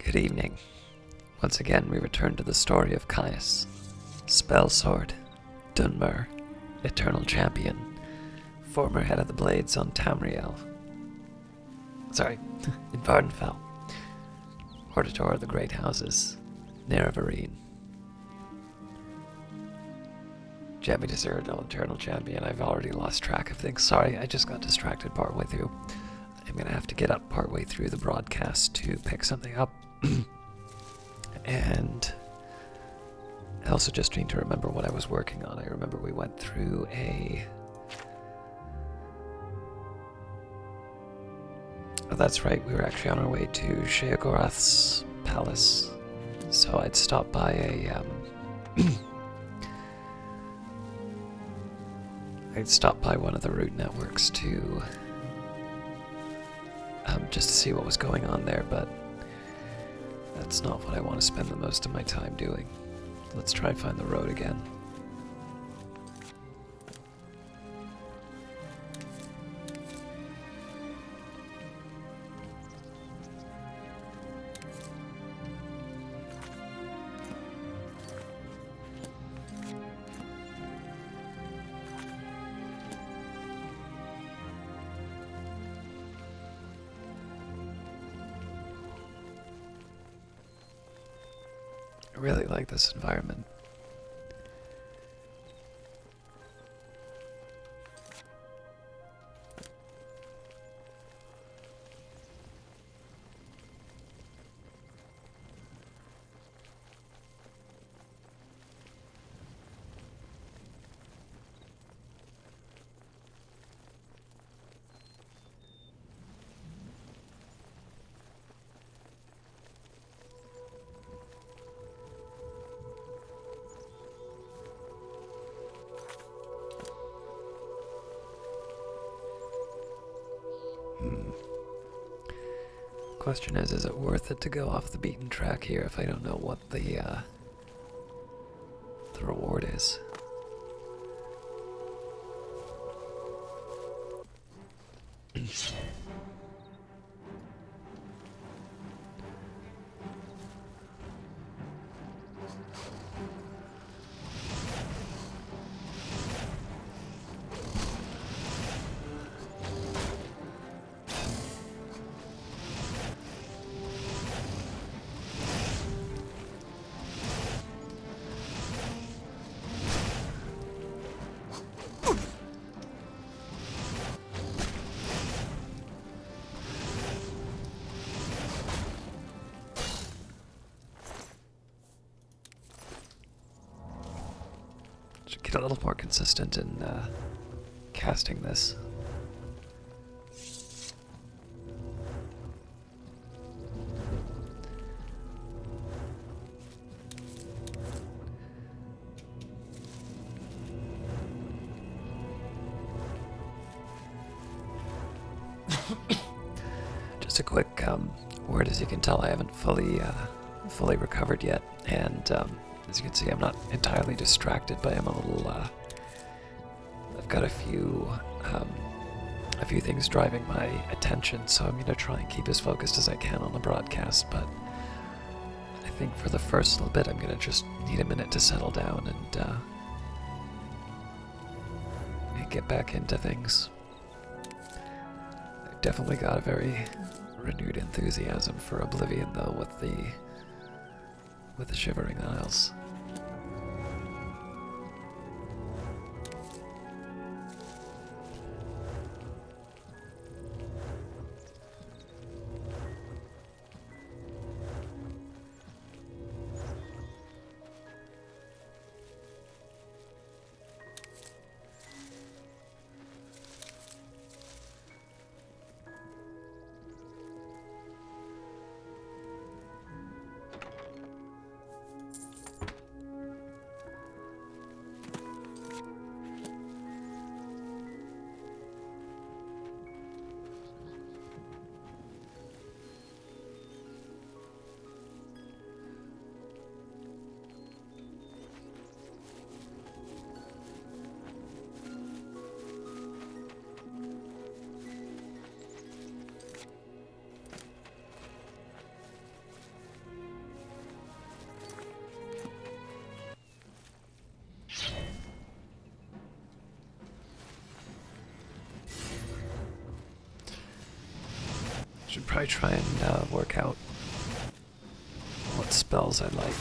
Good evening. Once again, we return to the story of Caius, Spell Sword, Dunmer, Eternal Champion, former head of the Blades on Tamriel. Sorry, in Vardenfell. Hortator of the Great Houses, Nerevarine. Jamie Cyrodiil, Eternal Champion. I've already lost track of things. Sorry, I just got distracted partway through. I'm gonna have to get up partway through the broadcast to pick something up. And I also just need to remember what I was working on. I remember we went through a... Oh, that's right, we were actually on our way to Shayagorath's palace. So I'd stop by a... I'd stop by one of the route networks to... just to see what was going on there, but that's not what I want to spend the most of my time doing. Let's try and find the road again. I really like this environment. Question is it worth it to go off the beaten track here if I don't know what the reward is? Should get a little more consistent in casting this. Just a quick word, as you can tell, I haven't fully recovered yet, and as you can see, I'm not entirely distracted, but I'm a little, I've got a few things driving my attention, so I'm going to try and keep as focused as I can on the broadcast, but I think for the first little bit, I'm going to just need a minute to settle down and get back into things. I've definitely got a very renewed enthusiasm for Oblivion, though, with the Shivering Isles. Probably try and work out what spells I like.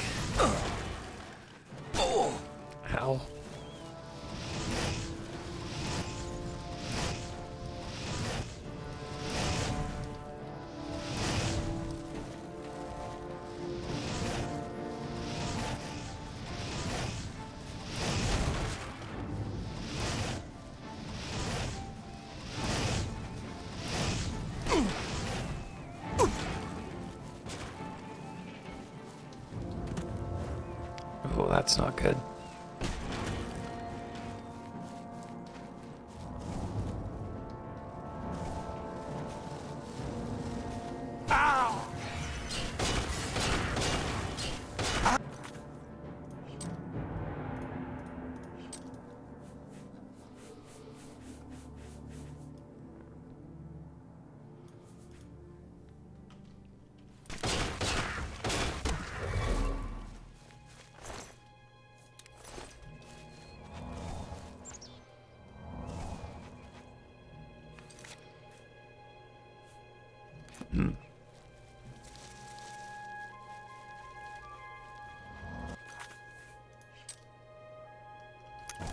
Ow. Oh, that's not good.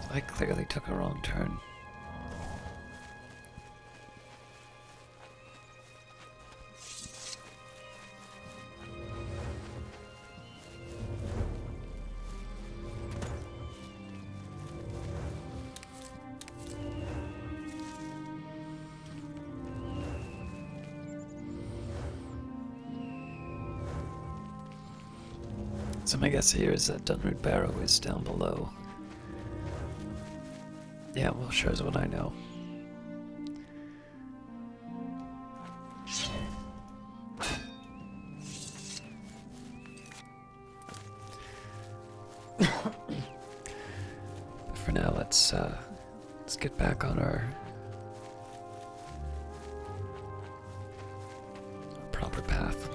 I clearly took a wrong turn. So my guess here is that Dunroot Barrow is down below. Yeah, well, sure as what I know. But for now, let's get back on our proper path.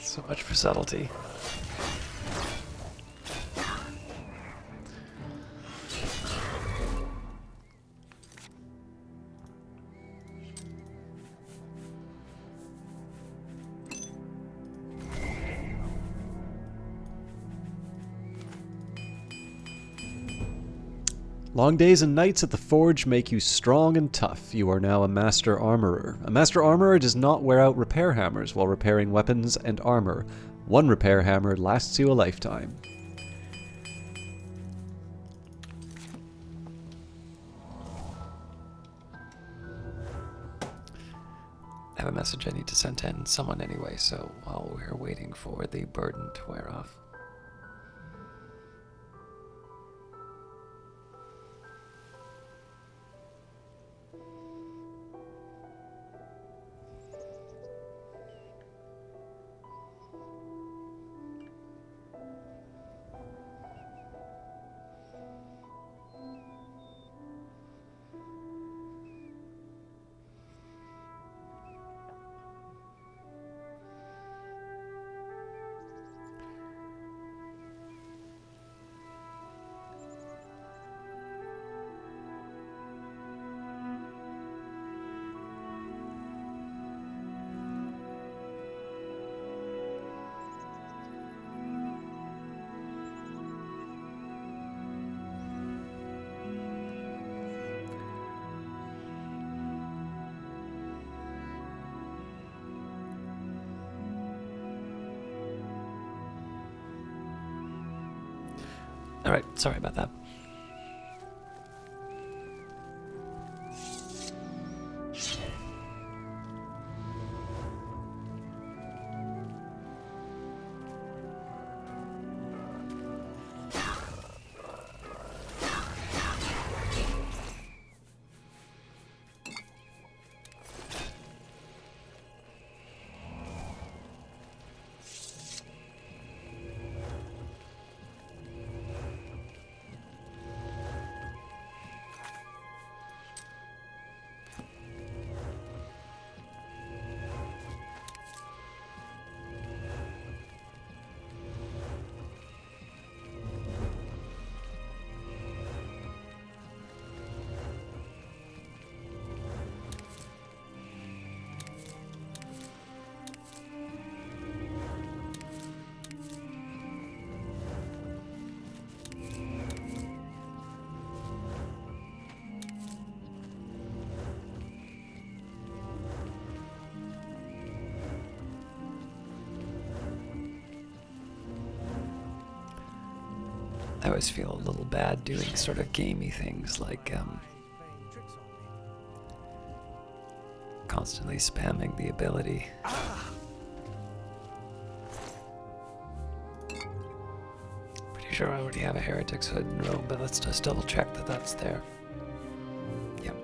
So much for subtlety. Long days and nights at the forge make you strong and tough. You are now a master armorer. A master armorer does not wear out repair hammers while repairing weapons and armor. One repair hammer lasts you a lifetime. I have a message I need to send to someone anyway, so while we're waiting for the burden to wear off. Alright, sorry about that. I always feel a little bad doing sort of gamey things like constantly spamming the ability. Pretty sure I already have a Heretic's Hood in Rome, but let's just double check that that's there. Yep.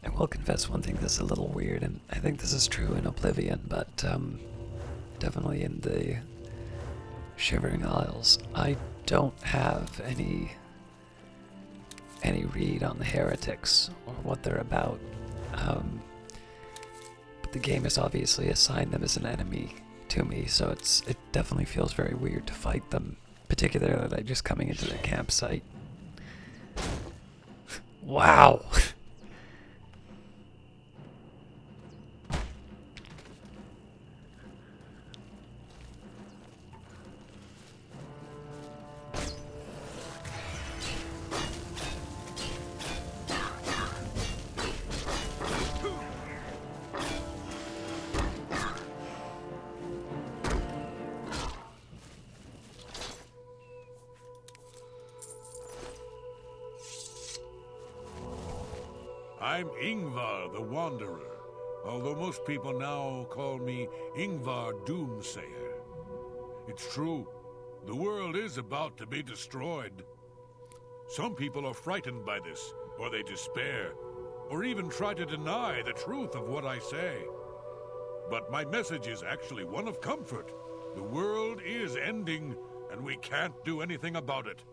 I will confess one thing that's a little weird, and I think this is true in Oblivion, but definitely in the Shivering Isles. I don't have any read on the heretics or what they're about. But the game has obviously assigned them as an enemy to me, so it definitely feels very weird to fight them, particularly like just coming into the campsite. Wow! I'm Ingvar the Wanderer, although most people now call me Ingvar Doomsayer. It's true, the world is about to be destroyed. Some people are frightened by this, or they despair, or even try to deny the truth of what I say. But my message is actually one of comfort. The world is ending, and we can't do anything about it.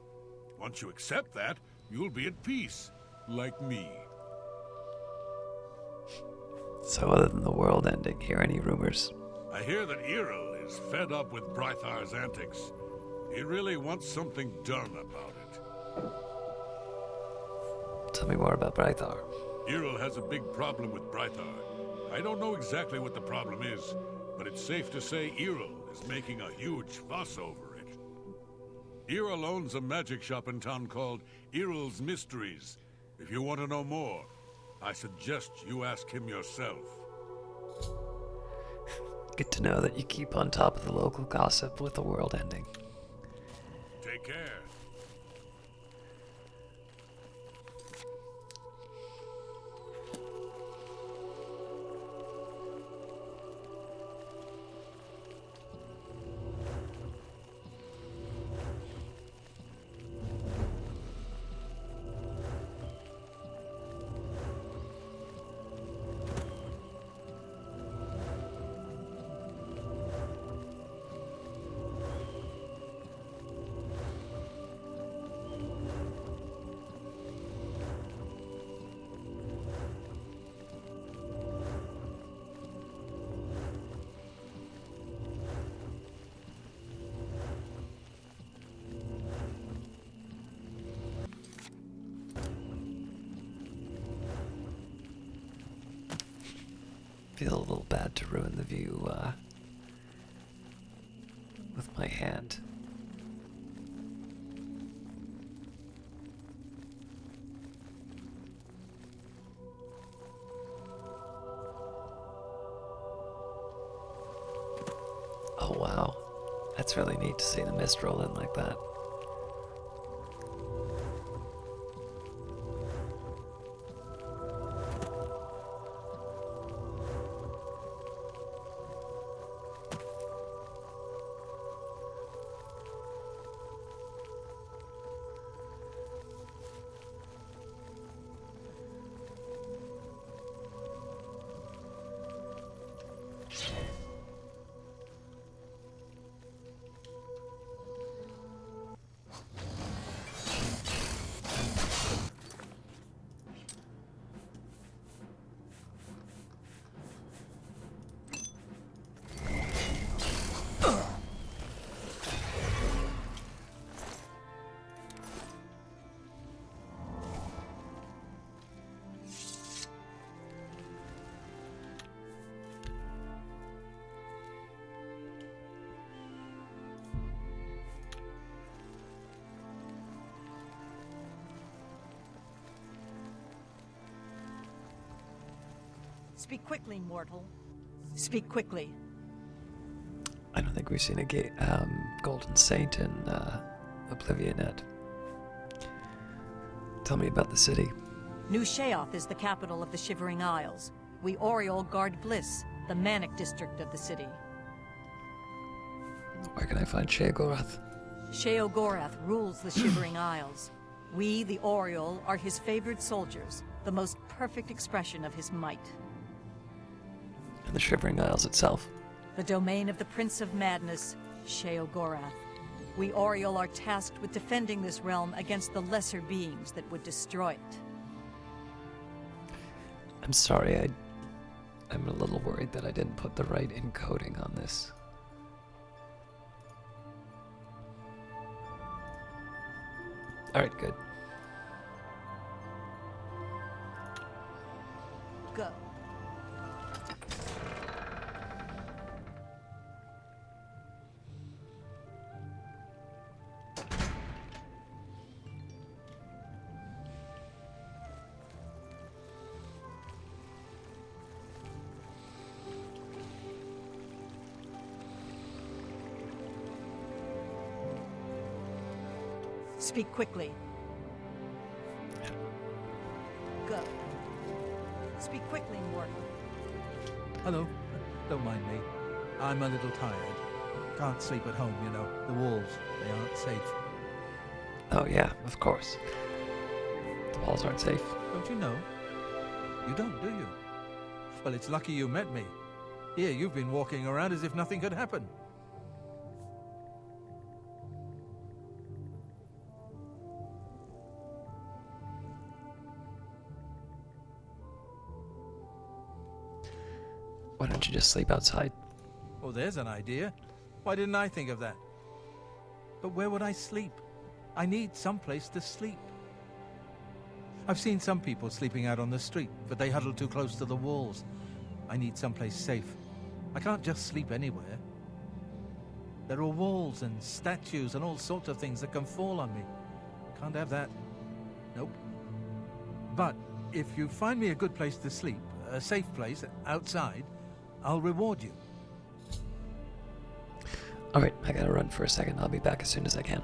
Once you accept that, you'll be at peace, like me. So other than the world ending, hear any rumors? I hear that Yril is fed up with Brythar's antics. He really wants something done about it. Tell me more about Brythar. Yril has a big problem with Brythar. I don't know exactly what the problem is, but it's safe to say Yril is making a huge fuss over it. Yril owns a magic shop in town called Yril's Mysteries. If you want to know more, I suggest you ask him yourself. Good to know that you keep on top of the local gossip with the world ending. Take care. Feel a little bad to ruin the view with my hand. Oh wow, that's really neat to see the mist roll in like that. Speak quickly, mortal. Speak quickly. I don't think we've seen a Golden Saint in Oblivion yet. Tell me about the city. New Sheoth is the capital of the Shivering Isles. We Oriole guard Bliss, the manic district of the city. Where can I find Shayagorath? Sheogorath rules the Shivering Isles. We, the Oriole, are his favored soldiers, the most perfect expression of his might. And the Shivering Isles itself? The domain of the Prince of Madness, Sheogorath. We Oriole are tasked with defending this realm against the lesser beings that would destroy it. I'm sorry, I'm a little worried that I didn't put the right encoding on this. Alright, good. Go. Speak quickly. Go. Speak quickly, mortal. Hello. Don't mind me. I'm a little tired. Can't sleep at home, you know. The walls, they aren't safe. Oh yeah, of course. The walls aren't safe. Don't you know? You don't, do you? Well, it's lucky you met me. Here, you've been walking around as if nothing had happened. Why don't you just sleep outside? Well, there's an idea. Why didn't I think of that? But where would I sleep? I need someplace to sleep. I've seen some people sleeping out on the street, but they huddle too close to the walls. I need someplace safe. I can't just sleep anywhere. There are walls and statues and all sorts of things that can fall on me. Can't have that. Nope. But if you find me a good place to sleep, a safe place outside, I'll reward you. Alright, I gotta run for a second. I'll be back as soon as I can.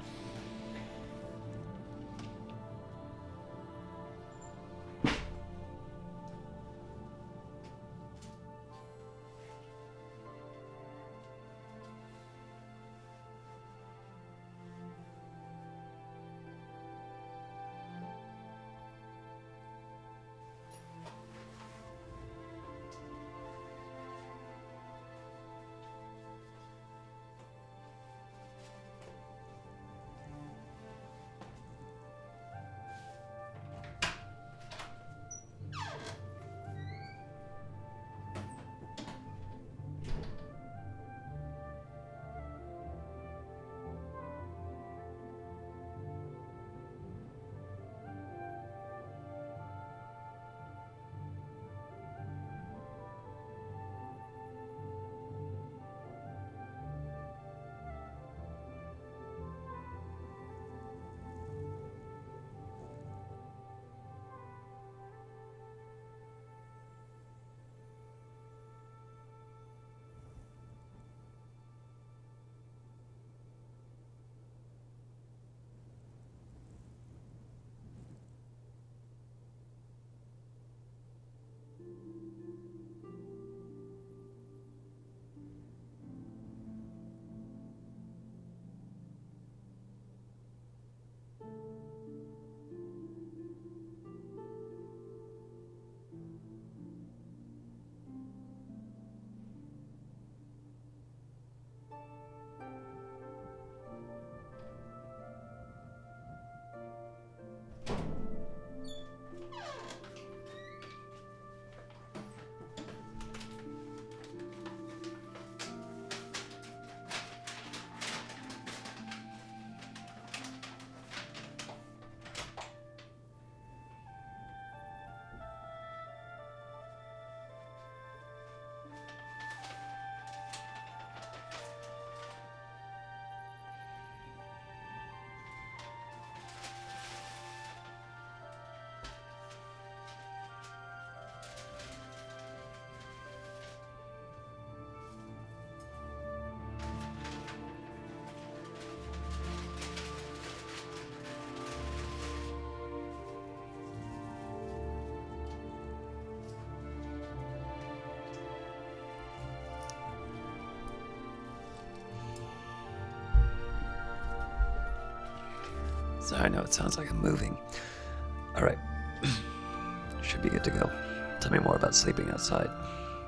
So I know it sounds like I'm moving. Alright. Should be good to go. Tell me more about sleeping outside.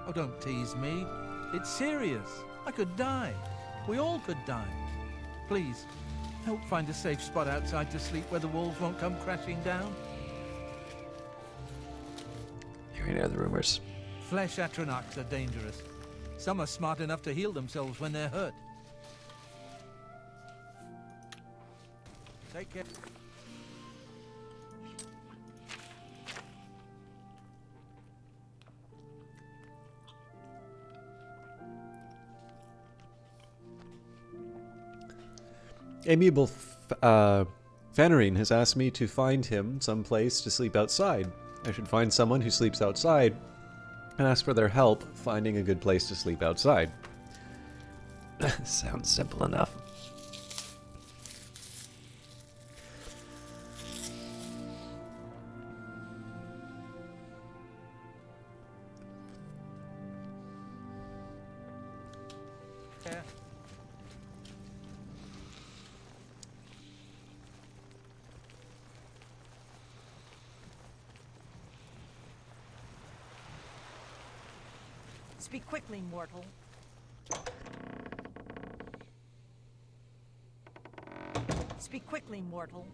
Oh, don't tease me. It's serious. I could die. We all could die. Please, help find a safe spot outside to sleep where the wolves won't come crashing down. You hear the rumors? Flesh Atronachs are dangerous. Some are smart enough to heal themselves when they're hurt. Take care. Amiable Fenroi has asked me to find him some place to sleep outside. I should find someone who sleeps outside and ask for their help finding a good place to sleep outside. Sounds simple enough. Yeah. Speak quickly, mortal. Speak quickly, mortal.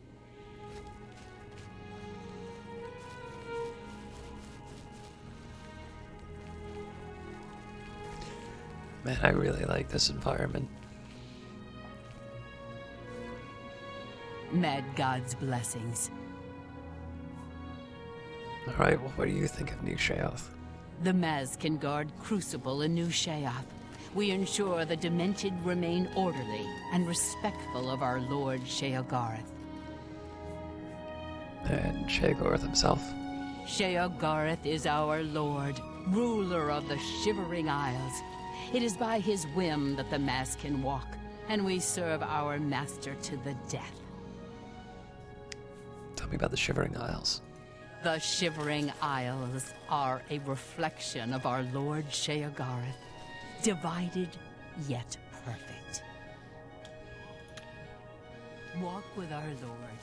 Man, I really like this environment. Mad God's blessings. Alright, well, what do you think of New Sheoth? The Maz can guard Crucible in New Sheoth. We ensure the Demented remain orderly and respectful of our Lord Sheogorath. And Shayagorath himself? Sheogorath is our Lord, ruler of the Shivering Isles. It is by his whim that the Maz can walk, and we serve our master to the death. Tell me about the Shivering Isles. The Shivering Isles are a reflection of our Lord Sheogorath, divided yet perfect. Walk with our Lord.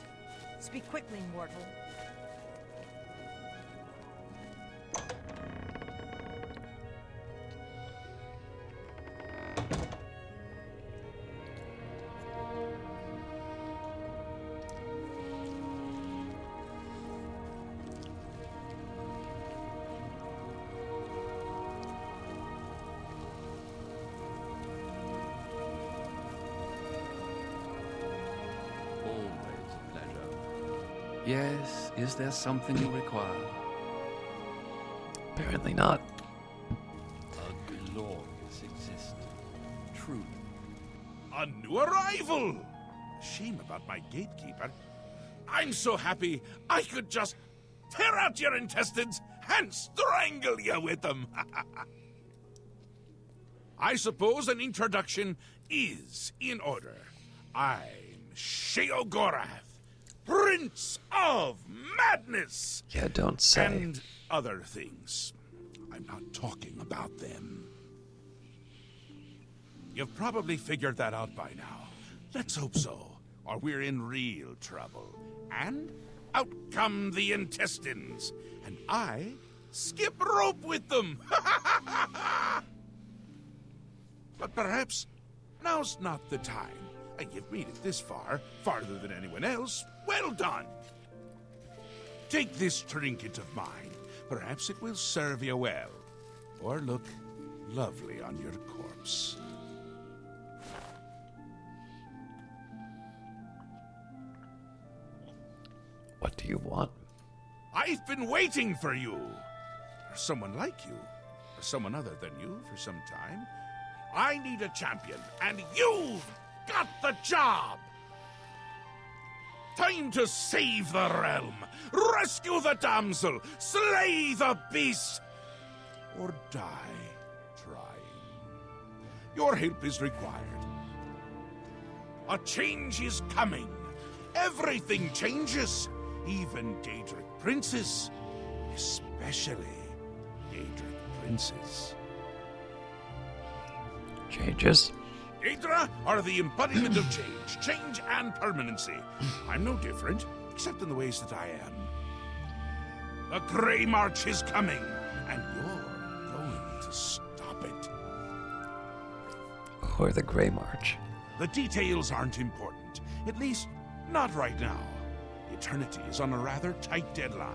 Speak quickly, mortal. Always a pleasure. Yes, is there something you require? Apparently not. A glorious existence. True. A new arrival! Shame about my gatekeeper. I'm so happy I could just tear out your intestines and strangle you with them. I suppose an introduction is in order. I'm Sheogorath, Prince of Madness! Yeah, don't say. And other things. I'm not talking about them. You've probably figured that out by now. Let's hope so, or we're in real trouble. And out come the intestines, and I skip rope with them. But perhaps now's not the time. You've made it this far, farther than anyone else. Well done. Take this trinket of mine. Perhaps it will serve you well, or look lovely on your corpse. What do you want? I've been waiting for you. Or someone like you. Or someone other than you for some time. I need a champion, and you've got the job! Time to save the realm, rescue the damsel, slay the beast, or die trying. Your help is required. A change is coming. Everything changes, even Daedric princes, especially Daedric princes. Changes? Elytra are the embodiment of change and permanency. I'm no different, except in the ways that I am. The Grey March is coming, and you're going to stop it. Or the Grey March. The details aren't important, at least not right now. Eternity is on a rather tight deadline.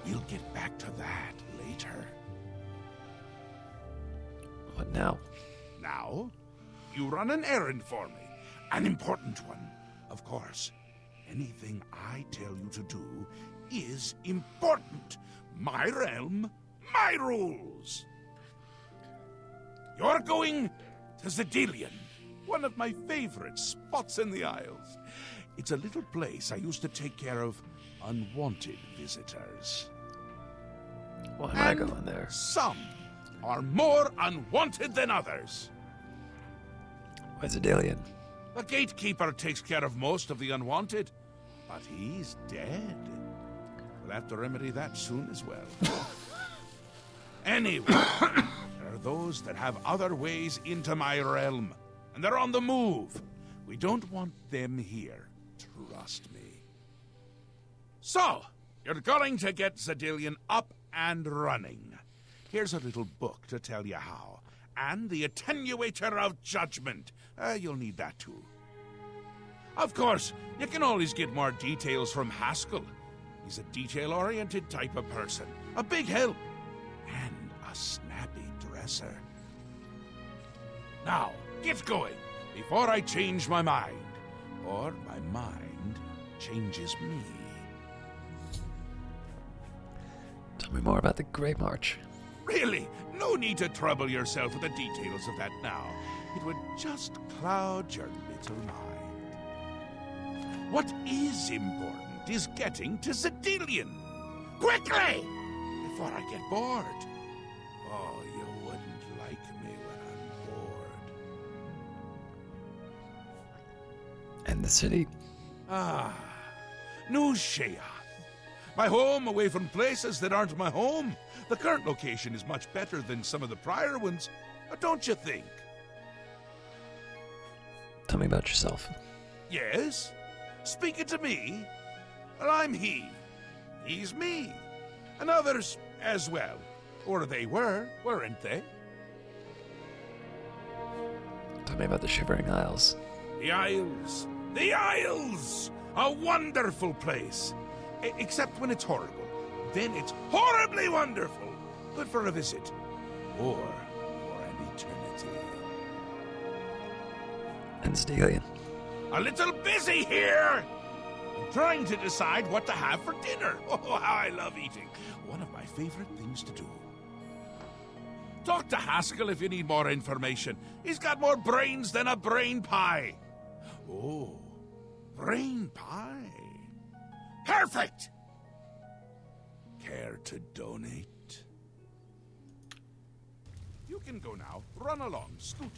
We'll get back to that later. What now? Now, you run an errand for me. An important one, of course. Anything I tell you to do is important. My realm, my rules. You're going to Xedilian, one of my favorite spots in the Isles. It's a little place I used to take care of unwanted visitors. Why am I going there? Some are more unwanted than others. Where's Xedilian? The gatekeeper takes care of most of the unwanted, but he's dead. We'll have to remedy that soon as well. Anyway, there are those that have other ways into my realm, and they're on the move. We don't want them here. Trust me. So, you're going to get Xedilian up and running. Here's a little book to tell you how. And the Attenuator of Judgment. You'll need that too. Of course, you can always get more details from Haskell. He's a detail-oriented type of person. A big help. And a snappy dresser. Now, get going, before I change my mind. Or my mind changes me. Tell me more about the Grey March. Really, no need to trouble yourself with the details of that now. It would just cloud your little mind. What is important is getting to Xedilian. Quickly! Before I get bored. Oh, you wouldn't like me when I'm bored. And the city? New Sheoth. My home away from places that aren't my home. The current location is much better than some of the prior ones, don't you think? Tell me about yourself. Yes? Speaking to me? Well, I'm he. He's me. And others as well. Or they were, weren't they? Tell me about the Shivering Isles. The Isles. The Isles! A wonderful place. Except when it's horrible. Then it's horribly wonderful. Good for a visit. Or for an eternity. And Xedilian. A little busy here! I'm trying to decide what to have for dinner. Oh, how I love eating. One of my favorite things to do. Talk to Haskell if you need more information. He's got more brains than a brain pie. Oh, brain pie. Perfect! Care to donate? You can go now. Run along, Scoot.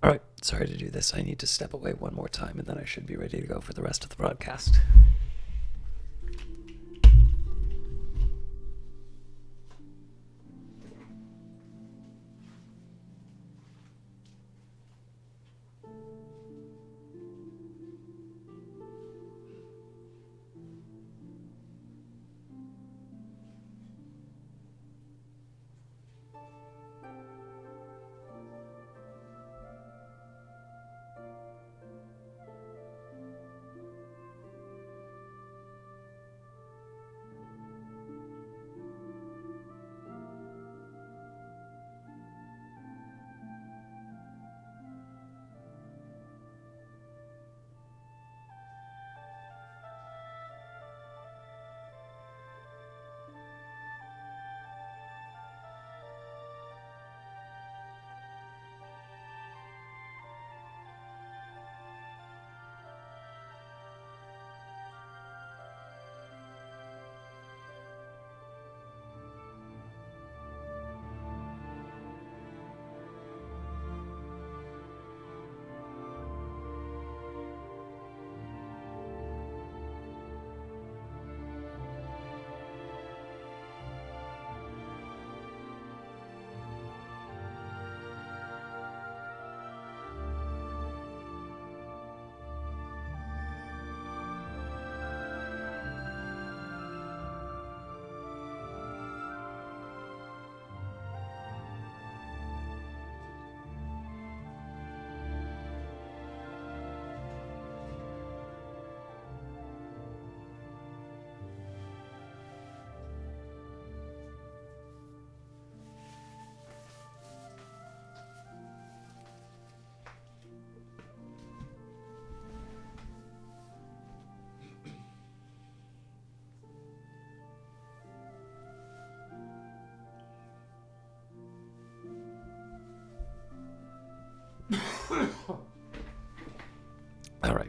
Alright, sorry to do this. I need to step away one more time and then I should be ready to go for the rest of the broadcast.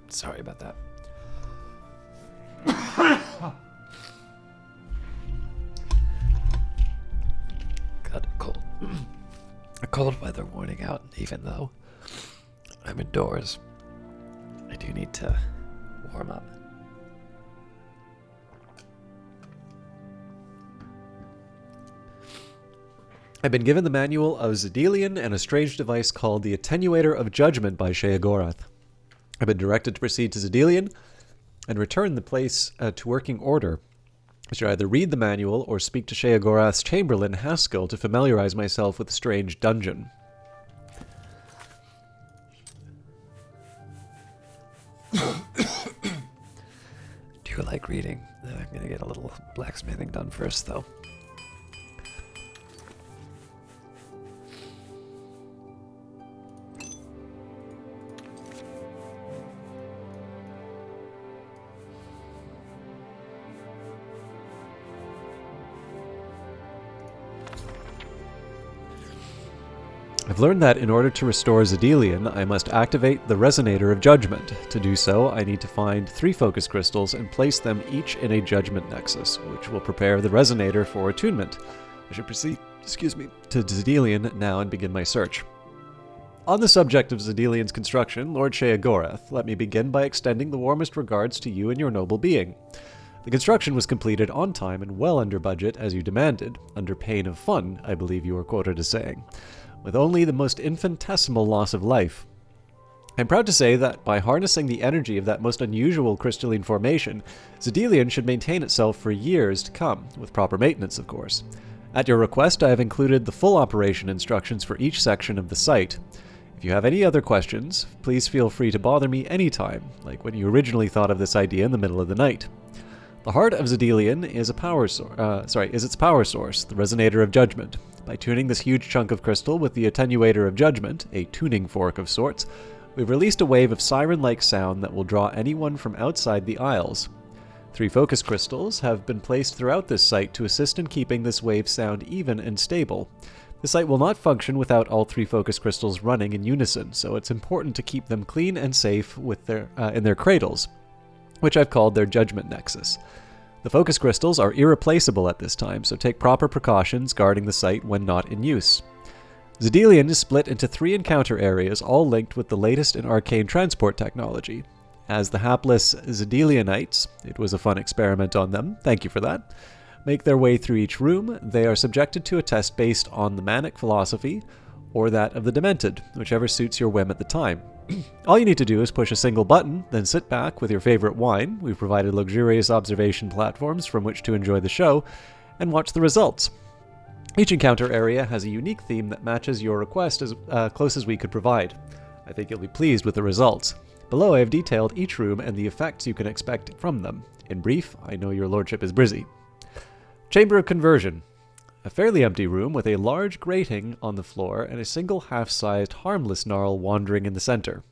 Sorry about that. Got a cold. A cold weather warning out, even though I'm indoors. I do need to warm up. I've been given the manual of Zedilian and a strange device called the Attenuator of Judgment by Shayagorath. I've been directed to proceed to Zedilian and return the place to working order. I should either read the manual or speak to Sheogorath's chamberlain Haskell to familiarize myself with the strange dungeon. Do you like reading? I'm going to get a little blacksmithing done first, though. I've learned that in order to restore Zedilian, I must activate the Resonator of Judgment. To do so, I need to find 3 focus crystals and place them each in a Judgment Nexus, which will prepare the Resonator for attunement. I should proceed, to Zedilian now and begin my search. On the subject of Zedilian's construction, Lord Shayagorath, let me begin by extending the warmest regards to you and your noble being. The construction was completed on time and well under budget as you demanded, under pain of fun, I believe you were quoted as saying, with only the most infinitesimal loss of life. I'm proud to say that by harnessing the energy of that most unusual crystalline formation, Zedilian should maintain itself for years to come, with proper maintenance, of course. At your request, I have included the full operation instructions for each section of the site. If you have any other questions, please feel free to bother me anytime, like when you originally thought of this idea in the middle of the night. The heart of Zedilian is its power source, the Resonator of Judgment. By tuning this huge chunk of crystal with the Attenuator of Judgment, a tuning fork of sorts, we've released a wave of siren-like sound that will draw anyone from outside the Isles. 3 focus crystals have been placed throughout this site to assist in keeping this wave sound even and stable. The site will not function without all 3 focus crystals running in unison, so it's important to keep them clean and safe with in their cradles, which I've called their Judgment Nexus. The focus crystals are irreplaceable at this time, so take proper precautions guarding the site when not in use. Zedilian is split into 3 encounter areas, all linked with the latest in arcane transport technology. As the hapless Zedilianites, it was a fun experiment on them, thank you for that, make their way through each room, they are subjected to a test based on the manic philosophy, or that of the demented, whichever suits your whim at the time. All you need to do is push a single button, then sit back with your favorite wine, we've provided luxurious observation platforms from which to enjoy the show, and watch the results. Each encounter area has a unique theme that matches your request as close as we could provide. I think you'll be pleased with the results. Below I have detailed each room and the effects you can expect from them. In brief, I know your lordship is busy. Chamber of Conversion. A fairly empty room with a large grating on the floor and a single half-sized harmless Gnarl wandering in the center.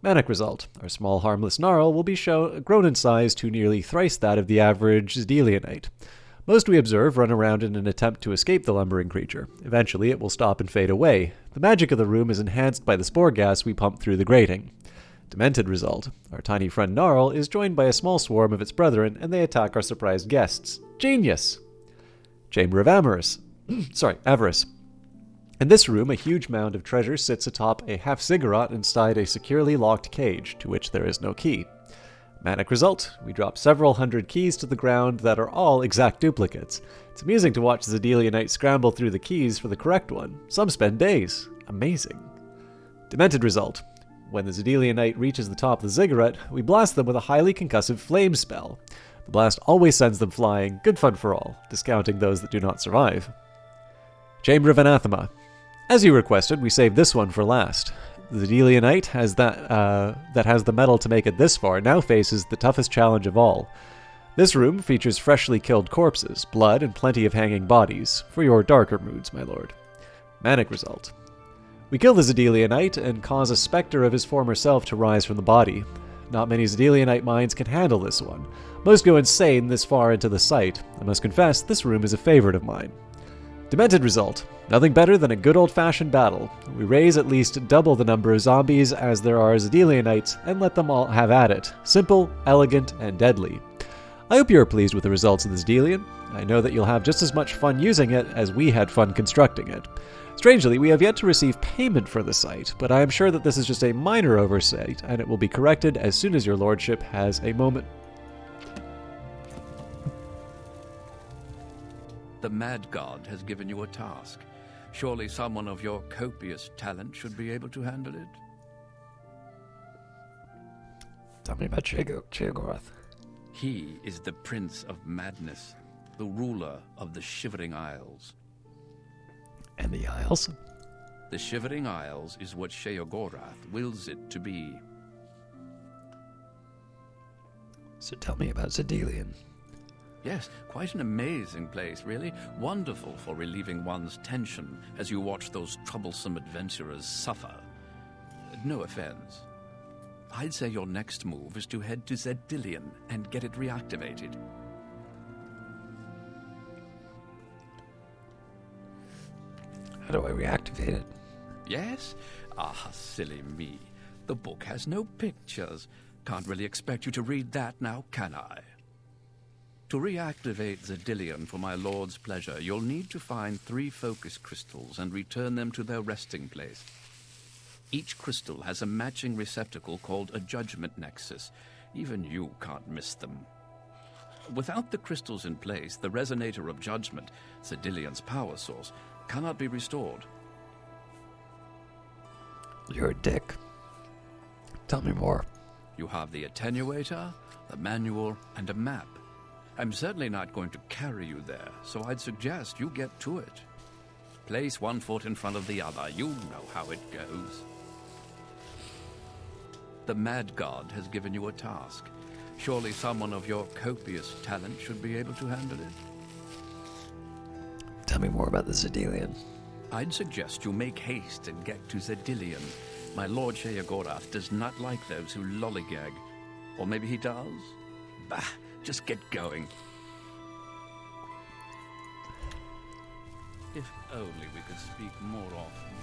Manic result. Our small harmless Gnarl will be grown in size to nearly thrice that of the average Zedilianite. Most we observe run around in an attempt to escape the lumbering creature. Eventually it will stop and fade away. The magic of the room is enhanced by the spore gas we pump through the grating. Demented result. Our tiny friend Gnarl is joined by a small swarm of its brethren and they attack our surprised guests. Genius! Chamber of Avarice. In this room, a huge mound of treasure sits atop a half-ziggurat inside a securely locked cage, to which there is no key. Manic result, we drop several hundred keys to the ground that are all exact duplicates. It's amusing to watch Zedilianite scramble through the keys for the correct one. Some spend days. Amazing. Demented result. When the Zedilianite reaches the top of the ziggurat, we blast them with a highly concussive flame spell. The blast always sends them flying, good fun for all, discounting those that do not survive. Chamber of Anathema. As you requested, we saved this one for last. The Zedilianite that has the metal to make it this far now faces the toughest challenge of all. This room features freshly killed corpses, blood, and plenty of hanging bodies, for your darker moods, my lord. Manic result. We kill the Zedilianite and cause a specter of his former self to rise from the body. Not many Zedilianite minds can handle this one. Most go insane this far into the site. I must confess, this room is a favorite of mine. Demented result. Nothing better than a good old-fashioned battle. We raise at least double the number of zombies as there are Zedelianites, and let them all have at it. Simple, elegant, and deadly. I hope you are pleased with the results of this Delian. I know that you'll have just as much fun using it as we had fun constructing it. Strangely, we have yet to receive payment for the site, but I am sure that this is just a minor oversight, and it will be corrected as soon as your lordship has a moment. The Mad God has given you a task. Surely someone of your copious talent should be able to handle it. Tell me about Shayagorath. He is the Prince of Madness, the ruler of the Shivering Isles. And the Isles? The Shivering Isles is what Sheogorath wills it to be. So tell me about Zedelian. Yes, quite an amazing place, really. Wonderful for relieving one's tension as you watch those troublesome adventurers suffer. No offense. I'd say your next move is to head to Zedelian and get it reactivated. How do I reactivate it? Yes? Ah, silly me. The book has no pictures. Can't really expect you to read that now, can I? To reactivate Zedelian for my lord's pleasure, you'll need to find 3 focus crystals and return them to their resting place. Each crystal has a matching receptacle called a judgment nexus. Even you can't miss them. Without the crystals in place, the Resonator of Judgment, Zedelian's power source, cannot be restored. You're a dick. Tell me more. You have the attenuator, the manual, and a map. I'm certainly not going to carry you there, so I'd suggest you get to it. Place one foot in front of the other. You know how it goes. The Mad God has given you a task. Surely someone of your copious talent should be able to handle it. Tell me more about the Zedelian. I'd suggest you make haste and get to Zedelian. My lord Shayagorath does not like those who lollygag. Or maybe he does? Bah, just get going. If only we could speak more often.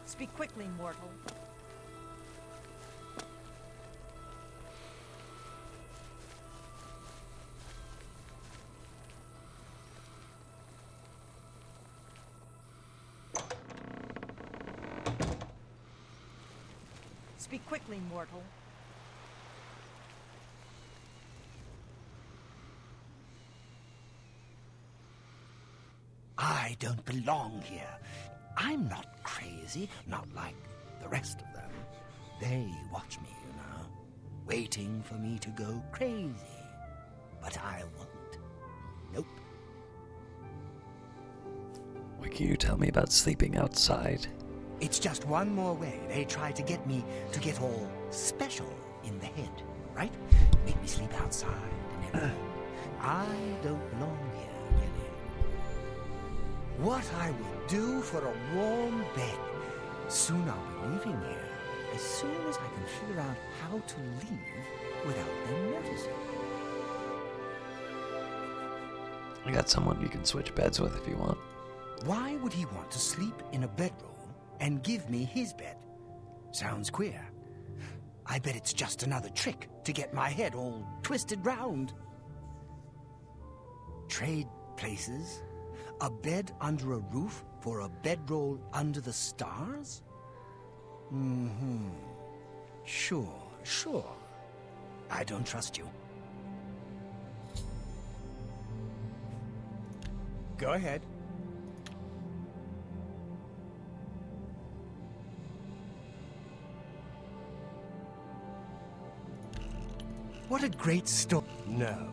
Speak quickly, mortal. Speak quickly, mortal. I don't belong here. I'm not crazy, not like the rest of them. They watch me, you know, waiting for me to go crazy. But I won't. Nope. What can you tell me about sleeping outside? It's just one more way they try to get me to get all special in the head, right? Make me sleep outside and everything. I don't belong here, really. What I would do for a warm bed. Soon I'll be leaving here, as soon as I can figure out how to leave without them noticing. I got someone you can switch beds with if you want. Why would he want to sleep in a bedroll and give me his bed? Sounds queer. I bet it's just another trick to get my head all twisted round. Trade places? A bed under a roof for a bedroll under the stars? Mm-hmm. Sure. I don't trust you. Go ahead. What a great story. No,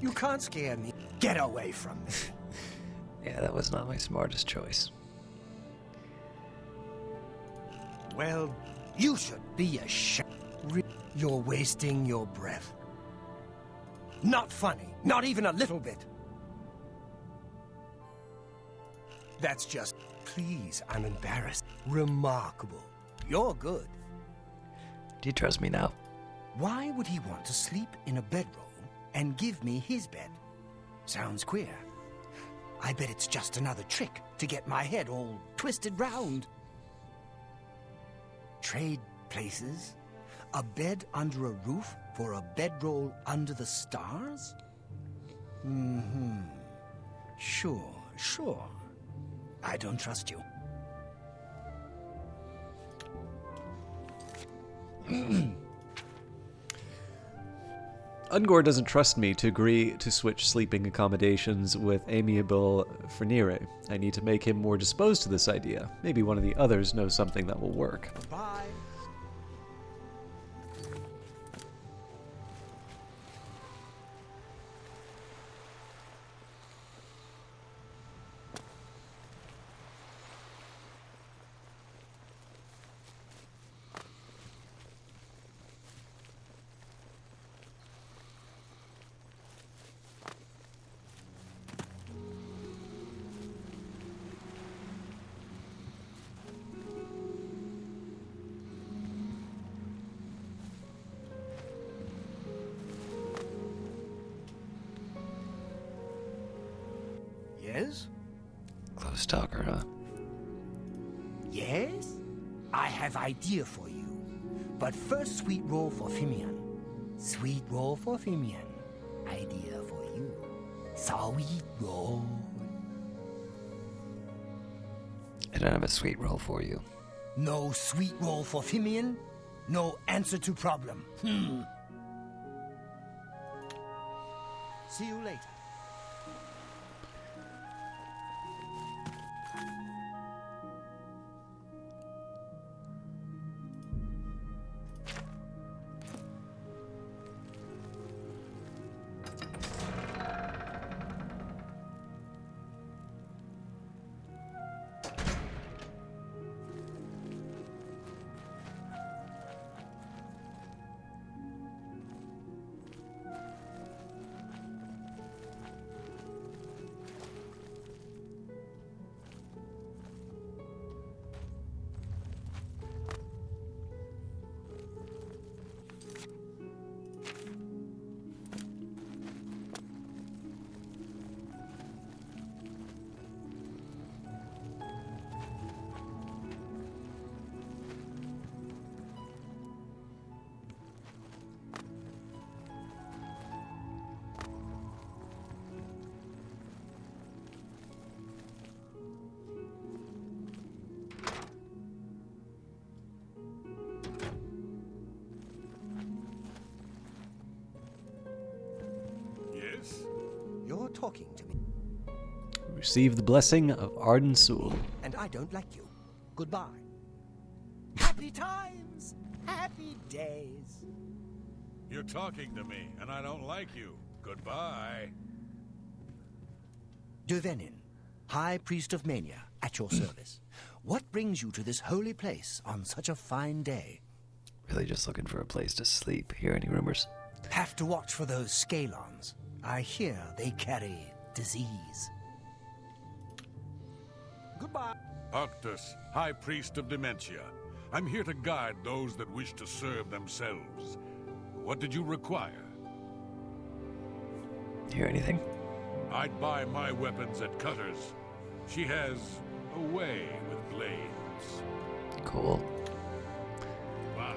you can't scare me. Get away from me. Yeah, that was not my smartest choice. Well, you should be ashamed. You're wasting your breath. Not funny. Not even a little bit. That's just... Please, I'm embarrassed. Remarkable. You're good. Do you trust me now? Why would he want to sleep in a bedroll and give me his bed? Sounds queer. I bet it's just another trick to get my head all twisted round. Trade places? A bed under a roof for a bedroll under the stars? Mm-hmm. Sure. I don't trust you. Ungor doesn't trust me to agree to switch sleeping accommodations with amiable Fenroi. I need to make him more disposed to this idea. Maybe one of the others knows something that will work. Bye. Yes? Close talker, huh? Yes? I have idea for you. But first, sweet roll for Fimian. Sweet roll for Fimian. Idea for you. Sweet roll. I don't have a sweet roll for you. No sweet roll for Fimian? No answer to problem. See you later. You're talking to me. Receive the blessing of Arden Sul. And I don't like you. Goodbye. Happy times! Happy days! You're talking to me, and I don't like you. Goodbye. Duvenin, High Priest of Mania, at your service. What brings you to this holy place on such a fine day? Really just looking for a place to sleep. Hear any rumors? Have to watch for those Skalins. I hear they carry disease. Goodbye. Octus, High Priest of Dementia. I'm here to guide those that wish to serve themselves. What did you require? Hear anything? I'd buy my weapons at Cutter's. She has a way with blades. Cool. Bye.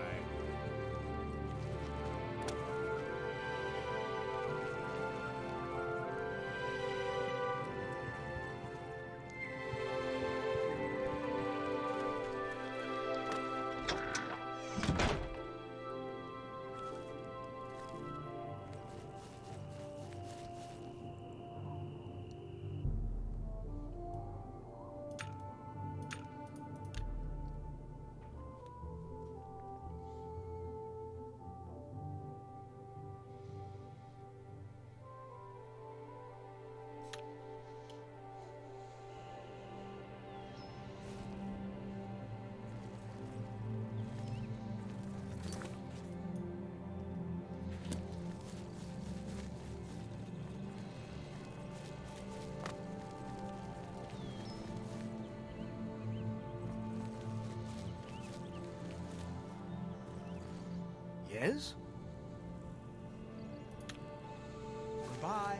Yes? Goodbye.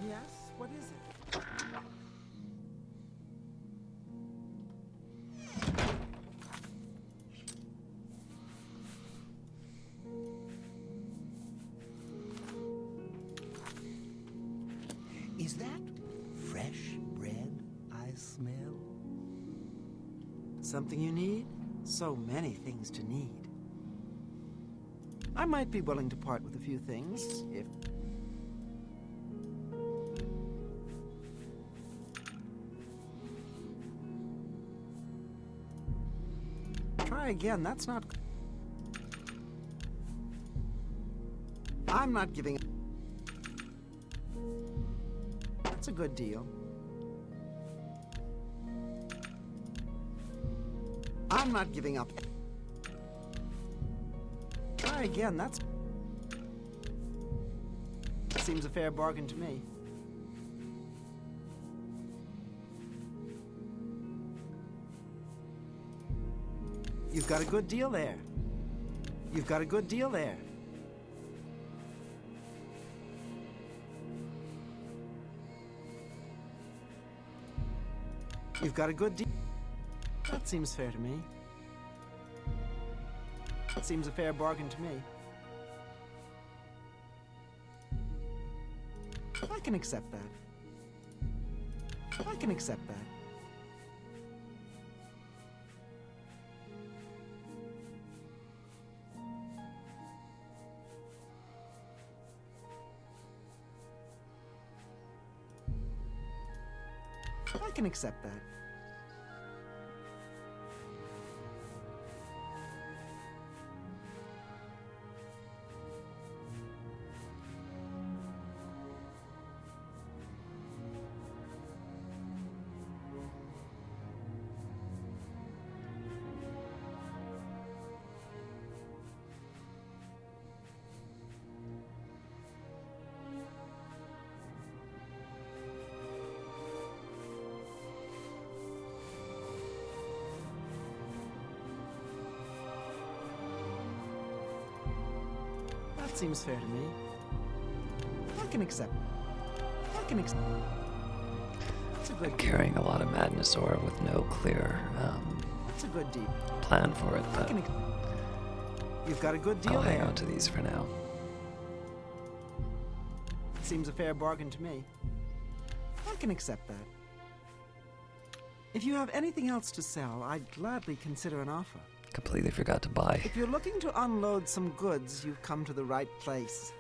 Yes? What is it? Is that fresh bread I smell? Something you need? So many things to need. I might be willing to part with a few things, if... Try again, that's not... I'm not giving... That's a good deal. I'm not giving up. Try again, that's... Seems a fair bargain to me. You've got a good deal there. You've got a good deal there. You've got a good deal. That seems fair to me. That seems a fair bargain to me. I can accept that. I can accept that. I can accept that. That seems fair to me. I can accept. I can accept. That's a good I'm carrying a lot of madness ore with no clear That's a good deal. plan for it, I but can You've got a good deal I'll hang there. on to these for now. Seems a fair bargain to me. I can accept that. If you have anything else to sell, I'd gladly consider an offer. Completely forgot to buy. If you're looking to unload some goods, you've come to the right place.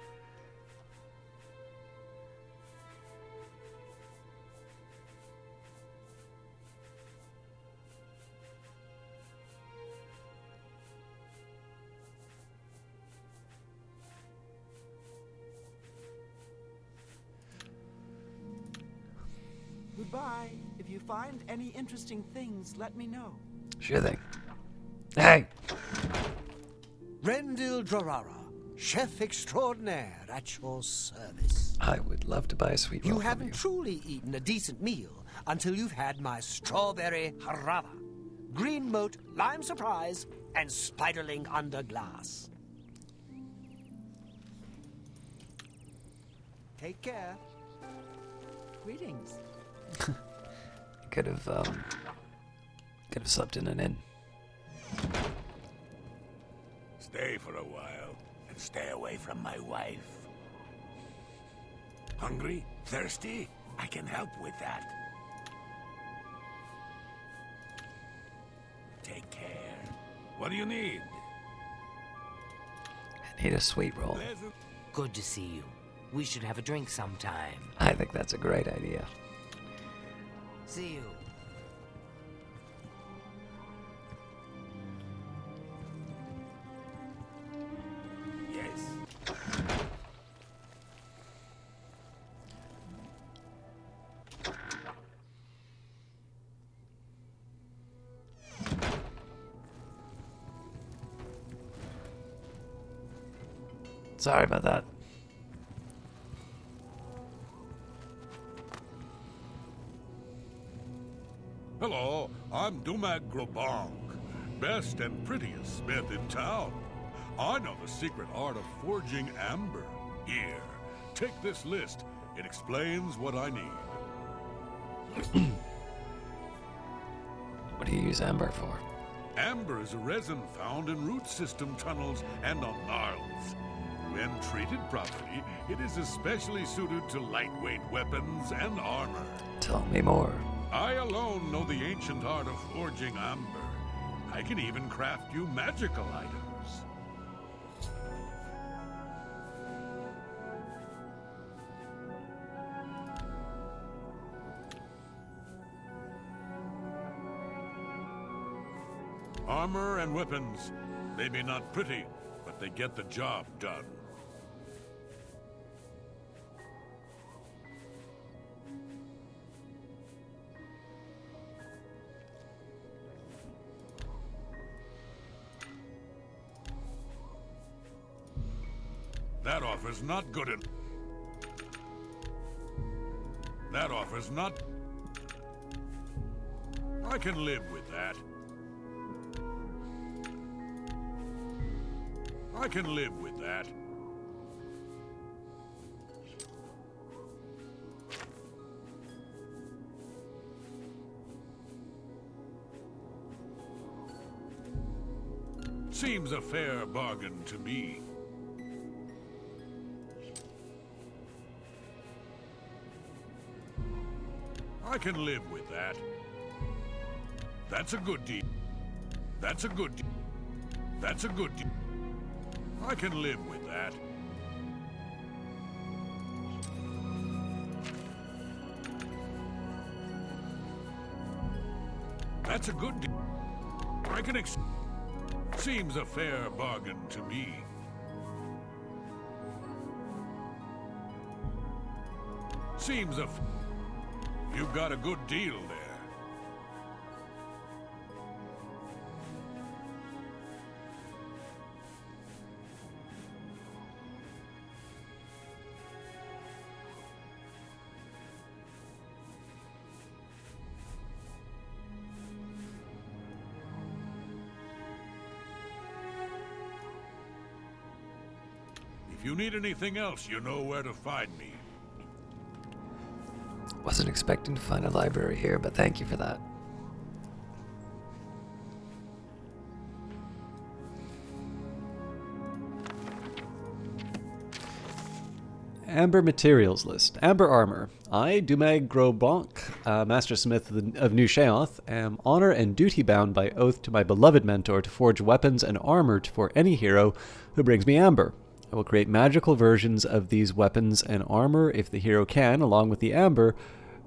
Goodbye. If you find any interesting things, let me know. Sure thing. Hey! Rendil Drarara, chef extraordinaire at your service. I would love to buy a sweet roll You from haven't you. truly eaten a decent meal until you've had my strawberry harava, green moat, lime surprise, and spiderling under glass. Take care. Greetings. Could have slept in an inn. Stay for a while and stay away from my wife. Hungry? Thirsty? I can help with that. Take care. What do you need? I need a sweet roll. Good to see you. We should have a drink sometime. I think that's a great idea. See you. Yes. Sorry about that. Hello, I'm Dumag Grobong, best and prettiest smith in town. I know the secret art of forging amber. Here, take this list. It explains what I need. What do you use amber for? Amber is a resin found in root system tunnels and on gnarls. When treated properly, it is especially suited to lightweight weapons and armor. Tell me more. I alone know the ancient art of forging amber. I can even craft you magical items. Armor and weapons. They may not pretty, but they get the job done. That offer's not good enough. That offer's not... I can live with that. I can live with that. Seems a fair bargain to me. I can live with that. That's a good deal. That's a good deal. That's a good deal. I can live with that. That's a good deal. I can seems a fair bargain to me. Seems a... You've got a good deal there. If you need anything else, you know where to find me. Wasn't expecting to find a library here, but thank you for that. Amber materials list. Amber armor. I, Dumag Grobonk, Master Smith of New Sheoth, am honor and duty bound by oath to my beloved mentor to forge weapons and armor for any hero who brings me amber. I will create magical versions of these weapons and armor if the hero can, along with the amber,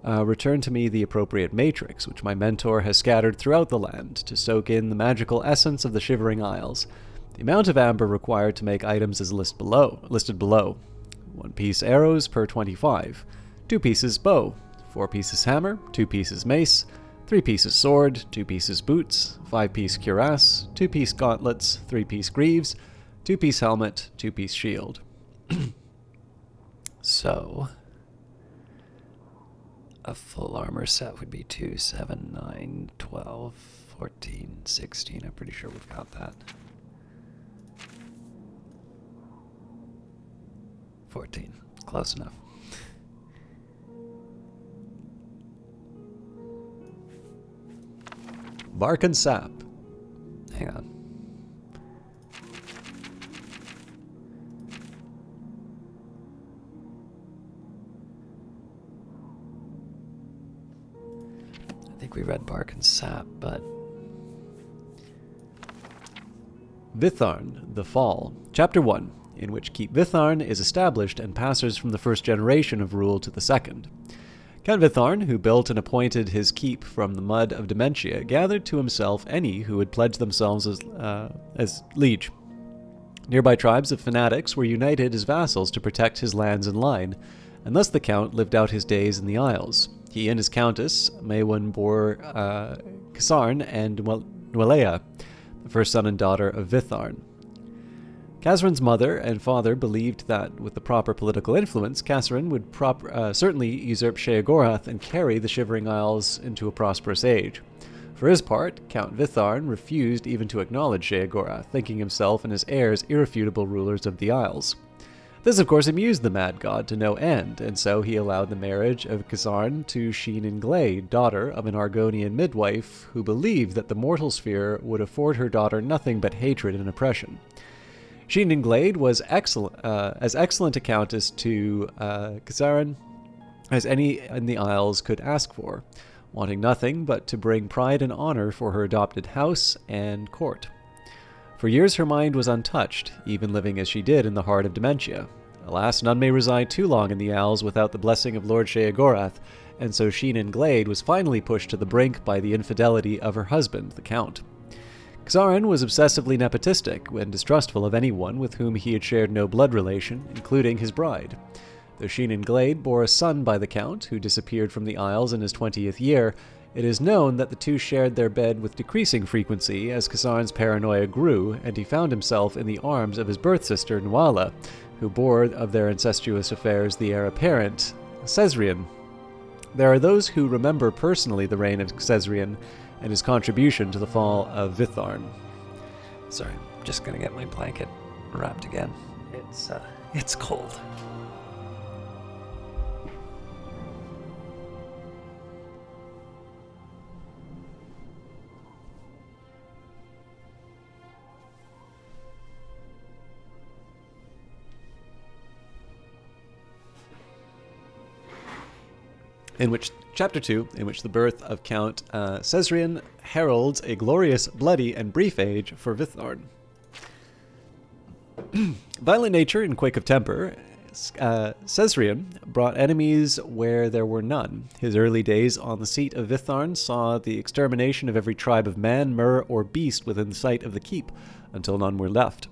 return to me the appropriate matrix, which my mentor has scattered throughout the land to soak in the magical essence of the Shivering Isles. The amount of amber required to make items is listed below. 1 piece arrows per 25, 2 pieces bow, 4 pieces hammer, 2 pieces mace, 3 pieces sword, 2 pieces boots, 5 piece cuirass, 2 piece gauntlets, 3 piece greaves, 2 piece helmet, 2 piece shield. So, a full armor set would be 2, 7, 9, 12, 14, 16. I'm pretty sure we've got that. 14. Close enough. Bark and sap. Hang on. I think we read bark and sap, but... Vitharn, the Fall. Chapter 1, in which Keep Vitharn is established and passes from the first generation of rule to the second. Count Vitharn, who built and appointed his keep from the mud of Dementia, gathered to himself any who would pledge themselves as liege. Nearby tribes of fanatics were united as vassals to protect his lands and line, and thus the Count lived out his days in the Isles. He and his countess, Maywin, bore Kasarn and Nwelea, the first son and daughter of Vitharn. Kasrin's mother and father believed that, with the proper political influence, Kasrin would certainly usurp Shayagorath and carry the Shivering Isles into a prosperous age. For his part, Count Vitharn refused even to acknowledge Shayagorath, thinking himself and his heirs irrefutable rulers of the Isles. This, of course, amused the mad god to no end, and so he allowed the marriage of Kasarn to Sheoth Glade, daughter of an Argonian midwife who believed that the mortal sphere would afford her daughter nothing but hatred and oppression. Sheoth Glade was as excellent a countess to Kasarn as any in the Isles could ask for, wanting nothing but to bring pride and honor for her adopted house and court. For years her mind was untouched, even living as she did in the heart of dementia. Alas, none may reside too long in the Isles without the blessing of Lord Shayagorath, and so Sheoth Glade was finally pushed to the brink by the infidelity of her husband, the Count. Kasarn was obsessively nepotistic and distrustful of anyone with whom he had shared no blood relation, including his bride. Though Sheoth Glade bore a son by the Count, who disappeared from the Isles in his 20th year, it is known that the two shared their bed with decreasing frequency as Kasarn's paranoia grew, and he found himself in the arms of his birth sister, Nuala, who bore of their incestuous affairs the heir apparent, Cesrian. There are those who remember personally the reign of Cesrian and his contribution to the fall of Vitharn. Sorry, I'm just gonna get my blanket wrapped again. It's cold. Chapter 2, in which the birth of Count Cesrian heralds a glorious, bloody, and brief age for Vitharn. Violent nature and quick of temper, Cesrian brought enemies where there were none. His early days on the seat of Vitharn saw the extermination of every tribe of man, mer, or beast within sight of the keep, until none were left.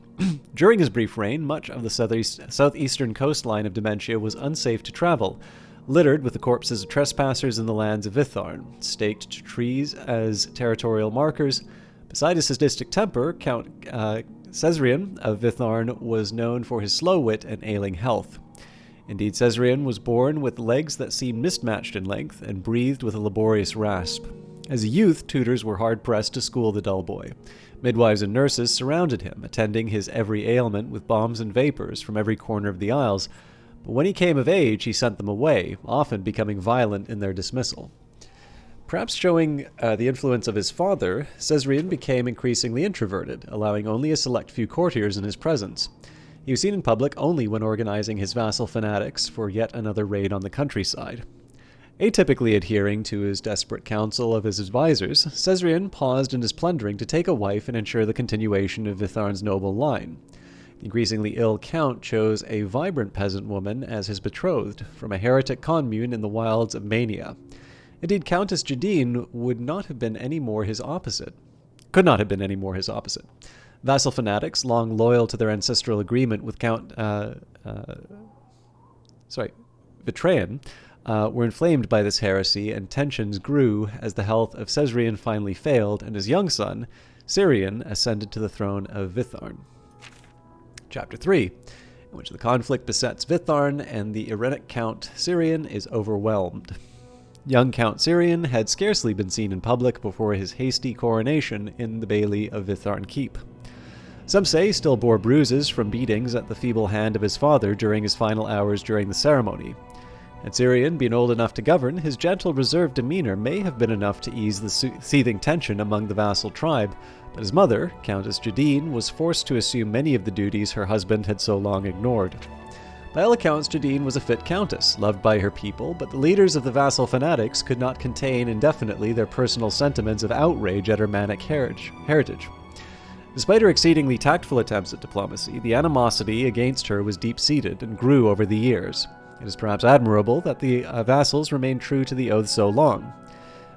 During his brief reign, much of the southeastern coastline of Dementia was unsafe to travel, littered with the corpses of trespassers in the lands of Vitharn, staked to trees as territorial markers. Beside his sadistic temper, Count Cesrian of Vitharn was known for his slow wit and ailing health. Indeed, Cesrian was born with legs that seemed mismatched in length and breathed with a laborious rasp. As a youth, tutors were hard-pressed to school the dull boy. Midwives and nurses surrounded him, attending his every ailment with bombs and vapors from every corner of the Isles. But when he came of age, he sent them away, often becoming violent in their dismissal. Perhaps showing the influence of his father, Cesrian became increasingly introverted, allowing only a select few courtiers in his presence. He was seen in public only when organizing his vassal fanatics for yet another raid on the countryside. Atypically adhering to his desperate counsel of his advisors, Cesrian paused in his plundering to take a wife and ensure the continuation of Vitharn's noble line. The increasingly ill Count chose a vibrant peasant woman as his betrothed, from a heretic commune in the wilds of Mania. Indeed, Countess Jadine could not have been any more his opposite. Vassal fanatics, long loyal to their ancestral agreement with Count Vitrayan, were inflamed by this heresy, and tensions grew as the health of Cesrian finally failed, and his young son, Cirian, ascended to the throne of Vitharn. Chapter 3, in which the conflict besets Vitharn and the erratic Count Cirian is overwhelmed. Young Count Cirian had scarcely been seen in public before his hasty coronation in the Bailey of Vitharn Keep. Some say he still bore bruises from beatings at the feeble hand of his father during his final hours during the ceremony. Had Cirian been old enough to govern, his gentle, reserved demeanor may have been enough to ease the seething tension among the vassal tribe, but his mother, Countess Jadine, was forced to assume many of the duties her husband had so long ignored. By all accounts, Jadine was a fit countess, loved by her people, but the leaders of the vassal fanatics could not contain indefinitely their personal sentiments of outrage at her manic heritage. Despite her exceedingly tactful attempts at diplomacy, the animosity against her was deep-seated and grew over the years. It is perhaps admirable that the vassals remained true to the oath so long.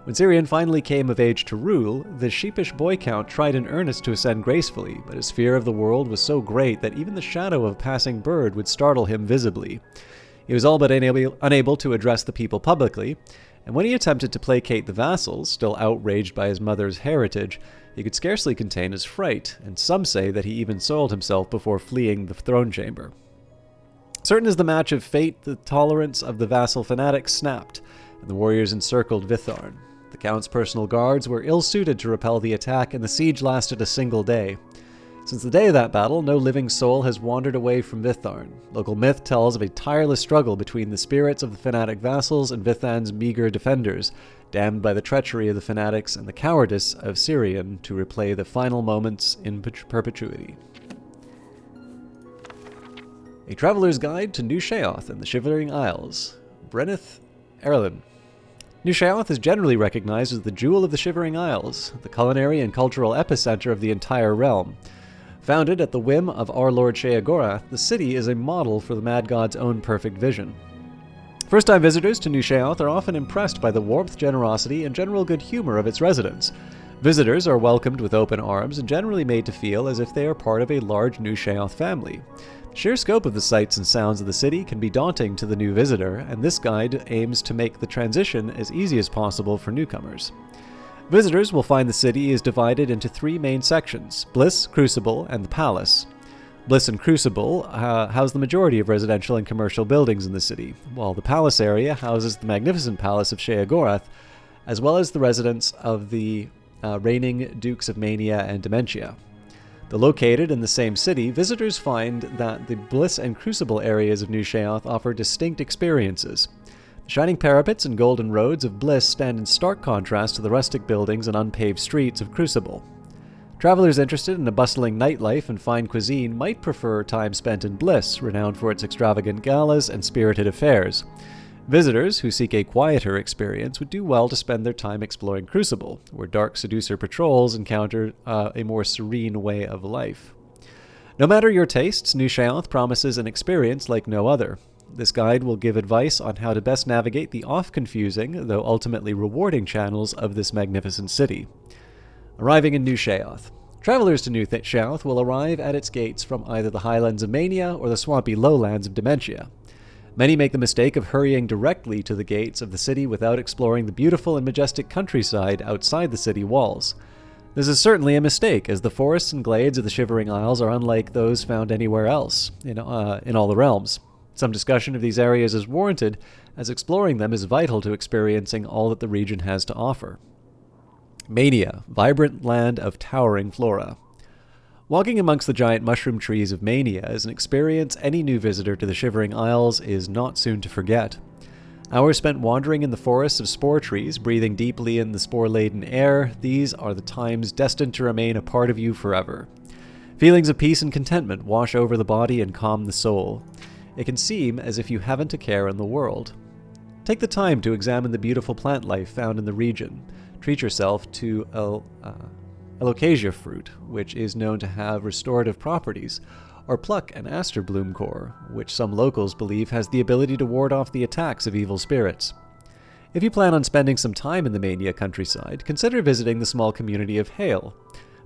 When Cirian finally came of age to rule, the sheepish boy count tried in earnest to ascend gracefully, but his fear of the world was so great that even the shadow of a passing bird would startle him visibly. He was all but unable to address the people publicly, and when he attempted to placate the vassals, still outraged by his mother's heritage, he could scarcely contain his fright, and some say that he even soiled himself before fleeing the throne chamber. Certain as the match of fate, the tolerance of the vassal fanatics snapped, and the warriors encircled Vitharn. The Count's personal guards were ill-suited to repel the attack, and the siege lasted a single day. Since the day of that battle, no living soul has wandered away from Vitharn. Local myth tells of a tireless struggle between the spirits of the fanatic vassals and Vitharn's meager defenders, damned by the treachery of the fanatics and the cowardice of Syrian to replay the final moments in perpetuity. A Traveler's Guide to New Sheoth and the Shivering Isles. Brenneth Erlin. New Sheoth is generally recognized as the jewel of the Shivering Isles, the culinary and cultural epicenter of the entire realm. Founded at the whim of our Lord Shayagorath, the city is a model for the Mad God's own perfect vision. First-time visitors to New Sheoth are often impressed by the warmth, generosity, and general good humor of its residents. Visitors are welcomed with open arms and generally made to feel as if they are part of a large New Sheoth family. The sheer scope of the sights and sounds of the city can be daunting to the new visitor, and this guide aims to make the transition as easy as possible for newcomers. Visitors will find the city is divided into three main sections: Bliss, Crucible, and the Palace. Bliss and Crucible house the majority of residential and commercial buildings in the city, while the Palace area houses the magnificent Palace of Shayagorath, as well as the residence of the reigning Dukes of Mania and Dementia. Though located in the same city, visitors find that the Bliss and Crucible areas of New Sheoth offer distinct experiences. The shining parapets and golden roads of Bliss stand in stark contrast to the rustic buildings and unpaved streets of Crucible. Travelers interested in a bustling nightlife and fine cuisine might prefer time spent in Bliss, renowned for its extravagant galas and spirited affairs. Visitors who seek a quieter experience would do well to spend their time exploring Crucible, where dark seducer patrols encounter a more serene way of life. No matter your tastes, New Sheoth promises an experience like no other. This guide will give advice on how to best navigate the oft-confusing, though ultimately rewarding channels of this magnificent city. Arriving in New Sheoth. Travelers to New Sheoth will arrive at its gates from either the highlands of Mania or the swampy lowlands of Dementia. Many make the mistake of hurrying directly to the gates of the city without exploring the beautiful and majestic countryside outside the city walls. This is certainly a mistake, as the forests and glades of the Shivering Isles are unlike those found anywhere else in all the realms. Some discussion of these areas is warranted, as exploring them is vital to experiencing all that the region has to offer. Mania, vibrant land of towering flora. Walking amongst the giant mushroom trees of Mania is an experience any new visitor to the Shivering Isles is not soon to forget. Hours spent wandering in the forests of spore trees, breathing deeply in the spore-laden air, these are the times destined to remain a part of you forever. Feelings of peace and contentment wash over the body and calm the soul. It can seem as if you haven't a care in the world. Take the time to examine the beautiful plant life found in the region. Treat yourself to Alocasia fruit, which is known to have restorative properties, or pluck an aster bloom core, which some locals believe has the ability to ward off the attacks of evil spirits. If you plan on spending some time in the Mania countryside, consider visiting the small community of Hale.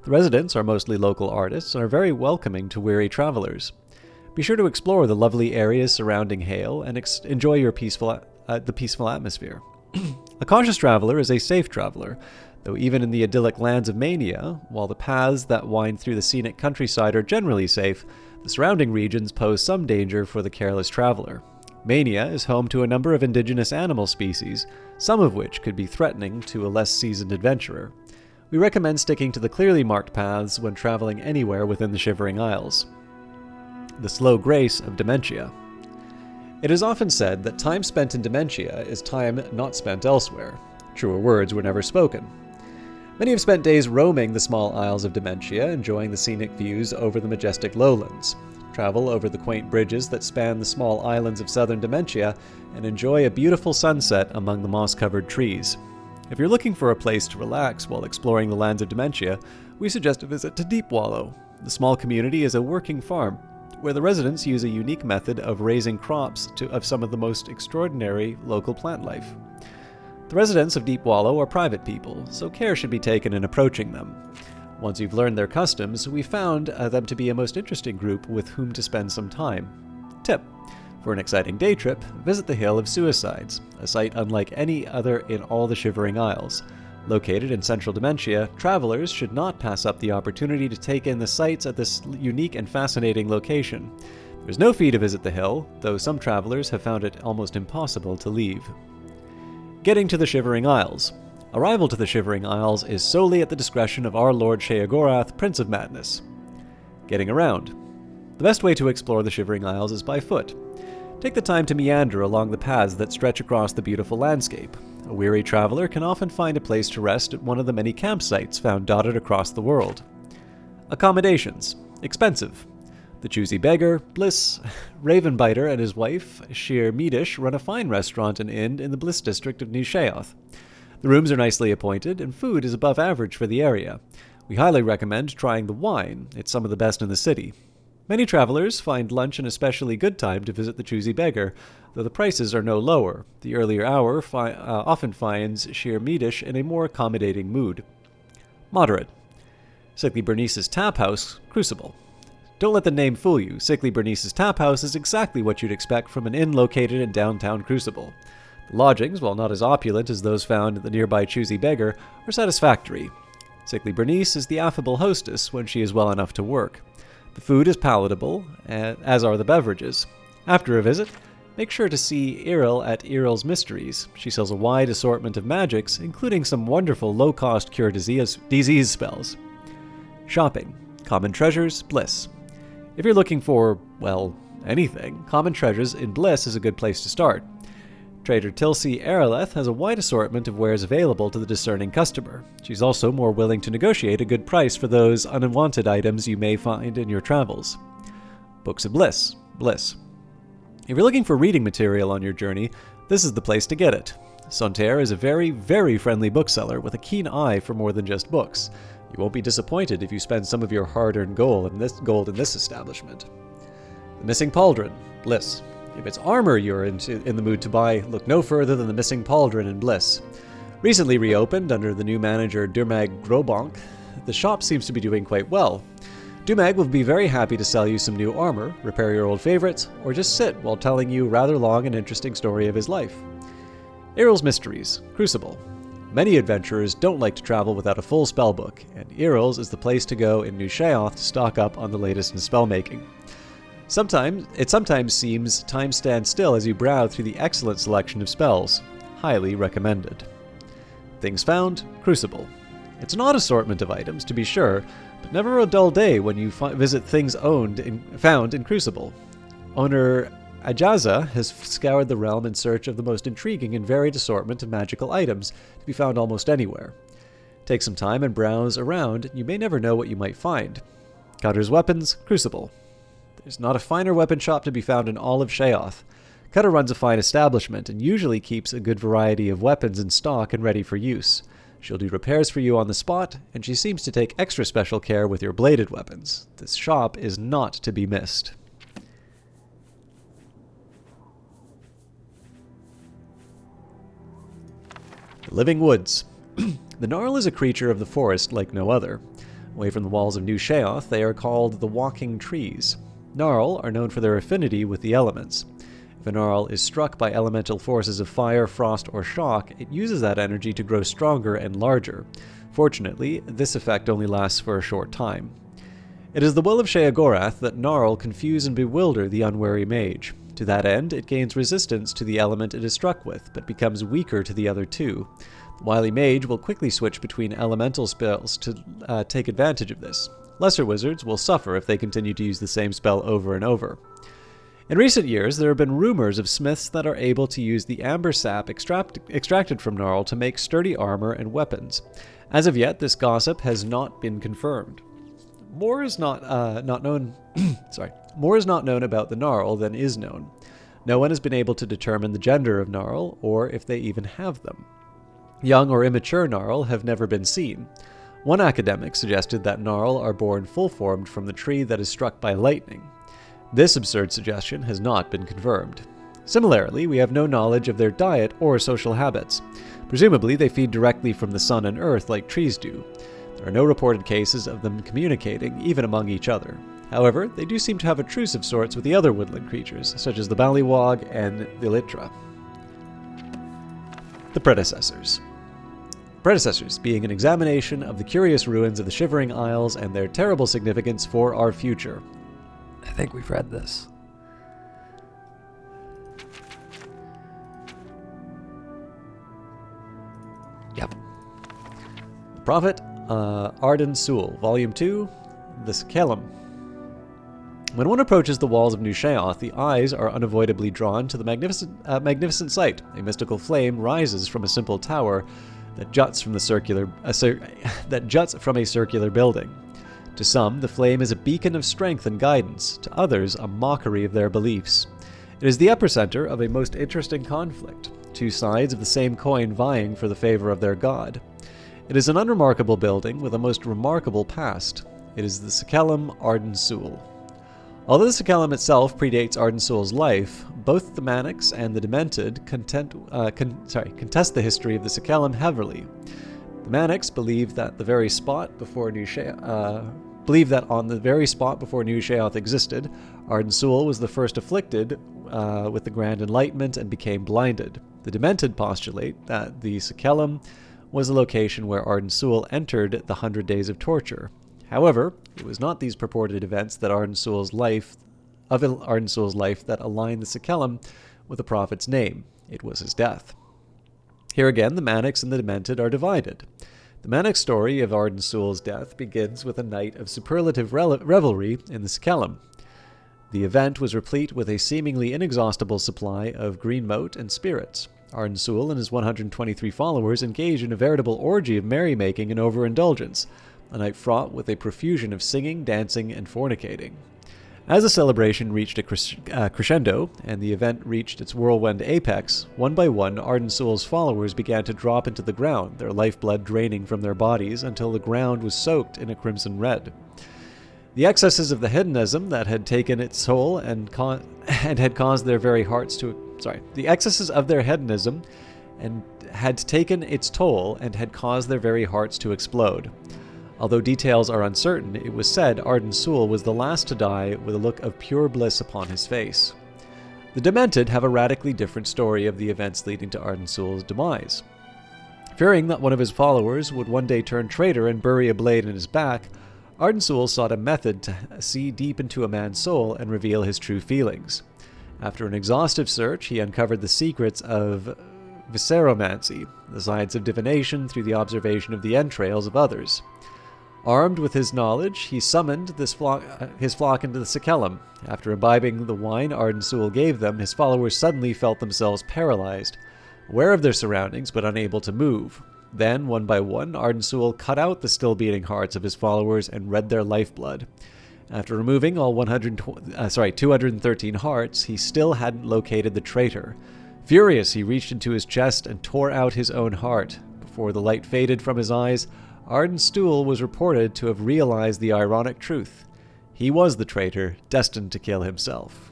The residents are mostly local artists and are very welcoming to weary travelers. Be sure to explore the lovely areas surrounding Hale and enjoy your the peaceful atmosphere. A cautious traveler is a safe traveler, though even in the idyllic lands of Mania, while the paths that wind through the scenic countryside are generally safe, the surrounding regions pose some danger for the careless traveler. Mania is home to a number of indigenous animal species, some of which could be threatening to a less seasoned adventurer. We recommend sticking to the clearly marked paths when traveling anywhere within the Shivering Isles. The slow grace of Dementia. It is often said that time spent in Dementia is time not spent elsewhere. Truer words were never spoken. Many have spent days roaming the small isles of Dementia, enjoying the scenic views over the majestic lowlands. Travel over the quaint bridges that span the small islands of southern Dementia, and enjoy a beautiful sunset among the moss-covered trees. If you're looking for a place to relax while exploring the lands of Dementia, we suggest a visit to Deep Wallow. The small community is a working farm, where the residents use a unique method of raising crops of some of the most extraordinary local plant life. The residents of Deep Wallow are private people, so care should be taken in approaching them. Once you've learned their customs, we found them to be a most interesting group with whom to spend some time. Tip: For an exciting day trip, visit the Hill of Suicides, a site unlike any other in all the Shivering Isles. Located in central Dementia, travelers should not pass up the opportunity to take in the sights at this unique and fascinating location. There's no fee to visit the hill, though some travelers have found it almost impossible to leave. Getting to the Shivering Isles. Arrival to the Shivering Isles is solely at the discretion of our Lord Shayagorath, Prince of Madness. Getting around. The best way to explore the Shivering Isles is by foot. Take the time to meander along the paths that stretch across the beautiful landscape. A weary traveler can often find a place to rest at one of the many campsites found dotted across the world. Accommodations. Expensive. The Choosy Beggar, Bliss, Ravenbiter, and his wife, Sheer Meadish, run a fine restaurant and inn in the Bliss district of New Sheoth. The rooms are nicely appointed, and food is above average for the area. We highly recommend trying the wine. It's some of the best in the city. Many travelers find lunch an especially good time to visit the Choosy Beggar, though the prices are no lower. The earlier hour often finds Sheer Meadish in a more accommodating mood. Moderate. Sickly Bernice's Tap House, Crucible. Don't let the name fool you. Sickly Bernice's Tap House is exactly what you'd expect from an inn located in downtown Crucible. The lodgings, while not as opulent as those found at the nearby Choosy Beggar, are satisfactory. Sickly Bernice is the affable hostess when she is well enough to work. The food is palatable, as are the beverages. After a visit, make sure to see Eril at Eril's Mysteries. She sells a wide assortment of magics, including some wonderful low-cost cure disease spells. Shopping. Common Treasures, Bliss. If you're looking for, well, anything, Common Treasures in Bliss is a good place to start. Trader Tilsey Aeroleth has a wide assortment of wares available to the discerning customer. She's also more willing to negotiate a good price for those unwanted items you may find in your travels. Books of Bliss, Bliss. If you're looking for reading material on your journey, this is the place to get it. Sonterre is a very, very friendly bookseller with a keen eye for more than just books. You won't be disappointed if you spend some of your hard-earned gold in this establishment. The Missing Pauldron, Bliss. If it's armor you're in the mood to buy, look no further than the Missing Pauldron in Bliss. Recently reopened under the new manager Durmag Grobonk, the shop seems to be doing quite well. Durmag will be very happy to sell you some new armor, repair your old favorites, or just sit while telling you a rather long and interesting story of his life. Eril's Mysteries, Crucible. Many adventurers don't like to travel without a full spellbook, and Eril's is the place to go in New Sheoth to stock up on the latest in spellmaking. It sometimes seems time stands still as you browse through the excellent selection of spells. Highly recommended. Things found, Crucible. It's an odd assortment of items, to be sure, but never a dull day when you visit things found in Crucible. Owner Ajaza has scoured the realm in search of the most intriguing and varied assortment of magical items to be found almost anywhere. Take some time and browse around, and you may never know what you might find. Cutter's Weapons, Crucible. There's not a finer weapon shop to be found in all of Sheoth. Cutter runs a fine establishment and usually keeps a good variety of weapons in stock and ready for use. She'll do repairs for you on the spot, and she seems to take extra special care with your bladed weapons. This shop is not to be missed. The Living Woods. The Gnarl is a creature of the forest like no other. Away from the walls of New Sheoth, they are called the Walking Trees. Gnarl are known for their affinity with the elements. If a Gnarl is struck by elemental forces of fire, frost, or shock, it uses that energy to grow stronger and larger. Fortunately, this effect only lasts for a short time. It is the will of Shayagorath that Gnarl confuse and bewilder the unwary mage. To that end, it gains resistance to the element it is struck with, but becomes weaker to the other two. The wily mage will quickly switch between elemental spells to take advantage of this. Lesser wizards will suffer if they continue to use the same spell over and over. In recent years, there have been rumors of smiths that are able to use the amber sap extracted from Gnarl to make sturdy armor and weapons. As of yet, this gossip has not been confirmed. More is not known about the Gnarl than is known. No one has been able to determine the gender of Gnarl, or if they even have them. Young or immature Gnarl have never been seen. One academic suggested that Gnarl are born full-formed from the tree that is struck by lightning. This absurd suggestion has not been confirmed. Similarly, we have no knowledge of their diet or social habits. Presumably, they feed directly from the sun and earth like trees do. There are no reported cases of them communicating, even among each other. However, they do seem to have a truce of sorts with the other woodland creatures, such as the Ballywog and the Elytra. The Predecessors. Predecessors being an examination of the curious ruins of the Shivering Isles and their terrible significance for our future. I think we've read this. Yep. The Prophet, Arden Sul, Volume 2, The Skalin. When one approaches the walls of New Sheoth, the eyes are unavoidably drawn to the magnificent sight. A mystical flame rises from a simple tower that juts from a circular building. To some, the flame is a beacon of strength and guidance. To others, a mockery of their beliefs. It is the epicenter of a most interesting conflict, two sides of the same coin vying for the favor of their god. It is an unremarkable building with a most remarkable past. It is the Skalin Arden Sul. Although the Skalin itself predates Arden Sul's life, both the Manics and the Demented contest the history of the Skalin heavily. The Manics believe that on the very spot before New Sheoth existed, Arden Sul was the first afflicted with the Grand Enlightenment and became blinded. The Demented postulate that the Skalin was the location where Arden Sul entered the 100 Days of Torture. However, it was not these purported events that Arden Sul's life that aligned the Skalin with the prophet's name. It was his death. Here again, the Manics and the Demented are divided. The Manic story of Arden Sul's death begins with a night of superlative revelry in the Skalin. The event was replete with a seemingly inexhaustible supply of green mote and spirits. Arden Sul and his 123 followers engage in a veritable orgy of merrymaking and overindulgence, a night fraught with a profusion of singing, dancing, and fornicating. As the celebration reached a crescendo, and the event reached its whirlwind apex, one by one Arden Sul's followers began to drop into the ground, their lifeblood draining from their bodies until the ground was soaked in a crimson red. The excesses of the hedonism that had taken its toll had caused their very hearts to explode. Although details are uncertain, it was said Arden Sul was the last to die with a look of pure bliss upon his face. The Demented have a radically different story of the events leading to Arden Sul's demise. Fearing that one of his followers would one day turn traitor and bury a blade in his back, Arden Sul sought a method to see deep into a man's soul and reveal his true feelings. After an exhaustive search, he uncovered the secrets of visceromancy, the science of divination through the observation of the entrails of others. Armed with his knowledge, he summoned his flock into the Skalin. After imbibing the wine Arden Sul gave them, his followers suddenly felt themselves paralyzed, aware of their surroundings but unable to move. Then, one by one, Arden Sul cut out the still-beating hearts of his followers and read their lifeblood. After removing all 213 hearts, he still hadn't located the traitor. Furious, he reached into his chest and tore out his own heart. Before the light faded from his eyes, Arden Sul was reported to have realized the ironic truth. He was the traitor, destined to kill himself.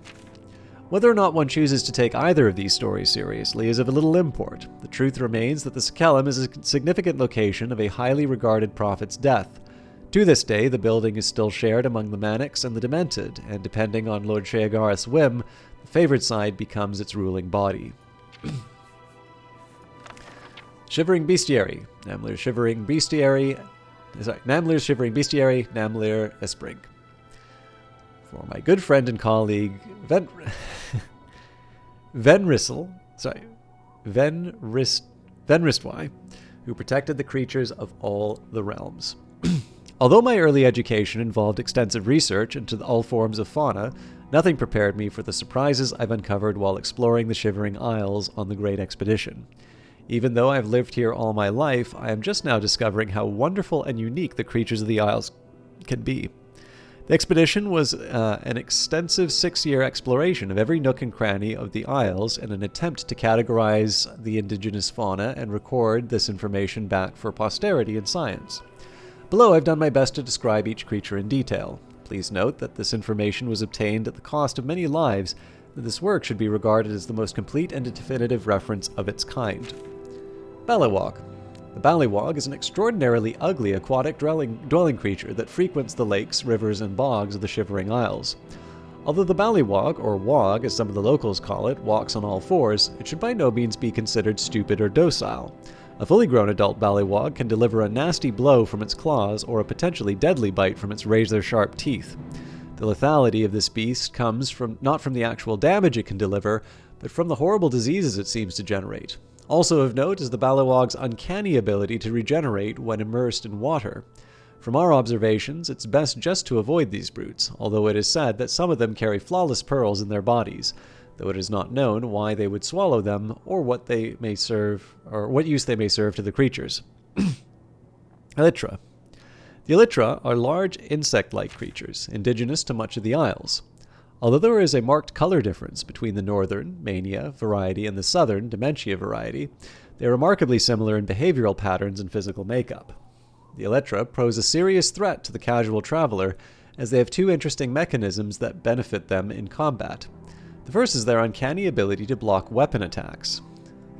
Whether or not one chooses to take either of these stories seriously is of little import. The truth remains that the Skalin is a significant location of a highly regarded prophet's death. To this day, the building is still shared among the Manics and the Demented, and depending on Lord Shayagorath's whim, the favored side becomes its ruling body. Shivering Bestiary, Namlir Shivering Bestiary, Namlir Esprig. For my good friend and colleague, Venristwai, who protected the creatures of all the realms. Although my early education involved extensive research into all forms of fauna, nothing prepared me for the surprises I've uncovered while exploring the Shivering Isles on the Great Expedition. Even though I've lived here all my life, I am just now discovering how wonderful and unique the creatures of the Isles can be. The expedition was an extensive 6-year exploration of every nook and cranny of the Isles in an attempt to categorize the indigenous fauna and record this information back for posterity and science. Below, I've done my best to describe each creature in detail. Please note that this information was obtained at the cost of many lives, that this work should be regarded as the most complete and definitive reference of its kind. Ballywog. The ballywog is an extraordinarily ugly aquatic dwelling creature that frequents the lakes, rivers, and bogs of the Shivering Isles. Although the ballywog, or wog as some of the locals call it, walks on all fours, it should by no means be considered stupid or docile. A fully grown adult ballywog can deliver a nasty blow from its claws or a potentially deadly bite from its razor-sharp teeth. The lethality of this beast comes not from the actual damage it can deliver, but from the horrible diseases it seems to generate. Also of note is the ballywog's uncanny ability to regenerate when immersed in water. From our observations, it's best just to avoid these brutes, although it is said that some of them carry flawless pearls in their bodies, though it is not known why they would swallow them or what they may serve, or what use they may serve to the creatures. Elytra. The Elytra are large insect-like creatures, indigenous to much of the Isles. Although there is a marked color difference between the northern, Mania, variety and the southern, Dementia variety, they are remarkably similar in behavioral patterns and physical makeup. The Elytra pose a serious threat to the casual traveler, as they have two interesting mechanisms that benefit them in combat. The first is their uncanny ability to block weapon attacks.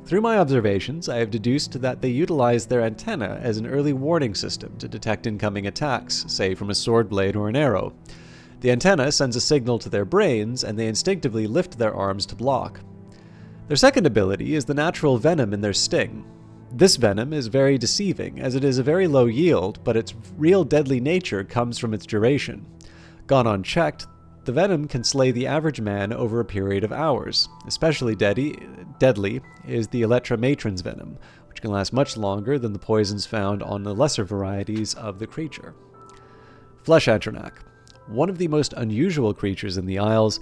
Through my observations, I have deduced that they utilize their antenna as an early warning system to detect incoming attacks, say from a sword blade or an arrow. The antenna sends a signal to their brains, and they instinctively lift their arms to block. Their second ability is the natural venom in their sting. This venom is very deceiving, as it is a very low yield, but its real deadly nature comes from its duration. Gone unchecked, the venom can slay the average man over a period of hours. Especially deadly is the Elytra matron's venom, which can last much longer than the poisons found on the lesser varieties of the creature. Flesh Anternak. One of the most unusual creatures in the Isles,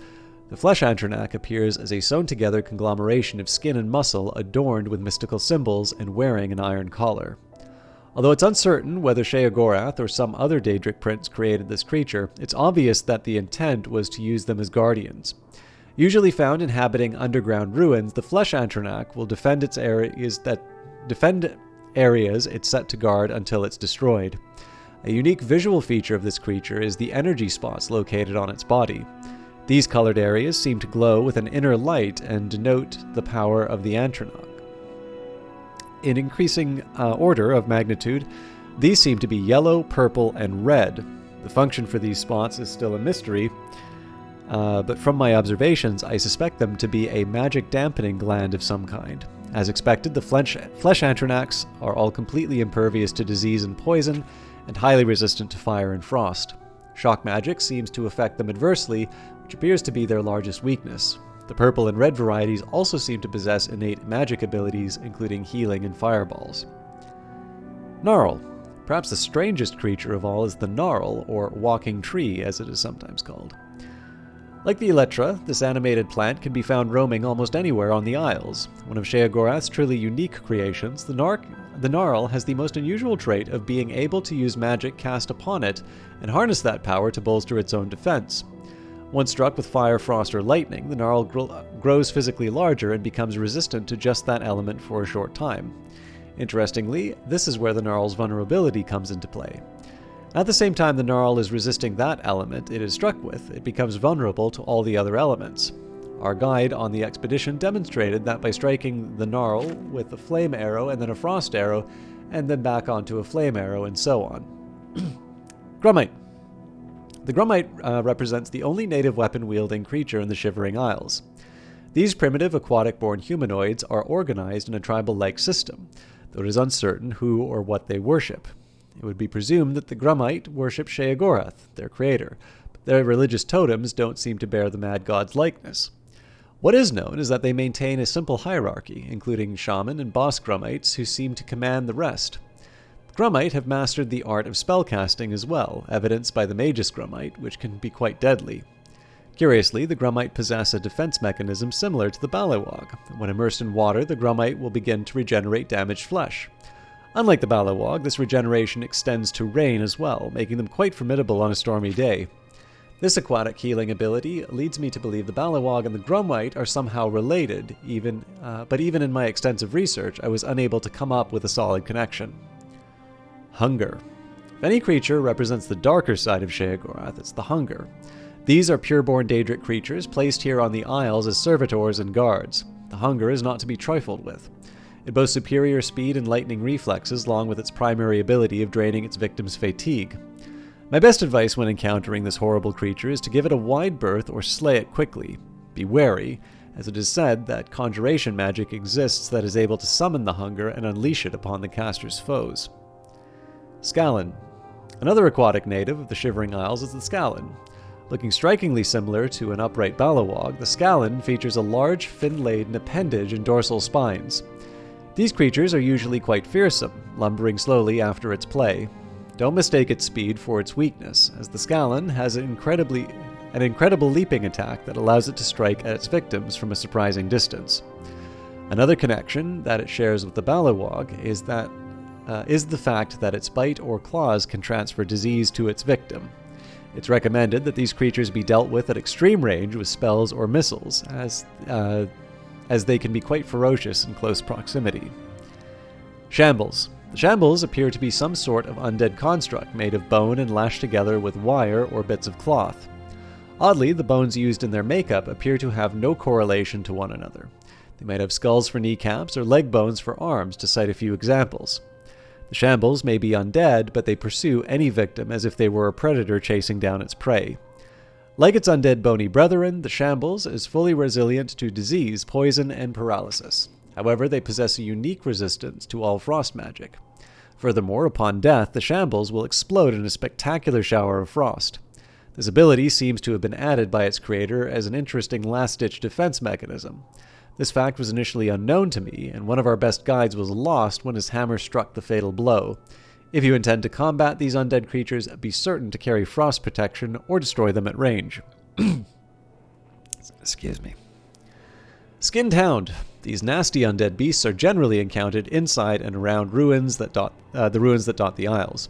the Flesh Anternak appears as a sewn-together conglomeration of skin and muscle adorned with mystical symbols and wearing an iron collar. Although it's uncertain whether Shayagorath or some other Daedric prince created this creature, it's obvious that the intent was to use them as guardians. Usually found inhabiting underground ruins, the Flesh Anternak will defend areas it's set to guard until it's destroyed. A unique visual feature of this creature is the energy spots located on its body. These colored areas seem to glow with an inner light and denote the power of the Anternak. In increasing order of magnitude, these seem to be yellow, purple, and red. The function for these spots is still a mystery, but from my observations, I suspect them to be a magic dampening gland of some kind. As expected, the flesh Anternaks are all completely impervious to disease and poison, and highly resistant to fire and frost. Shock magic seems to affect them adversely, which appears to be their largest weakness. The purple and red varieties also seem to possess innate magic abilities, including healing and fireballs. Gnarl. Perhaps the strangest creature of all is the Gnarl, or walking tree, as it is sometimes called. Like the Elytra, this animated plant can be found roaming almost anywhere on the Isles. One of Shayagorath's truly unique creations, the Gnarl has the most unusual trait of being able to use magic cast upon it and harness that power to bolster its own defense. Once struck with fire, frost, or lightning, the Gnarl grows physically larger and becomes resistant to just that element for a short time. Interestingly, this is where the Gnarl's vulnerability comes into play. At the same time the Gnarl is resisting that element it is struck with, it becomes vulnerable to all the other elements. Our guide on the expedition demonstrated that by striking the Gnarl with a flame arrow and then a frost arrow, and then back onto a flame arrow, and so on. Grummite. The Grummite represents the only native weapon-wielding creature in the Shivering Isles. These primitive aquatic-born humanoids are organized in a tribal-like system, though it is uncertain who or what they worship. It would be presumed that the Grummite worship Sheogorath, their creator, but their religious totems don't seem to bear the mad god's likeness. What is known is that they maintain a simple hierarchy, including shaman and boss Grummites who seem to command the rest. The Grummite have mastered the art of spellcasting as well, evidenced by the Magus Grummite, which can be quite deadly. Curiously, the Grummite possess a defense mechanism similar to the Ballywog. When immersed in water, the Grummite will begin to regenerate damaged flesh. Unlike the Ballywog, this regeneration extends to rain as well, making them quite formidable on a stormy day. This aquatic healing ability leads me to believe the Ballywog and the Grummite are somehow related, but even in my extensive research, I was unable to come up with a solid connection. Hunger. If any creature represents the darker side of Shayagorath, it's the Hunger. These are pure-born Daedric creatures placed here on the Isles as servitors and guards. The Hunger is not to be trifled with. It boasts superior speed and lightning reflexes, along with its primary ability of draining its victim's fatigue. My best advice when encountering this horrible creature is to give it a wide berth or slay it quickly. Be wary, as it is said that conjuration magic exists that is able to summon the hunger and unleash it upon the caster's foes. Skalin. Another aquatic native of the Shivering Isles is the Skalin. Looking strikingly similar to an upright balawog, the Skalin features a large fin-laden appendage and dorsal spines. These creatures are usually quite fearsome, lumbering slowly after its prey. Don't mistake its speed for its weakness, as the Skalin has an incredible leaping attack that allows it to strike at its victims from a surprising distance. Another connection that it shares with the balawog is the fact that its bite or claws can transfer disease to its victim. It's recommended that these creatures be dealt with at extreme range with spells or missiles, as they can be quite ferocious in close proximity. Shambles. The Shambles appear to be some sort of undead construct made of bone and lashed together with wire or bits of cloth. Oddly, the bones used in their makeup appear to have no correlation to one another. They might have skulls for kneecaps or leg bones for arms, to cite a few examples. The Shambles may be undead, but they pursue any victim as if they were a predator chasing down its prey. Like its undead bony brethren, the Shambles is fully resilient to disease, poison, and paralysis. However, they possess a unique resistance to all frost magic. Furthermore, upon death, the Shambles will explode in a spectacular shower of frost. This ability seems to have been added by its creator as an interesting last-ditch defense mechanism. This fact was initially unknown to me, and one of our best guides was lost when his hammer struck the fatal blow. If you intend to combat these undead creatures, be certain to carry frost protection or destroy them at range. Excuse me. Skinned Hound. These nasty undead beasts are generally encountered inside and around the ruins that dot the Isles.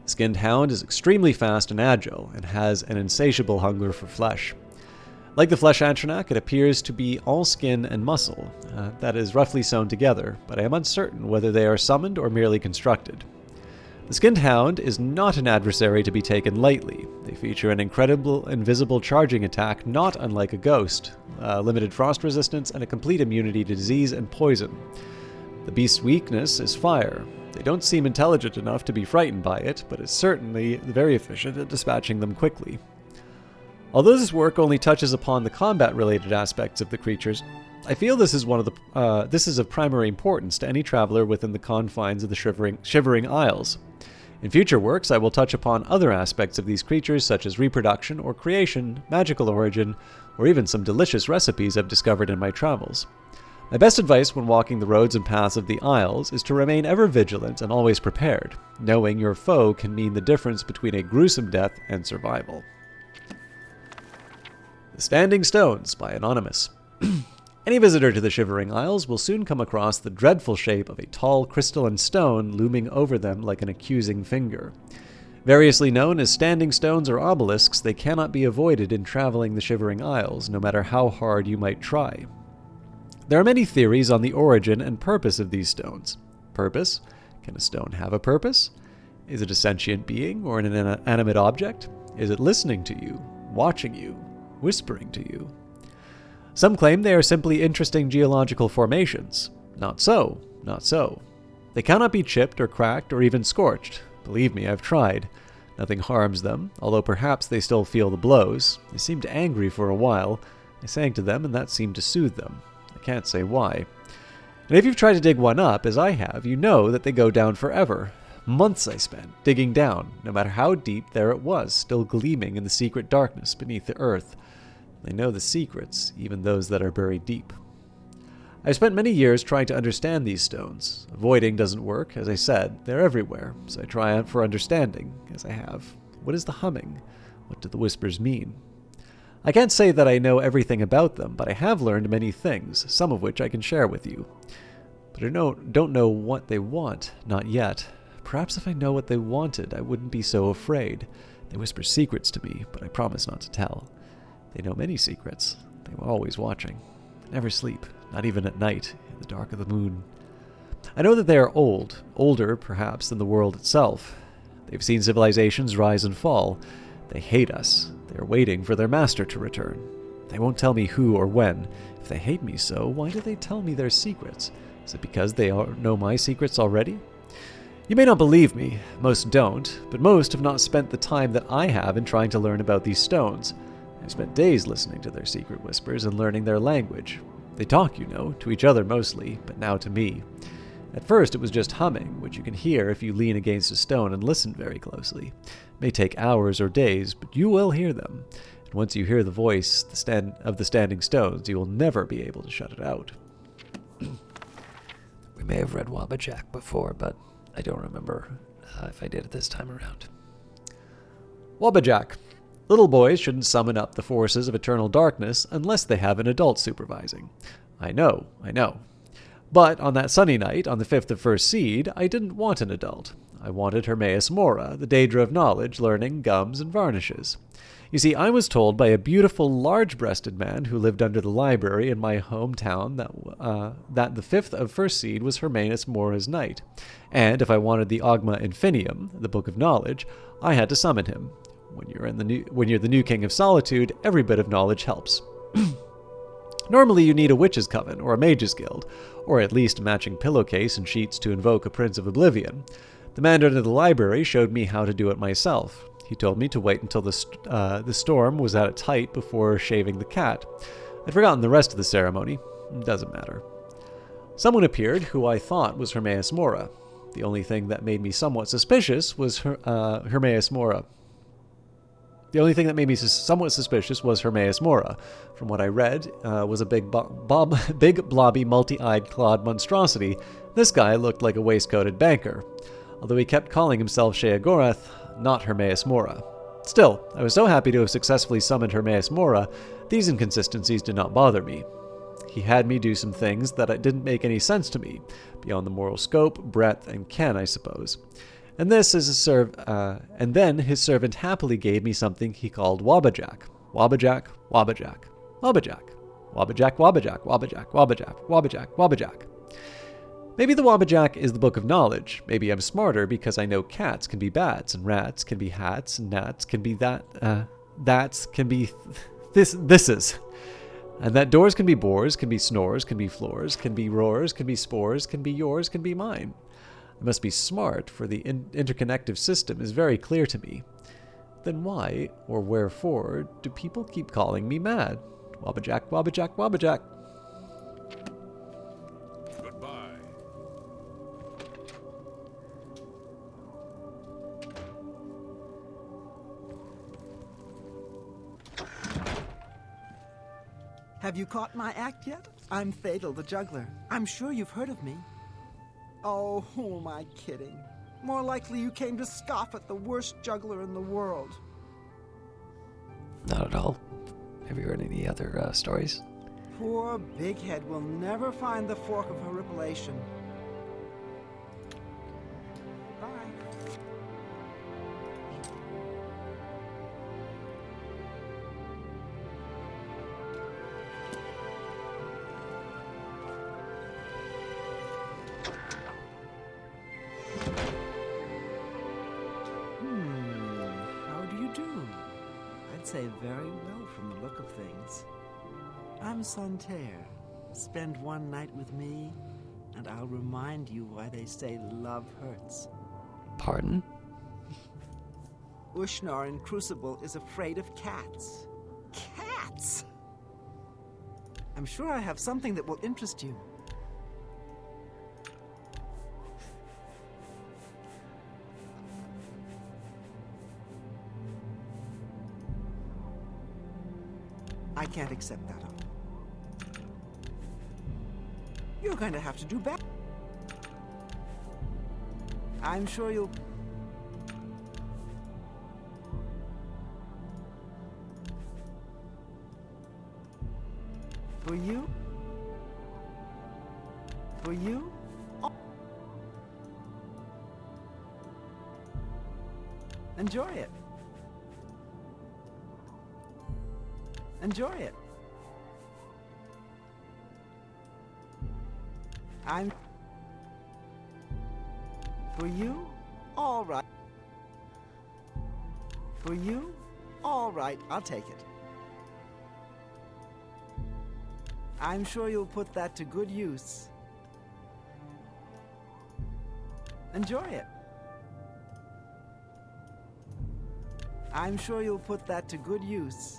The Skinned Hound is extremely fast and agile, and has an insatiable hunger for flesh. Like the flesh Anternak, it appears to be all skin and muscle, that is roughly sewn together, but I am uncertain whether they are summoned or merely constructed. The Skinned Hound is not an adversary to be taken lightly. They feature an incredible invisible charging attack not unlike a ghost, limited frost resistance, and a complete immunity to disease and poison. The beast's weakness is fire. They don't seem intelligent enough to be frightened by it, but it's certainly very efficient at dispatching them quickly. Although this work only touches upon the combat-related aspects of the creatures, I feel this is of primary importance to any traveler within the confines of the Shivering Isles. In future works, I will touch upon other aspects of these creatures, such as reproduction or creation, magical origin, or even some delicious recipes I've discovered in my travels. My best advice when walking the roads and paths of the Isles is to remain ever vigilant and always prepared. Knowing your foe can mean the difference between a gruesome death and survival. The Standing Stones by Anonymous. Any visitor to the Shivering Isles will soon come across the dreadful shape of a tall crystalline stone looming over them like an accusing finger. Variously known as standing stones or obelisks, they cannot be avoided in traveling the Shivering Isles, no matter how hard you might try. There are many theories on the origin and purpose of these stones. Purpose? Can a stone have a purpose? Is it a sentient being or an inanimate object? Is it listening to you, watching you, whispering to you? Some claim they are simply interesting geological formations. Not so, not so. They cannot be chipped or cracked or even scorched. Believe me, I've tried. Nothing harms them, although perhaps they still feel the blows. They seemed angry for a while. I sang to them, and that seemed to soothe them. I can't say why. And if you've tried to dig one up, as I have, you know that they go down forever. Months I spent digging down, no matter how deep there it was, still gleaming in the secret darkness beneath the earth. They know the secrets, even those that are buried deep. I've spent many years trying to understand these stones. Avoiding doesn't work, as I said. They're everywhere, so I try for understanding, as I have. What is the humming? What do the whispers mean? I can't say that I know everything about them, but I have learned many things, some of which I can share with you. But I don't know what they want, not yet. Perhaps if I know what they wanted, I wouldn't be so afraid. They whisper secrets to me, but I promise not to tell. They know many secrets. They were always watching. They never sleep, not even at night, in the dark of the moon. I know that they are old, older, perhaps, than the world itself. They've seen civilizations rise and fall. They hate us. They are waiting for their master to return. They won't tell me who or when. If they hate me so, why do they tell me their secrets? Is it because they know my secrets already? You may not believe me, most don't, but most have not spent the time that I have in trying to learn about these stones. I've spent days listening to their secret whispers and learning their language. They talk, you know, to each other mostly, but now to me. At first it was just humming, which you can hear if you lean against a stone and listen very closely. It may take hours or days, but you will hear them. And once you hear the voice of the standing stones, you will never be able to shut it out. We may have read Wabbajack before, but I don't remember if I did it this time around. Wabbajack. Little boys shouldn't summon up the forces of eternal darkness unless they have an adult supervising. I know. But on that sunny night, on the 5th of First Seed, I didn't want an adult. I wanted Hermaeus Mora, the Daedra of knowledge, learning, gums, and varnishes. You see, I was told by a beautiful, large-breasted man who lived under the library in my hometown that the 5th of First Seed was Hermaeus Mora's night, and if I wanted the Ogma Infinium, the Book of Knowledge, I had to summon him. When you're the new King of Solitude, every bit of knowledge helps. Normally you need a Witch's Coven, or a Mage's Guild, or at least a matching pillowcase and sheets to invoke a Prince of Oblivion. The man under the library showed me how to do it myself. He told me to wait until the storm was at its height before shaving the cat. I'd forgotten the rest of the ceremony. Doesn't matter. Someone appeared who I thought was Hermaeus Mora. The only thing that made me somewhat suspicious was Hermaeus Mora. From what I read, was a big blobby, multi-eyed clawed monstrosity. This guy looked like a waistcoated banker, although he kept calling himself Shayagorath, not Hermaeus Mora. Still, I was so happy to have successfully summoned Hermaeus Mora, these inconsistencies did not bother me. He had me do some things that didn't make any sense to me, beyond the moral scope, breadth, and ken, I suppose. And then his servant happily gave me something he called Wabbajack. Wabbajack, Wabbajack, Wabbajack, Wabbajack, Wabbajack, Wabbajack, Wabbajack, Wabbajack, Wabbajack. Maybe the Wabbajack is the book of knowledge. Maybe I'm smarter because I know cats can be bats, and rats can be hats, and gnats can be that's can be thises. And that doors can be bores, can be snores, can be floors, can be roars, can be spores, can be yours, can be mine. I must be smart, for the interconnective system is very clear to me. Then why, or wherefore, do people keep calling me mad? Wabbajack, Wabbajack, Wabbajack. Goodbye. Have you caught my act yet? I'm Fatal, the juggler. I'm sure you've heard of me. Oh, who am I kidding? More likely you came to scoff at the worst juggler in the world. Not at all. Have you heard any other stories? Poor Big Head will never find the fork of horripilation. Bye. How do you do? I'd say very well from the look of things. I'm Santerre. Spend one night with me, and I'll remind you why they say love hurts. Pardon? Ushnar in Crucible is afraid of cats. Cats! I'm sure I have something that will interest you. I can't accept that offer. You're going to have to do better. I'm sure you'll... For you? For you? Oh. Enjoy it. Enjoy it. I'm... For you? All right. For you? All right, I'll take it. I'm sure you'll put that to good use. Enjoy it. I'm sure you'll put that to good use.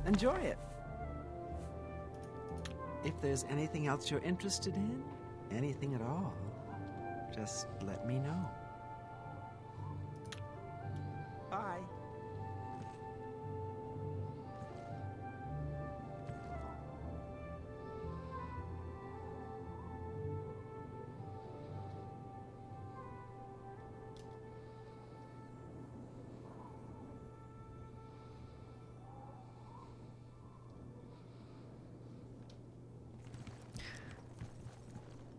Enjoy it. If there's anything else you're interested in, anything at all, just let me know. Bye.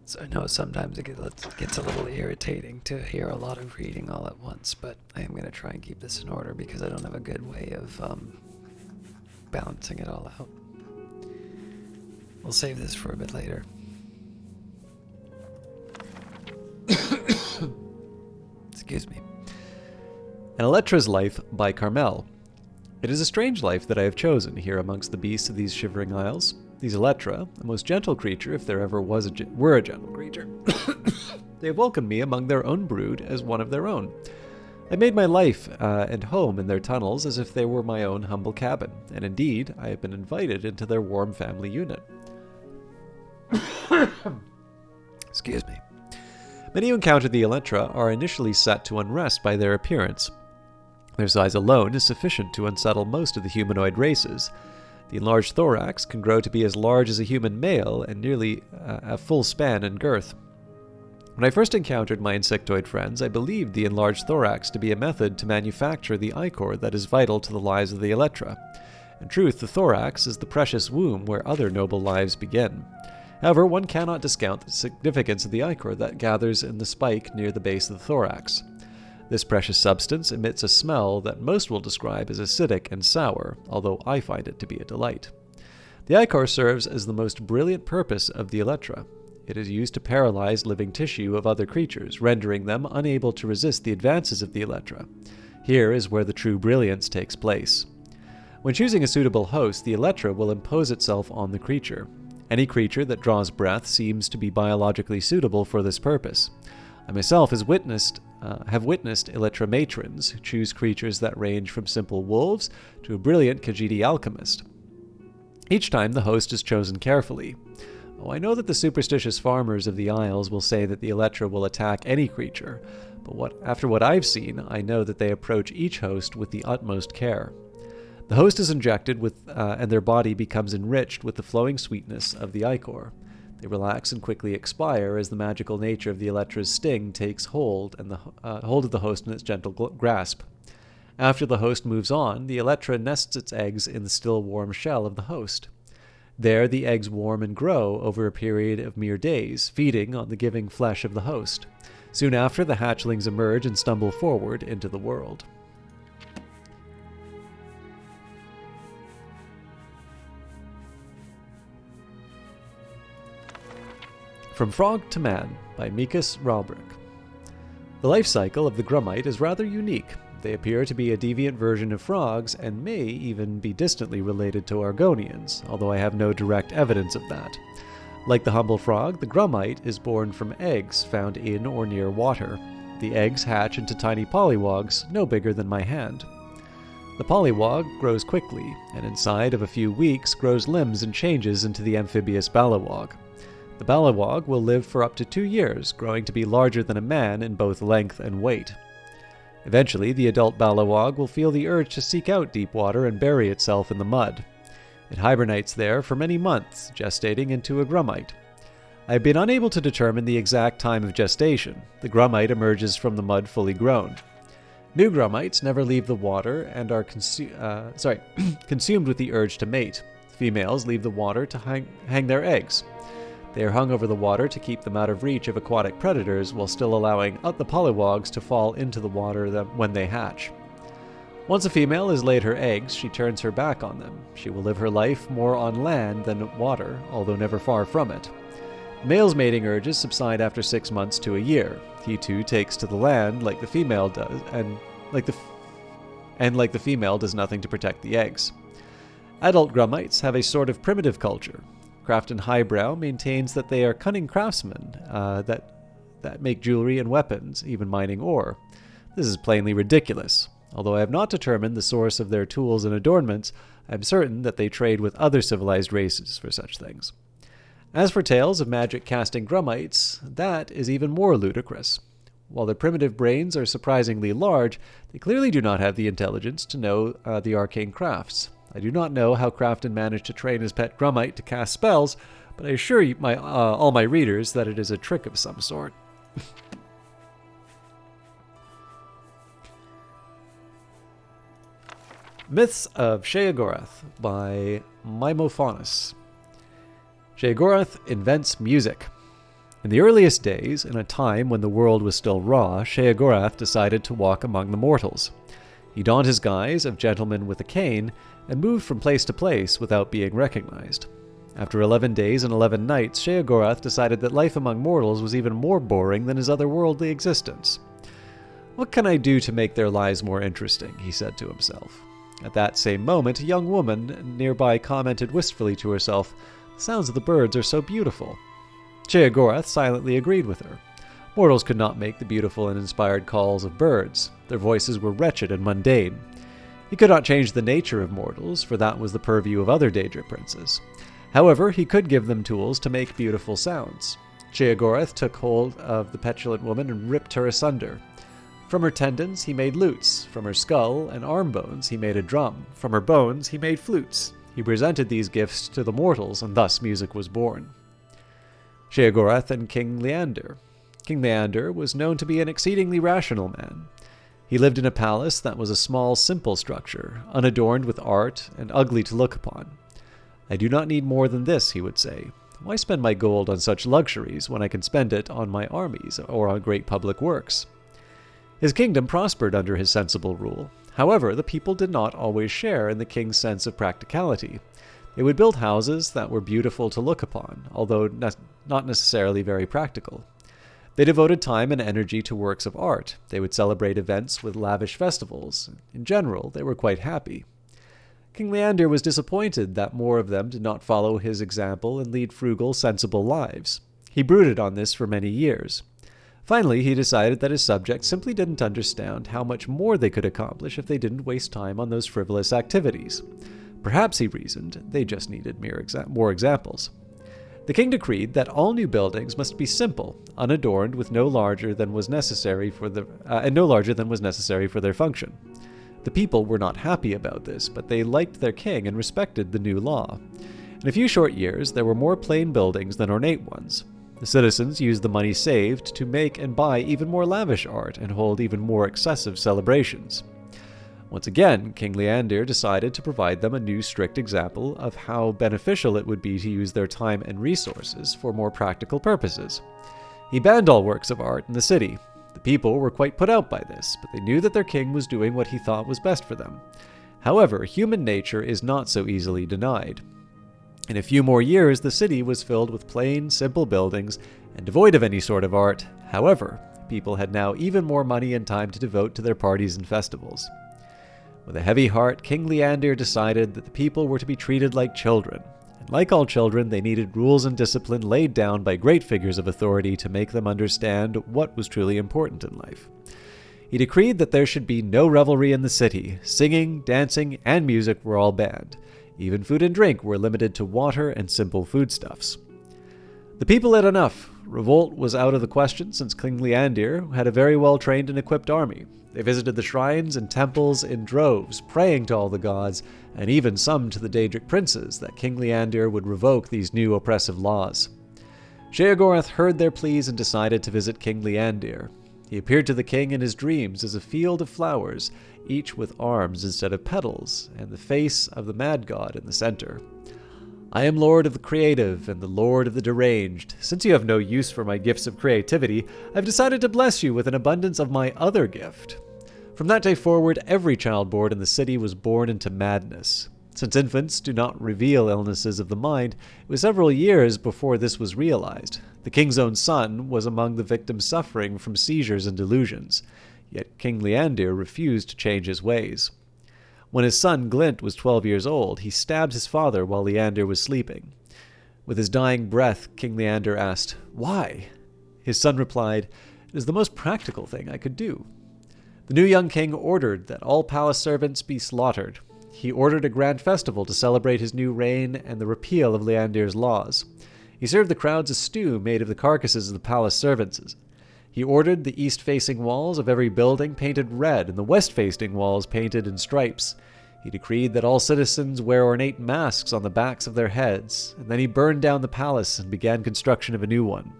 So I know sometimes it gets a little irritating to hear a lot of reading all at once, but I am going to try and keep this in order because I don't have a good way of balancing it all out. We'll save this for a bit later. Excuse me. An Elytra's Life by Carmel. It is a strange life that I have chosen here amongst the beasts of these Shivering Isles. These Elytra, a most gentle creature if there ever were a gentle creature. They have welcomed me among their own brood as one of their own. I made my life and home in their tunnels as if they were my own humble cabin, and indeed, I have been invited into their warm family unit. Excuse me. Many who encounter the Elytra are initially set to unrest by their appearance. Their size alone is sufficient to unsettle most of the humanoid races. The enlarged thorax can grow to be as large as a human male and nearly a full span in girth. When I first encountered my insectoid friends, I believed the enlarged thorax to be a method to manufacture the ichor that is vital to the lives of the Elytra. In truth, the thorax is the precious womb where other noble lives begin. However, one cannot discount the significance of the ichor that gathers in the spike near the base of the thorax. This precious substance emits a smell that most will describe as acidic and sour, although I find it to be a delight. The ichor serves as the most brilliant purpose of the Elytra. It is used to paralyze living tissue of other creatures, rendering them unable to resist the advances of the Elytra. Here is where the true brilliance takes place. When choosing a suitable host, the Elytra will impose itself on the creature. Any creature that draws breath seems to be biologically suitable for this purpose. I myself have witnessed Elytra matrons who choose creatures that range from simple wolves to a brilliant Khajiit alchemist. Each time the host is chosen carefully. Oh, I know that the superstitious farmers of the Isles will say that the Elytra will attack any creature, but after what I've seen, I know that they approach each host with the utmost care. The host is injected with, and their body becomes enriched with the flowing sweetness of the ichor. They relax and quickly expire as the magical nature of the Elytra's sting takes hold and hold of the host in its gentle grasp. After the host moves on, the Elytra nests its eggs in the still warm shell of the host. There the eggs warm and grow over a period of mere days, feeding on the giving flesh of the host. Soon after, the hatchlings emerge and stumble forward into the world. From Frog to Man by Mikas Ralbrick. The life cycle of the Grummite is rather unique. They appear to be a deviant version of frogs and may even be distantly related to Argonians, although I have no direct evidence of that. Like the humble frog, the Grummite is born from eggs found in or near water. The eggs hatch into tiny polywogs no bigger than my hand. The polywog grows quickly, and inside of a few weeks grows limbs and changes into the amphibious balawog. The balawog will live for up to 2 years, growing to be larger than a man in both length and weight. Eventually, the adult balawog will feel the urge to seek out deep water and bury itself in the mud. It hibernates there for many months, gestating into a Grummite. I have been unable to determine the exact time of gestation. The Grummite emerges from the mud fully grown. New Grummites never leave the water and are consumed with the urge to mate. Females leave the water to hang their eggs. They are hung over the water to keep them out of reach of aquatic predators while still allowing the polywogs to fall into the water when they hatch. Once a female has laid her eggs, she turns her back on them. She will live her life more on land than water, although never far from it. The male's mating urges subside after 6 months to a year. He too takes to the land like the female does, and like the female does nothing to protect the eggs. Adult Grummites have a sort of primitive culture. Crafton Highbrow maintains that they are cunning craftsmen that make jewelry and weapons, even mining ore. This is plainly ridiculous. Although I have not determined the source of their tools and adornments, I am certain that they trade with other civilized races for such things. As for tales of magic-casting Grummites, that is even more ludicrous. While their primitive brains are surprisingly large, they clearly do not have the intelligence to know the arcane crafts. I do not know how Crafton managed to train his pet Grummite to cast spells, but I assure you, all my readers that it is a trick of some sort. Myths of Shayagorath by Maimofanus. Shayagorath invents music. In the earliest days, in a time when the world was still raw, Sheogorath decided to walk among the mortals. He donned his guise of gentleman with a cane and moved from place to place without being recognized. After 11 days and 11 nights, Sheogorath decided that life among mortals was even more boring than his otherworldly existence. "What can I do to make their lives more interesting?" he said to himself. At that same moment, a young woman nearby commented wistfully to herself, "The sounds of the birds are so beautiful." Sheogorath silently agreed with her. Mortals could not make the beautiful and inspired calls of birds. Their voices were wretched and mundane. He could not change the nature of mortals, for that was the purview of other Daedra princes. However, he could give them tools to make beautiful sounds. Sheogorath took hold of the petulant woman and ripped her asunder. From her tendons he made lutes. From her skull and arm bones he made a drum. From her bones he made flutes. He presented these gifts to the mortals, and thus music was born. Sheogorath and King Leander. King Leander was known to be an exceedingly rational man. He lived in a palace that was a small, simple structure, unadorned with art and ugly to look upon. "I do not need more than this," he would say. "Why spend my gold on such luxuries when I can spend it on my armies or on great public works?" His kingdom prospered under his sensible rule. However, the people did not always share in the king's sense of practicality. They would build houses that were beautiful to look upon, although not necessarily very practical. They devoted time and energy to works of art. They would celebrate events with lavish festivals. In general, they were quite happy. King Leander was disappointed that more of them did not follow his example and lead frugal, sensible lives. He brooded on this for many years. Finally, he decided that his subjects simply didn't understand how much more they could accomplish if they didn't waste time on those frivolous activities. Perhaps, he reasoned, they just needed more examples. The king decreed that all new buildings must be simple, unadorned, with no larger than was necessary for their function. The people were not happy about this, but they liked their king and respected the new law. In a few short years, there were more plain buildings than ornate ones. The citizens used the money saved to make and buy even more lavish art and hold even more excessive celebrations. Once again, King Leander decided to provide them a new strict example of how beneficial it would be to use their time and resources for more practical purposes. He banned all works of art in the city. The people were quite put out by this, but they knew that their king was doing what he thought was best for them. However, human nature is not so easily denied. In a few more years, the city was filled with plain, simple buildings and devoid of any sort of art. However, people had now even more money and time to devote to their parties and festivals. With a heavy heart, King Leander decided that the people were to be treated like children. And like all children, they needed rules and discipline laid down by great figures of authority to make them understand what was truly important in life. He decreed that there should be no revelry in the city. Singing, dancing, and music were all banned. Even food and drink were limited to water and simple foodstuffs. The people had enough. Revolt was out of the question since King Leander had a very well-trained and equipped army. They visited the shrines and temples in droves, praying to all the gods, and even some to the Daedric princes, that King Leander would revoke these new oppressive laws. Sheogorath heard their pleas and decided to visit King Leander. He appeared to the king in his dreams as a field of flowers, each with arms instead of petals, and the face of the mad god in the center. "I am Lord of the Creative and the Lord of the Deranged. Since you have no use for my gifts of creativity, I've decided to bless you with an abundance of my other gift." From that day forward, every child born in the city was born into madness. Since infants do not reveal illnesses of the mind, it was several years before this was realized. The king's own son was among the victims suffering from seizures and delusions. Yet King Leander refused to change his ways. When his son Glint was 12 years old, he stabbed his father while Leander was sleeping. With his dying breath, King Leander asked, "Why?" His son replied, "It is the most practical thing I could do." The new young king ordered that all palace servants be slaughtered. He ordered a grand festival to celebrate his new reign and the repeal of Leander's laws. He served the crowds a stew made of the carcasses of the palace servants. He ordered the east-facing walls of every building painted red and the west-facing walls painted in stripes. He decreed that all citizens wear ornate masks on the backs of their heads, and then he burned down the palace and began construction of a new one.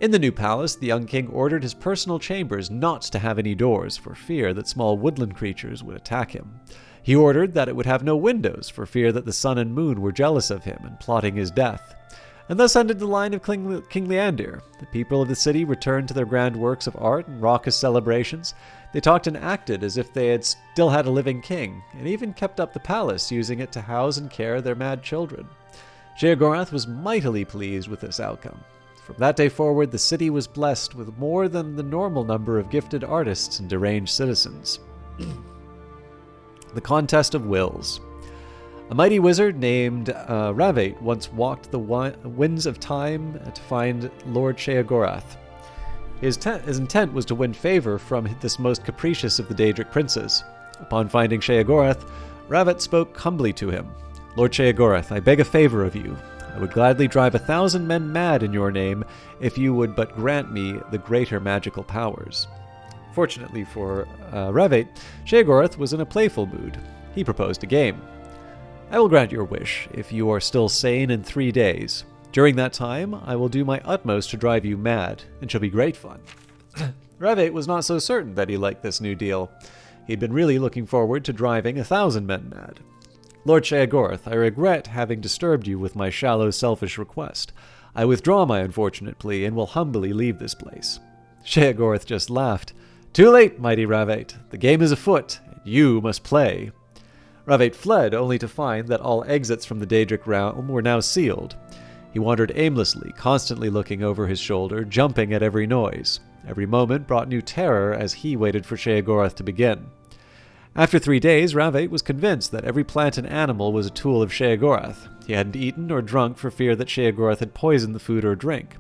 In the new palace, the young king ordered his personal chambers not to have any doors for fear that small woodland creatures would attack him. He ordered that it would have no windows for fear that the sun and moon were jealous of him and plotting his death. And thus ended the line of King Leander. The people of the city returned to their grand works of art and raucous celebrations. They talked and acted as if they had still had a living king, and even kept up the palace, using it to house and care their mad children. Shayagorath was mightily pleased with this outcome. From that day forward, the city was blessed with more than the normal number of gifted artists and deranged citizens. The Contest of Wills. A mighty wizard named Ravate once walked the winds of time to find Lord Sheogorath. His intent was to win favor from this most capricious of the Daedric princes. Upon finding Sheogorath, Ravate spoke humbly to him. "Lord Sheogorath, I beg a favor of you. I would gladly drive 1,000 men mad in your name if you would but grant me the greater magical powers." Fortunately for Ravate, Sheogorath was in a playful mood. He proposed a game. "I will grant your wish if you are still sane in 3 days. During that time, I will do my utmost to drive you mad. It shall be great fun." Ravate was not so certain that he liked this new deal. He'd been really looking forward to driving 1,000 men mad. "Lord Sheogorath, I regret having disturbed you with my shallow, selfish request. I withdraw my unfortunate plea and will humbly leave this place." Sheogorath just laughed. "Too late, mighty Ravate. The game is afoot, and you must play." Ravate fled, only to find that all exits from the Daedric realm were now sealed. He wandered aimlessly, constantly looking over his shoulder, jumping at every noise. Every moment brought new terror as he waited for Sheogorath to begin. After 3 days, Ravate was convinced that every plant and animal was a tool of Sheogorath. He hadn't eaten or drunk for fear that Sheogorath had poisoned the food or drink.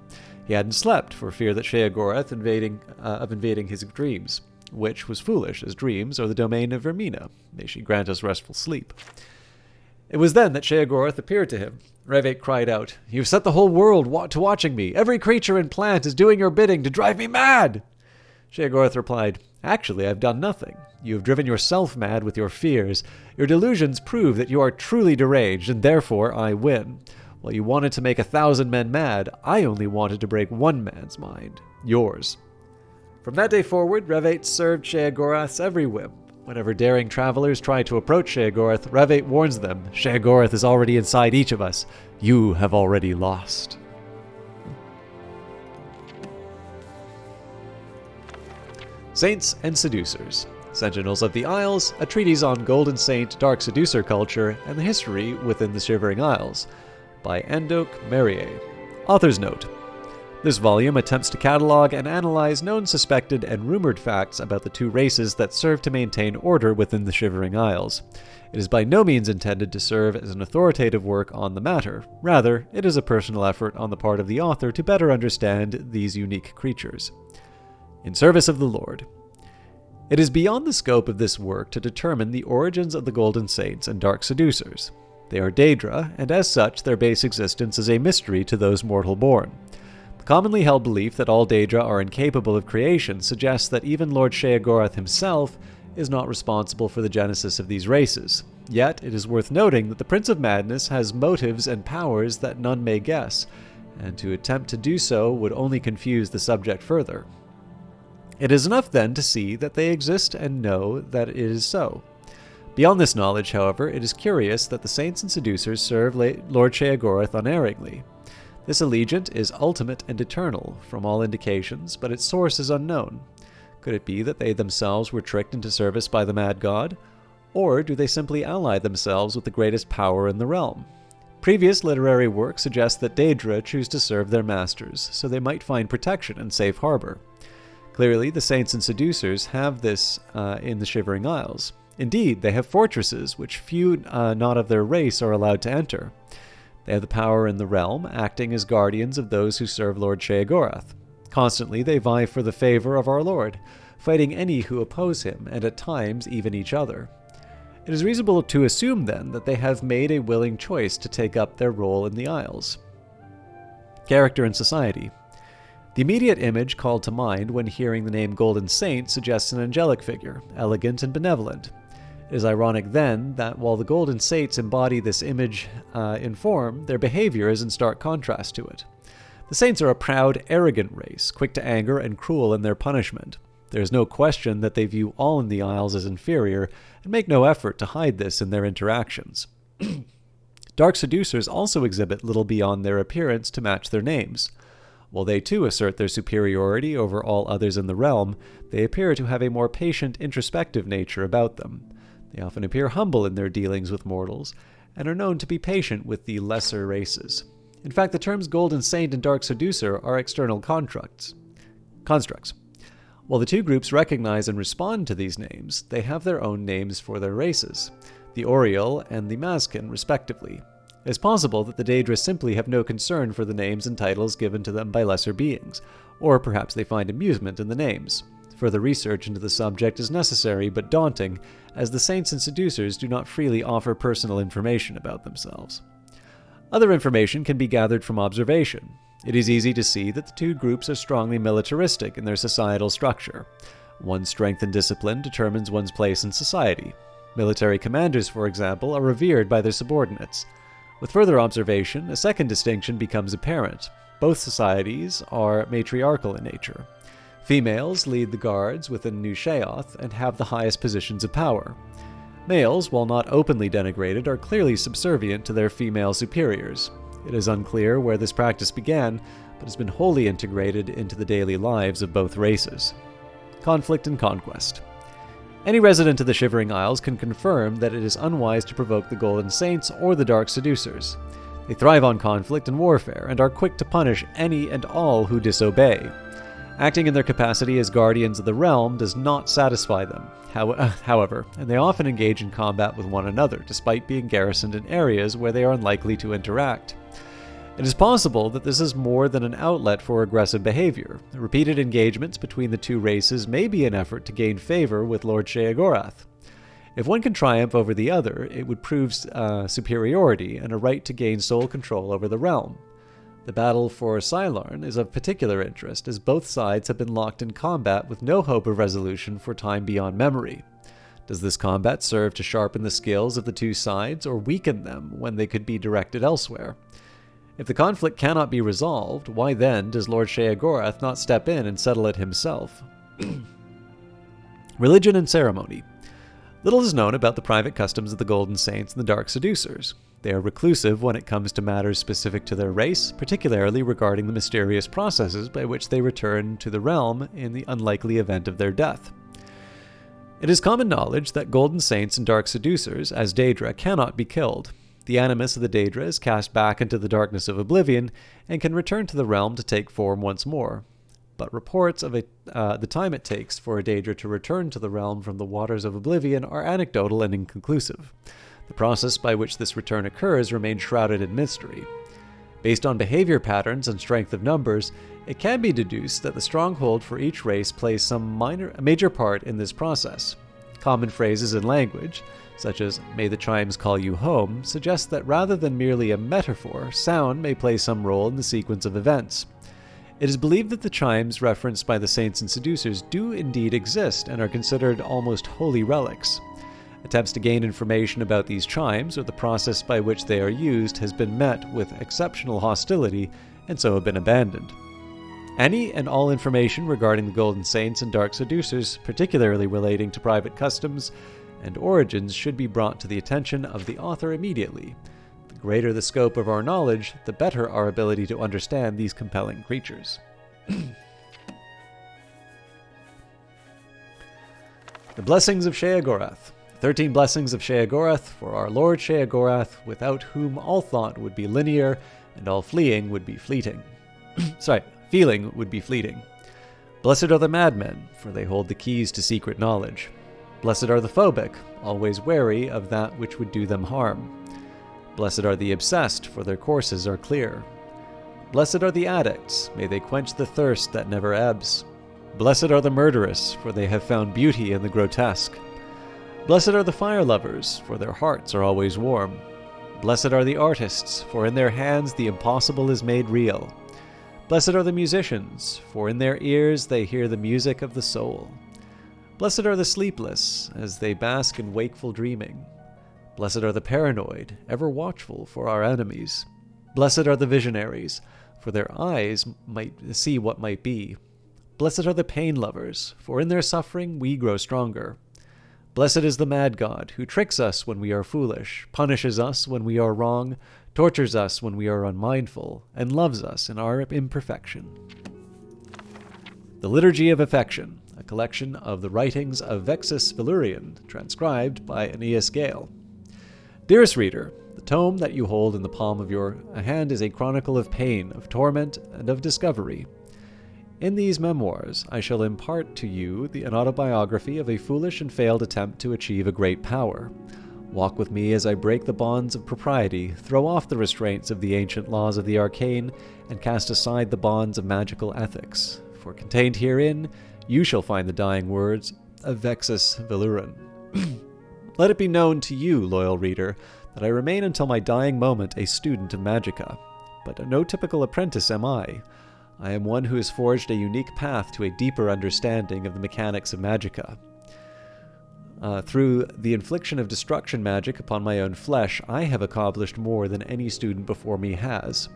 He hadn't slept for fear that Sheogorath invading his dreams, which was foolish, as dreams are the domain of Vermina. May she grant us restful sleep. It was then that Sheogorath appeared to him. Ravate cried out, "You've set the whole world to watching me. Every creature and plant is doing your bidding to drive me mad." Sheogorath replied, "Actually, I've done nothing. You have driven yourself mad with your fears. Your delusions prove that you are truly deranged, and therefore I win. While you wanted to make 1,000 men mad, I only wanted to break one man's mind, yours." From that day forward, Ravate served Sheogorath's every whim. Whenever daring travelers try to approach Sheogorath, Ravate warns them, "Sheogorath is already inside each of us. You have already lost." Saints and Seducers. Sentinels of the Isles, a treatise on Golden Saint, Dark Seducer culture, and the history within the Shivering Isles, by Endok Merrier. Author's note. This volume attempts to catalog and analyze known, suspected, and rumored facts about the two races that serve to maintain order within the Shivering Isles. It is by no means intended to serve as an authoritative work on the matter. Rather, it is a personal effort on the part of the author to better understand these unique creatures. In service of the Lord. It is beyond the scope of this work to determine the origins of the Golden Saints and Dark Seducers. They are Daedra, and as such, their base existence is a mystery to those mortal born. The commonly held belief that all Daedra are incapable of creation suggests that even Lord Sheogorath himself is not responsible for the genesis of these races. Yet, it is worth noting that the Prince of Madness has motives and powers that none may guess, and to attempt to do so would only confuse the subject further. It is enough then to see that they exist and know that it is so. Beyond this knowledge, however, it is curious that the Saints and Seducers serve Lord Sheogorath unerringly. This allegiance is ultimate and eternal, from all indications, but its source is unknown. Could it be that they themselves were tricked into service by the mad god? Or do they simply ally themselves with the greatest power in the realm? Previous literary work suggests that Daedra choose to serve their masters, so they might find protection and safe harbor. Clearly, the Saints and Seducers have this in the Shivering Isles. Indeed, they have fortresses which few not of their race are allowed to enter. They have the power in the realm, acting as guardians of those who serve Lord Sheogorath. Constantly they vie for the favor of our Lord, fighting any who oppose him, and at times even each other. It is reasonable to assume, then, that they have made a willing choice to take up their role in the Isles. Character and society. The immediate image called to mind when hearing the name Golden Saint suggests an angelic figure, elegant and benevolent. It is ironic, then, that while the Golden Saints embody this image in form, their behavior is in stark contrast to it. The Saints are a proud, arrogant race, quick to anger and cruel in their punishment. There is no question that they view all in the Isles as inferior, and make no effort to hide this in their interactions. Dark Seducers also exhibit little beyond their appearance to match their names. While they too assert their superiority over all others in the realm, they appear to have a more patient, introspective nature about them. They often appear humble in their dealings with mortals, and are known to be patient with the lesser races. In fact, the terms Golden Saint and Dark Seducer are external constructs. While the two groups recognize and respond to these names, they have their own names for their races, the Oriel and the Mazkin, respectively. It is possible that the Daedra simply have no concern for the names and titles given to them by lesser beings, or perhaps they find amusement in the names. Further research into the subject is necessary but daunting, as the Saints and Seducers do not freely offer personal information about themselves. Other information can be gathered from observation. It is easy to see that the two groups are strongly militaristic in their societal structure. One's strength and discipline determines one's place in society. Military commanders, for example, are revered by their subordinates. With further observation, a second distinction becomes apparent. Both societies are matriarchal in nature. Females lead the guards within New Sheoth and have the highest positions of power. Males, while not openly denigrated, are clearly subservient to their female superiors. It is unclear where this practice began, but has been wholly integrated into the daily lives of both races. Conflict and conquest. Any resident of the Shivering Isles can confirm that it is unwise to provoke the Golden Saints or the Dark Seducers. They thrive on conflict and warfare, and are quick to punish any and all who disobey. Acting in their capacity as guardians of the realm does not satisfy them, however, and they often engage in combat with one another, despite being garrisoned in areas where they are unlikely to interact. It is possible that this is more than an outlet for aggressive behavior. Repeated engagements between the two races may be an effort to gain favor with Lord Shayagorath. If one can triumph over the other, it would prove superiority and a right to gain sole control over the realm. The battle for Skylarn is of particular interest, as both sides have been locked in combat with no hope of resolution for time beyond memory. Does this combat serve to sharpen the skills of the two sides, or weaken them when they could be directed elsewhere? If the conflict cannot be resolved, why then does Lord Shayagorath not step in and settle it himself? Religion and ceremony. Little is known about the private customs of the Golden Saints and the Dark Seducers. They are reclusive when it comes to matters specific to their race, particularly regarding the mysterious processes by which they return to the realm in the unlikely event of their death. It is common knowledge that Golden Saints and Dark Seducers, as Daedra, cannot be killed. The animus of the Daedra is cast back into the darkness of Oblivion, and can return to the realm to take form once more. But reports of the time it takes for a Daedra to return to the realm from the waters of Oblivion are anecdotal and inconclusive. The process by which this return occurs remains shrouded in mystery. Based on behavior patterns and strength of numbers, it can be deduced that the stronghold for each race plays some major part in this process. Common phrases in language, such as "may the chimes call you home," suggest that rather than merely a metaphor, sound may play some role in the sequence of events. It is believed that the chimes referenced by the Saints and Seducers do indeed exist and are considered almost holy relics. Attempts to gain information about these chimes, or the process by which they are used, has been met with exceptional hostility, and so have been abandoned. Any and all information regarding the Golden Saints and Dark Seducers, particularly relating to private customs and origins, should be brought to the attention of the author immediately. The greater the scope of our knowledge, the better our ability to understand these compelling creatures. The Blessings of Shayagorath. 13 Blessings of Shayagorath for our Lord Sheogorath, without whom all thought would be linear, and all feeling would be fleeting. Blessed are the madmen, for they hold the keys to secret knowledge. Blessed are the phobic, always wary of that which would do them harm. Blessed are the obsessed, for their courses are clear. Blessed are the addicts, may they quench the thirst that never ebbs. Blessed are the murderous, for they have found beauty in the grotesque. Blessed are the fire lovers, for their hearts are always warm. Blessed are the artists, for in their hands the impossible is made real. Blessed are the musicians, for in their ears they hear the music of the soul. Blessed are the sleepless, as they bask in wakeful dreaming. Blessed are the paranoid, ever watchful for our enemies. Blessed are the visionaries, for their eyes might see what might be. Blessed are the pain lovers, for in their suffering we grow stronger. Blessed is the mad god, who tricks us when we are foolish, punishes us when we are wrong, tortures us when we are unmindful, and loves us in our imperfection. The Liturgy of Affection, a collection of the writings of Vexus Valurian, transcribed by Aeneas Gale. Dearest reader, the tome that you hold in the palm of your hand is a chronicle of pain, of torment, and of discovery. In these memoirs, I shall impart to you an autobiography of a foolish and failed attempt to achieve a great power. Walk with me as I break the bonds of propriety, throw off the restraints of the ancient laws of the arcane, and cast aside the bonds of magical ethics. For contained herein, you shall find the dying words of Vexus Valurian. Let it be known to you, loyal reader, that I remain until my dying moment a student of Magicka. But no typical apprentice am I. I am one who has forged a unique path to a deeper understanding of the mechanics of Magicka. Through the infliction of destruction magic upon my own flesh, I have accomplished more than any student before me has.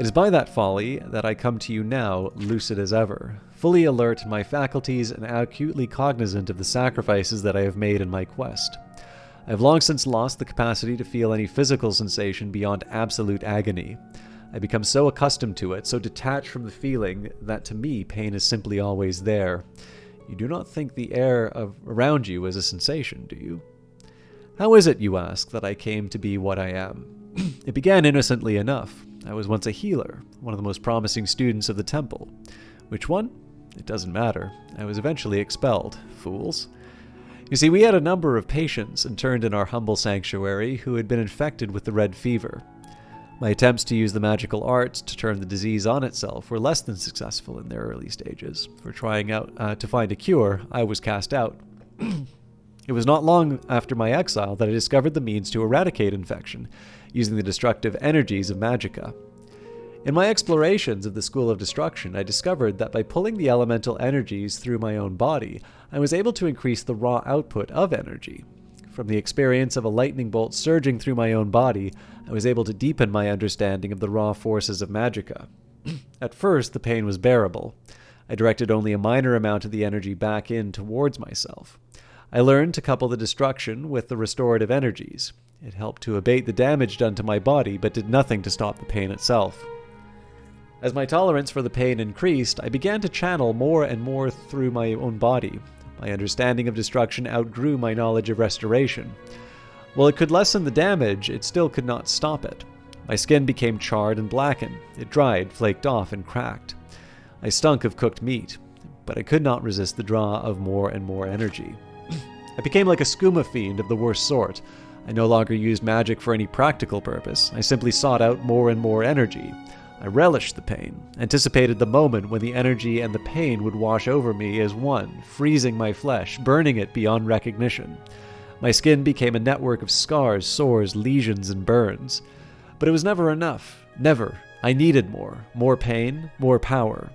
It is by that folly that I come to you now, lucid as ever, fully alert in my faculties and acutely cognizant of the sacrifices that I have made in my quest. I have long since lost the capacity to feel any physical sensation beyond absolute agony. I become so accustomed to it, so detached from the feeling, that to me pain is simply always there. You do not think the air around you is a sensation, do you? How is it, you ask, that I came to be what I am? It began innocently enough. I was once a healer, one of the most promising students of the temple. Which one? It doesn't matter. I was eventually expelled. Fools. You see, we had a number of patients interned in our humble sanctuary who had been infected with the red fever. My attempts to use the magical arts to turn the disease on itself were less than successful in their early stages. For trying out to find a cure, I was cast out. It was not long after my exile that I discovered the means to eradicate infection, using the destructive energies of Magicka. In my explorations of the School of Destruction, I discovered that by pulling the elemental energies through my own body, I was able to increase the raw output of energy. From the experience of a lightning bolt surging through my own body, I was able to deepen my understanding of the raw forces of Magicka. At first, the pain was bearable. I directed only a minor amount of the energy back in towards myself. I learned to couple the destruction with the restorative energies. It helped to abate the damage done to my body, but did nothing to stop the pain itself. As my tolerance for the pain increased, I began to channel more and more through my own body. My understanding of destruction outgrew my knowledge of restoration. While it could lessen the damage, it still could not stop it. My skin became charred and blackened. It dried, flaked off, and cracked. I stunk of cooked meat, but I could not resist the draw of more and more energy. I became like a skooma fiend of the worst sort. I no longer used magic for any practical purpose. I simply sought out more and more energy. I relished the pain, anticipated the moment when the energy and the pain would wash over me as one, freezing my flesh, burning it beyond recognition. My skin became a network of scars, sores, lesions, and burns. But it was never enough. Never. I needed more. More pain, more power.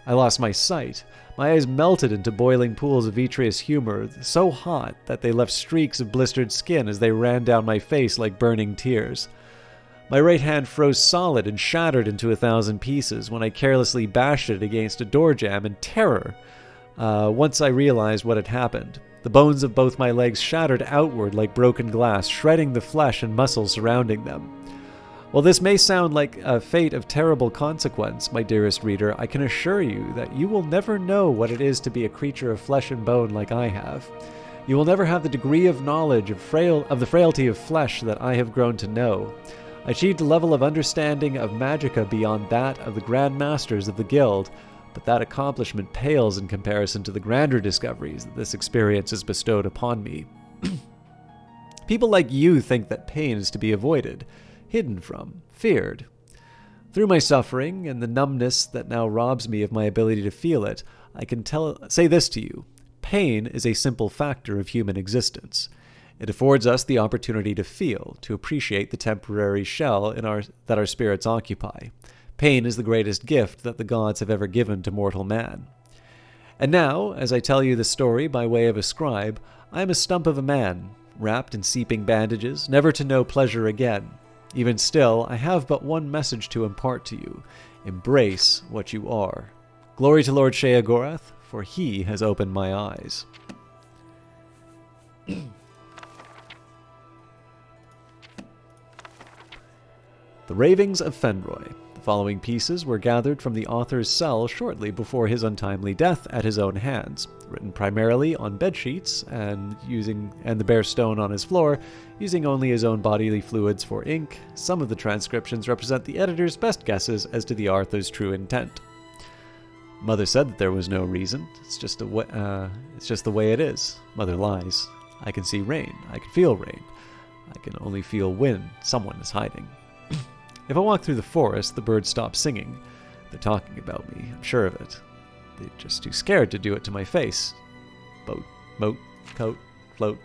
I lost my sight. My eyes melted into boiling pools of vitreous humor, so hot that they left streaks of blistered skin as they ran down my face like burning tears. My right hand froze solid and shattered into 1,000 pieces when I carelessly bashed it against a door jamb in terror. Once I realized what had happened, the bones of both my legs shattered outward like broken glass, shredding the flesh and muscle surrounding them. While this may sound like a fate of terrible consequence, my dearest reader, I can assure you that you will never know what it is to be a creature of flesh and bone like I have. You will never have the degree of knowledge of the frailty of flesh that I have grown to know. I achieved a level of understanding of Magicka beyond that of the Grand Masters of the Guild, but that accomplishment pales in comparison to the grander discoveries that this experience has bestowed upon me. People like you think that pain is to be avoided, hidden from, feared. Through my suffering and the numbness that now robs me of my ability to feel it, I can say this to you. Pain is a simple factor of human existence. It affords us the opportunity to feel, to appreciate the temporary shell that our spirits occupy. Pain is the greatest gift that the gods have ever given to mortal man. And now, as I tell you the story by way of a scribe, I am a stump of a man, wrapped in seeping bandages, never to know pleasure again. Even still, I have but one message to impart to you. Embrace what you are. Glory to Lord Shayagorath, for he has opened my eyes. The Ravings of Fenroi. The following pieces were gathered from the author's cell shortly before his untimely death at his own hands, written primarily on bedsheets and the bare stone on his floor, using only his own bodily fluids for ink. Some of the transcriptions represent the editor's best guesses as to the author's true intent. Mother said that there was no reason. It's just the way it is. Mother lies. I can see rain. I can feel rain. I can only feel wind. Someone is hiding. If I walk through the forest, the birds stop singing. They're talking about me, I'm sure of it. They're just too scared to do it to my face. Boat, moat, coat, float,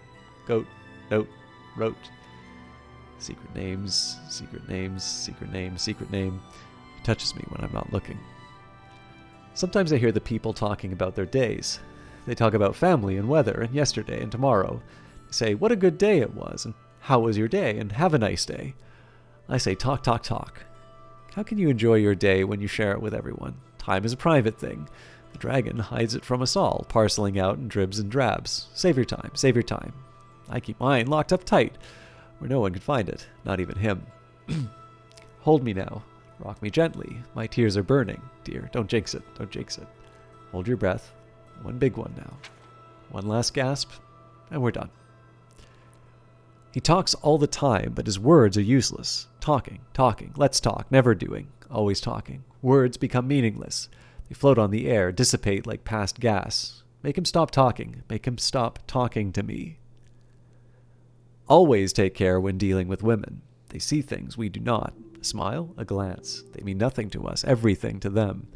goat, note, wrote. Secret names, secret names, secret name, secret name. It touches me when I'm not looking. Sometimes I hear the people talking about their days. They talk about family and weather and yesterday and tomorrow. They say, what a good day it was, and how was your day, and have a nice day. I say, talk, talk, talk. How can you enjoy your day when you share it with everyone? Time is a private thing. The dragon hides it from us all, parceling out in dribs and drabs. Save your time, save your time. I keep mine locked up tight, where no one can find it, not even him. Hold me now. Rock me gently. My tears are burning. Dear, don't jinx it, don't jinx it. Hold your breath. One big one now. One last gasp, and we're done. He talks all the time, but his words are useless. Talking, talking, let's talk, never doing, always talking. Words become meaningless. They float on the air, dissipate like past gas. Make him stop talking. Make him stop talking to me. Always take care when dealing with women. They see things we do not. A smile, a glance. They mean nothing to us, everything to them.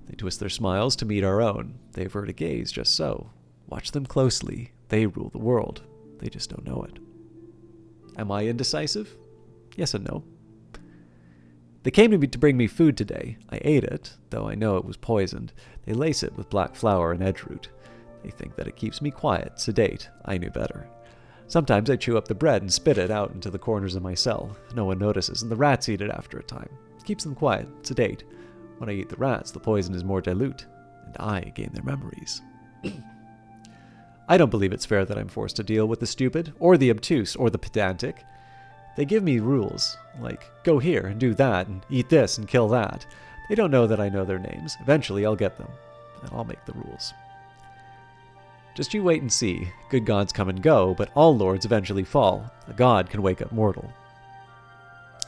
They twist their smiles to meet our own. They avert a gaze just so. Watch them closely. They rule the world. They just don't know it. Am I indecisive? Yes and no. They came to me to bring me food today. I ate it, though I know it was poisoned. They lace it with black flour and edgeroot. They think that it keeps me quiet, sedate. I knew better. Sometimes I chew up the bread and spit it out into the corners of my cell. No one notices, and the rats eat it after a time. It keeps them quiet, sedate. When I eat the rats, the poison is more dilute, and I gain their memories. I don't believe it's fair that I'm forced to deal with the stupid, or the obtuse, or the pedantic. They give me rules, like, go here and do that, and eat this and kill that. They don't know that I know their names. Eventually I'll get them, and I'll make the rules. Just you wait and see. Good gods come and go, but all lords eventually fall. A god can wake up mortal.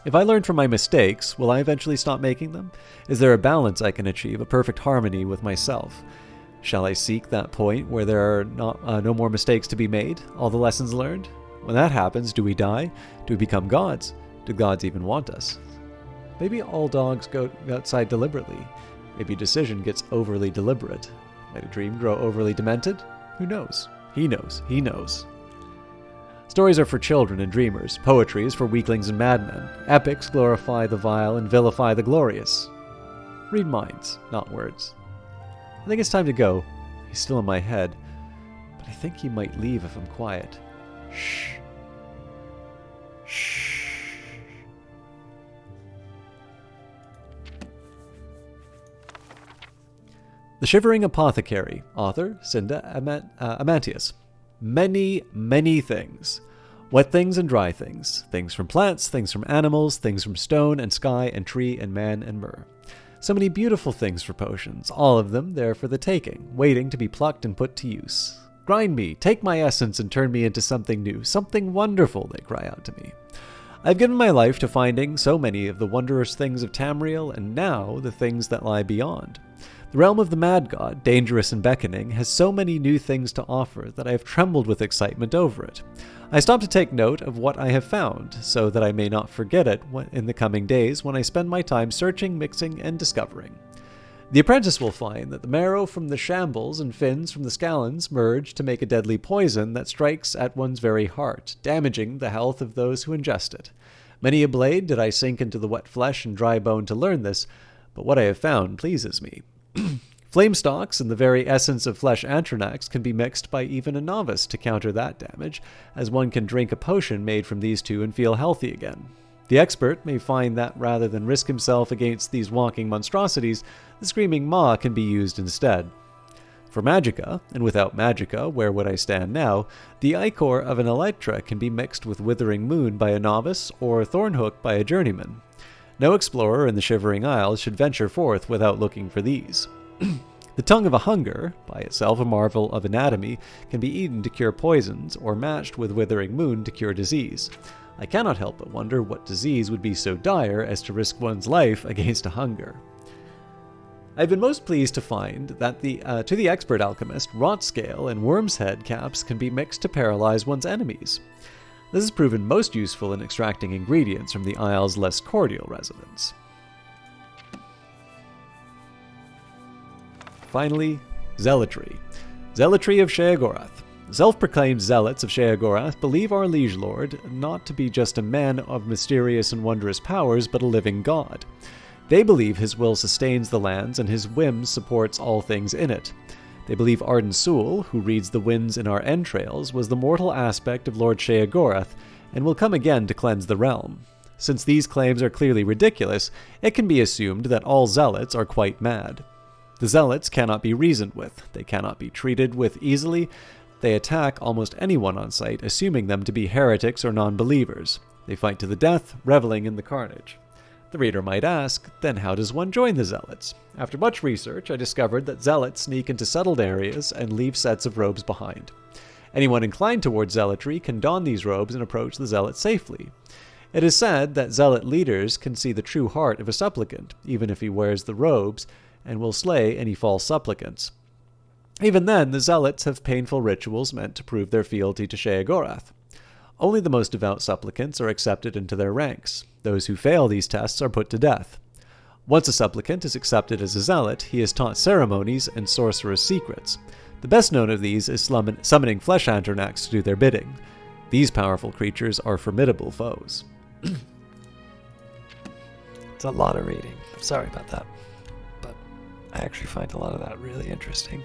If I learn from my mistakes, will I eventually stop making them? Is there a balance I can achieve, a perfect harmony with myself? Shall I seek that point where there are no more mistakes to be made, all the lessons learned? When that happens, do we die? Do we become gods? Do gods even want us? Maybe all dogs go outside deliberately. Maybe a decision gets overly deliberate. Might a dream grow overly demented? Who knows? He knows. He knows. Stories are for children and dreamers. Poetry is for weaklings and madmen. Epics glorify the vile and vilify the glorious. Read minds, not words. I think it's time to go. He's still in my head, but I think he might leave if I'm quiet. Shh. Shh. The Shivering Apothecary. Author, Cinda Amantius. Many, many things. Wet things and dry things. Things from plants, things from animals, things from stone and sky and tree and man and myrrh. So many beautiful things for potions, all of them there for the taking, waiting to be plucked and put to use. Grind me, take my essence and turn me into something new, something wonderful, they cry out to me. I've given my life to finding so many of the wondrous things of Tamriel, and now the things that lie beyond. The realm of the Mad God, dangerous and beckoning, has so many new things to offer that I have trembled with excitement over it. I stop to take note of what I have found, so that I may not forget it in the coming days when I spend my time searching, mixing, and discovering. The apprentice will find that the marrow from the Shambles and fins from the Skalins merge to make a deadly poison that strikes at one's very heart, damaging the health of those who ingest it. Many a blade did I sink into the wet flesh and dry bone to learn this, but what I have found pleases me. Flame stalks and the very essence of flesh Anternaks can be mixed by even a novice to counter that damage, as one can drink a potion made from these two and feel healthy again. The expert may find that rather than risk himself against these walking monstrosities, the screaming maw can be used instead. For magicka, and without magicka, where would I stand now, the ichor of an Elytra can be mixed with Withering Moon by a novice or Thornhook by a journeyman. No explorer in the Shivering Isles should venture forth without looking for these. The tongue of a hunger, by itself a marvel of anatomy, can be eaten to cure poisons, or matched with Withering Moon to cure disease. I cannot help but wonder what disease would be so dire as to risk one's life against a hunger. I've been most pleased to find that to the expert alchemist, rot scale and worm's head caps can be mixed to paralyze one's enemies. This has proven most useful in extracting ingredients from the Isle's less cordial residents. Finally, zealotry. Zealotry of Shayagorath. Self-proclaimed zealots of Shayagorath believe our liege lord not to be just a man of mysterious and wondrous powers, but a living god. They believe his will sustains the lands and his whim supports all things in it. They believe Arden Sul, who reads the winds in our entrails, was the mortal aspect of Lord Sheogorath, and will come again to cleanse the realm. Since these claims are clearly ridiculous, it can be assumed that all zealots are quite mad. The zealots cannot be reasoned with, they cannot be treated with easily. They attack almost anyone on sight, assuming them to be heretics or non-believers. They fight to the death, reveling in the carnage. The reader might ask, then how does one join the zealots? After much research, I discovered that zealots sneak into settled areas and leave sets of robes behind. Anyone inclined towards zealotry can don these robes and approach the zealot safely. It is said that zealot leaders can see the true heart of a supplicant, even if he wears the robes, and will slay any false supplicants. Even then, the zealots have painful rituals meant to prove their fealty to Shayagorath. Only the most devout supplicants are accepted into their ranks. Those who fail these tests are put to death. Once a supplicant is accepted as a zealot, he is taught ceremonies and sorcerer's secrets. The best known of these is summoning flesh Anternaks to do their bidding. These powerful creatures are formidable foes. It's a lot of reading. Sorry about that. But I actually find a lot of that really interesting.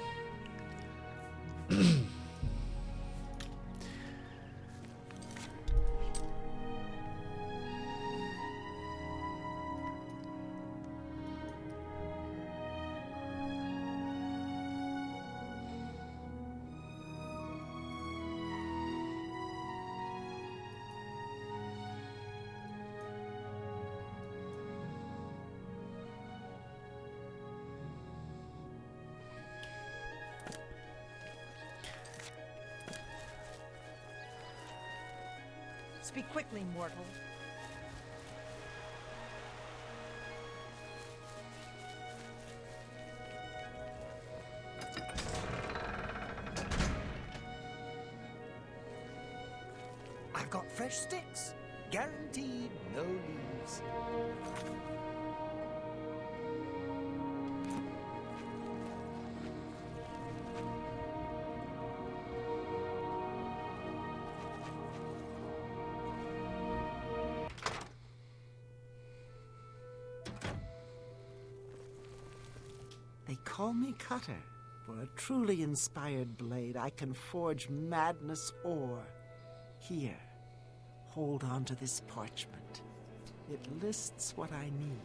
Speak quickly, mortal. I've got fresh sticks. Guaranteed no leaves. They call me Cutter. For a truly inspired blade, I can forge madness ore. Here, hold on to this parchment. It lists what I need.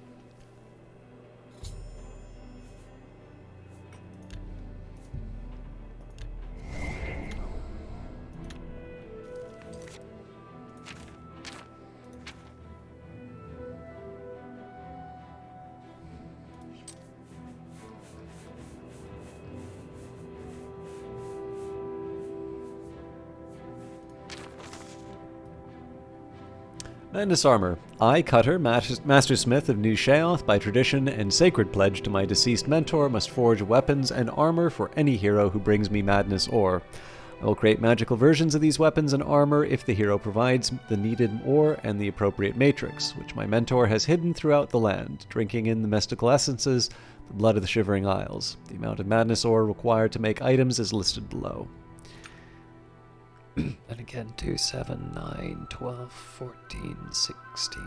Madness Armor. I, Cutter, Mastersmith of New Sheoth, by tradition and sacred pledge to my deceased mentor, must forge weapons and armor for any hero who brings me Madness ore. I will create magical versions of these weapons and armor if the hero provides the needed ore and the appropriate matrix, which my mentor has hidden throughout the land, drinking in the mystical essences, the blood of the Shivering Isles. The amount of Madness ore required to make items is listed below. And again, 2, 7, 9, 12, 14, 16.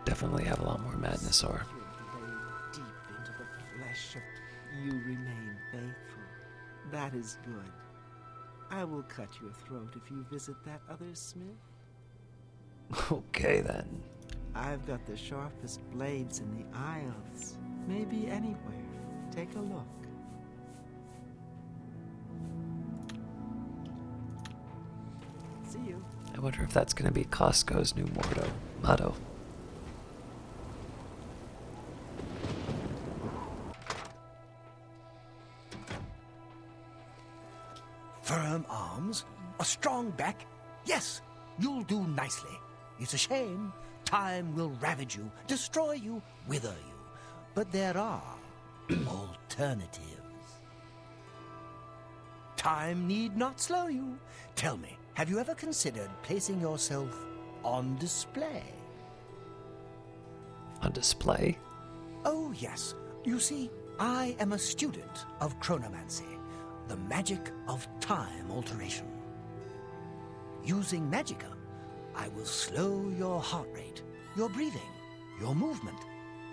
Definitely have a lot more Madness ore. Deep into the flesh of you remain faithful. That is good. I will cut your throat if you visit that other smith. Okay then. I've got the sharpest blades in the Isles. Maybe anywhere. Take a look. See you. I wonder if that's going to be Costco's new motto. Firm arms, a strong back. Yes, you'll do nicely. It's a shame. Time will ravage you, destroy you, wither you. But there are alternatives. Time need not slow you. Tell me, have you ever considered placing yourself on display? On display? Oh, yes. You see, I am a student of chronomancy, the magic of time alteration. Using magicka, I will slow your heart rate, your breathing, your movement,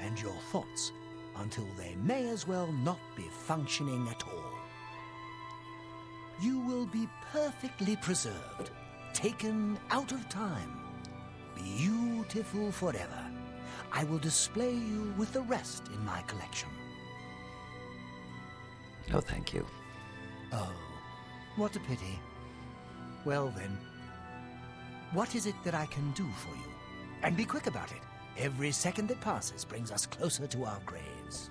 and your thoughts until they may as well not be functioning at all. You will be perfectly preserved, taken out of time, beautiful forever. I will display you with the rest in my collection. No, thank you. Oh, what a pity. Well then, what is it that I can do for you? And be quick about it. Every second that passes brings us closer to our graves.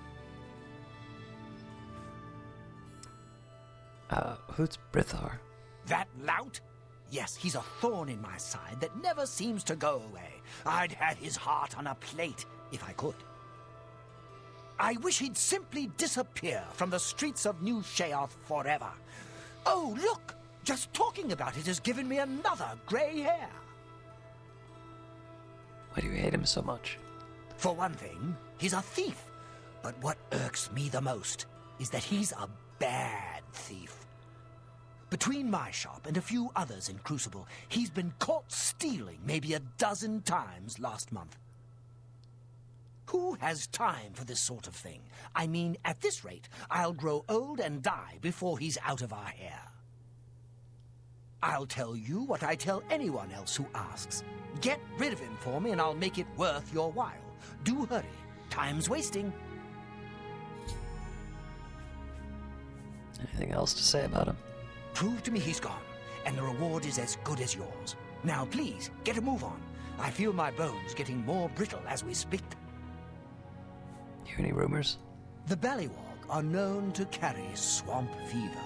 Who's Brithar? That lout? Yes, he's a thorn in my side that never seems to go away. I'd have his heart on a plate if I could. I wish he'd simply disappear from the streets of New Sheoth forever. Oh, look! Just talking about it has given me another grey hair. Why do you hate him so much? For one thing, he's a thief. But what irks me the most is that he's a bad thief. Between my shop and a few others in Crucible, he's been caught stealing maybe 12 times last month. Who has time for this sort of thing? I mean, at this rate, I'll grow old and die before he's out of our hair. I'll tell you what I tell anyone else who asks. Get rid of him for me and I'll make it worth your while. Do hurry. Time's wasting. Anything else to say about him? Prove to me he's gone, and the reward is as good as yours. Now, please, get a move on. I feel my bones getting more brittle as we speak. Hear any rumors? The Ballywog are known to carry swamp fever.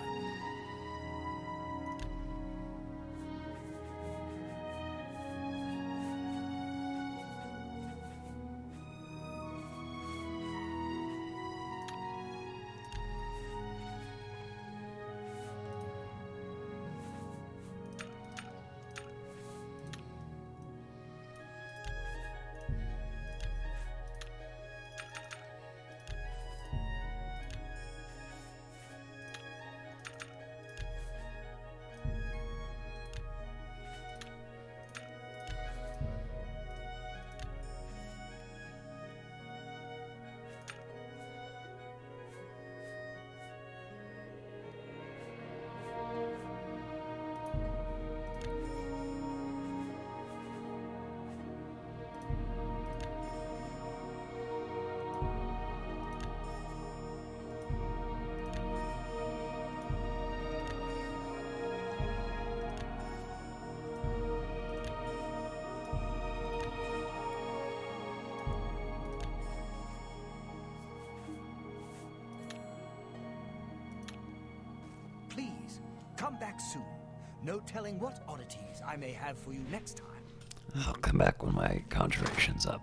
come back soon. No telling what oddities I may have for you next time. I'll come back when my conjuration's up.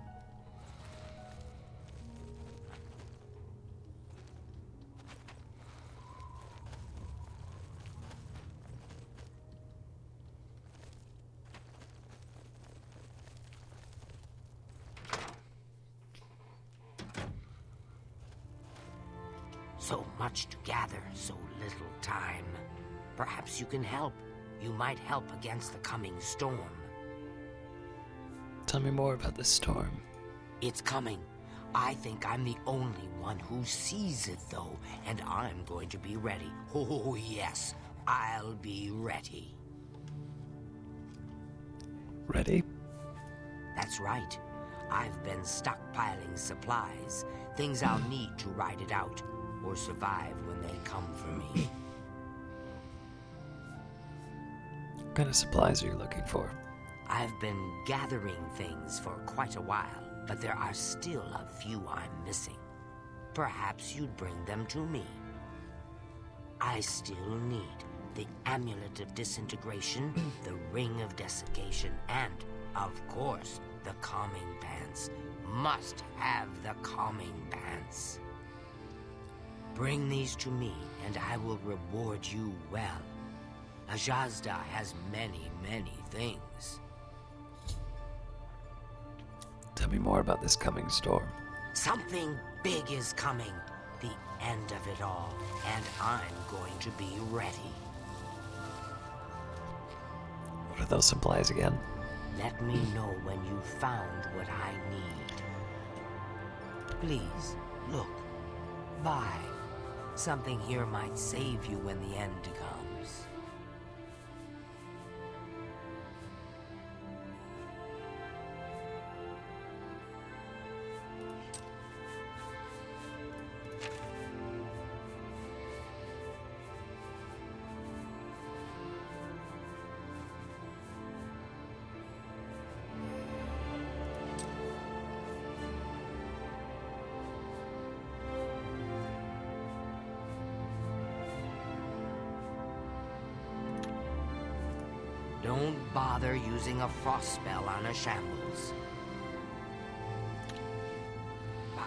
So much to gather, so little time. Perhaps you can help. You might help against the coming storm. Tell me more about this storm. It's coming. I think I'm the only one who sees it, though, and I'm going to be ready. Oh, yes, I'll be ready. Ready? That's right. I've been stockpiling supplies, things I'll need to ride it out, or survive when they come for me. What kind of supplies are you looking for? I've been gathering things for quite a while, but there are still a few I'm missing. Perhaps you'd bring them to me. I still need the Amulet of Disintegration, the Ring of Desiccation, and, of course, the Calming Pants. Must have the Calming Pants. Bring these to me, and I will reward you well. Ajazda has many, many things. Tell me more about this coming storm. Something big is coming. The end of it all. And I'm going to be ready. What are those supplies again? Let me know when you've found what I need. Please, look. Buy. Something here might save you when the end comes. Don't bother using a frost spell on a Shambles. Bye.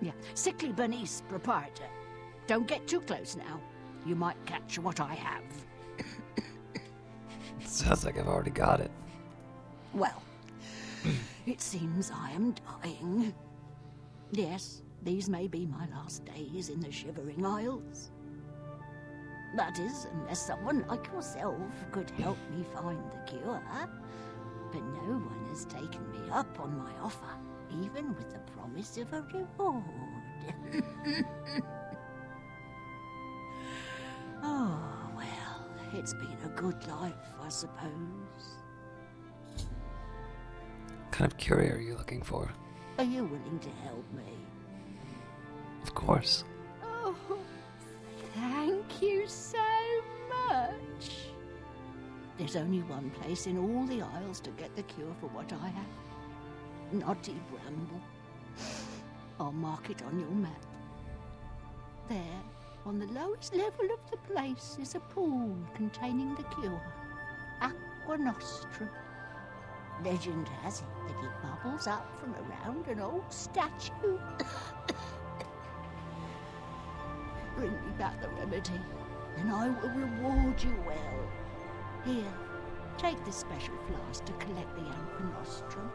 Yeah, sickly Bernice, proprietor. Don't get too close now. You might catch what I have. Sounds like I've already got it. Well, it seems I am dying. Yes, these may be my last days in the Shivering Isles. That is, unless someone like yourself could help me find the cure. But no one has taken me up on my offer, even with the promise of a reward. Oh, well, it's been a good life, I suppose. What kind of cure are you looking for? Are you willing to help me? Of course. Oh, thank you so much. There's only one place in all the Isles to get the cure for what I have. Knotty Bramble. I'll mark it on your map. There, on the lowest level of the place, is a pool containing the cure. Aqua Nostrum. Legend has it that it bubbles up from around an old statue. Bring me back the remedy, and I will reward you well. Here, Take this special flask to collect the Aqua Nostrum.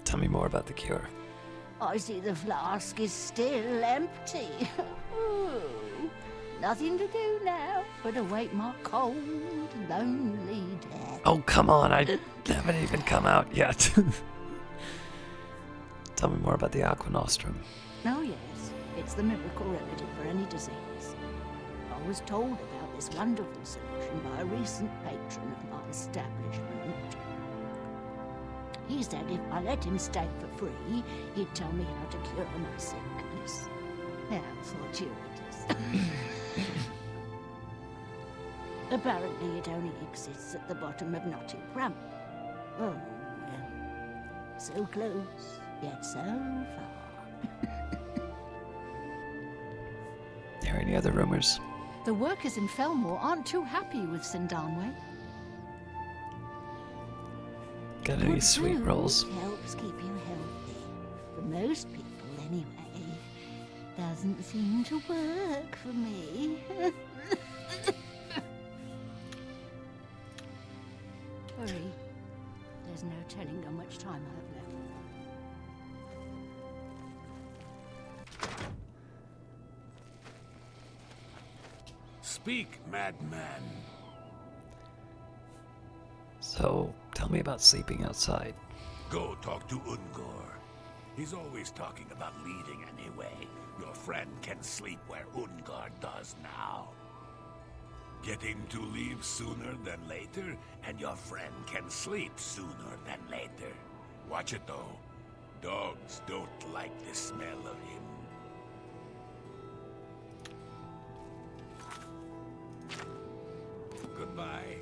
Tell me more about the cure. I see the flask is still empty. Ooh, nothing to do now but await my cold, lonely death. Oh, come on, I haven't even come out yet. Tell me more about the Aqua Nostrum. Oh yes, it's the miracle remedy for any disease. I was told about this wonderful solution by a recent patron of my establishment. He said if I let him stay for free, he'd tell me how to cure my sickness. How fortuitous. Apparently it only exists at the bottom of Knotty Ramp. Oh, well. So close, yet so far. Hear any other rumors? The workers in Felmore aren't too happy with Sindanwe. Got any Good sweet food rolls? helps keep you healthy. For most people, anyway. Doesn't seem to work for me. Hurry. There's no telling how much time I have left. Speak, madman. So, tell me about sleeping outside. Go talk to Ungor. He's always talking about leaving anyway. Your friend can sleep where Ungor does now. Get him to leave sooner than later, and your friend can sleep sooner than later. Watch it though. Dogs don't like the smell of him. Goodbye.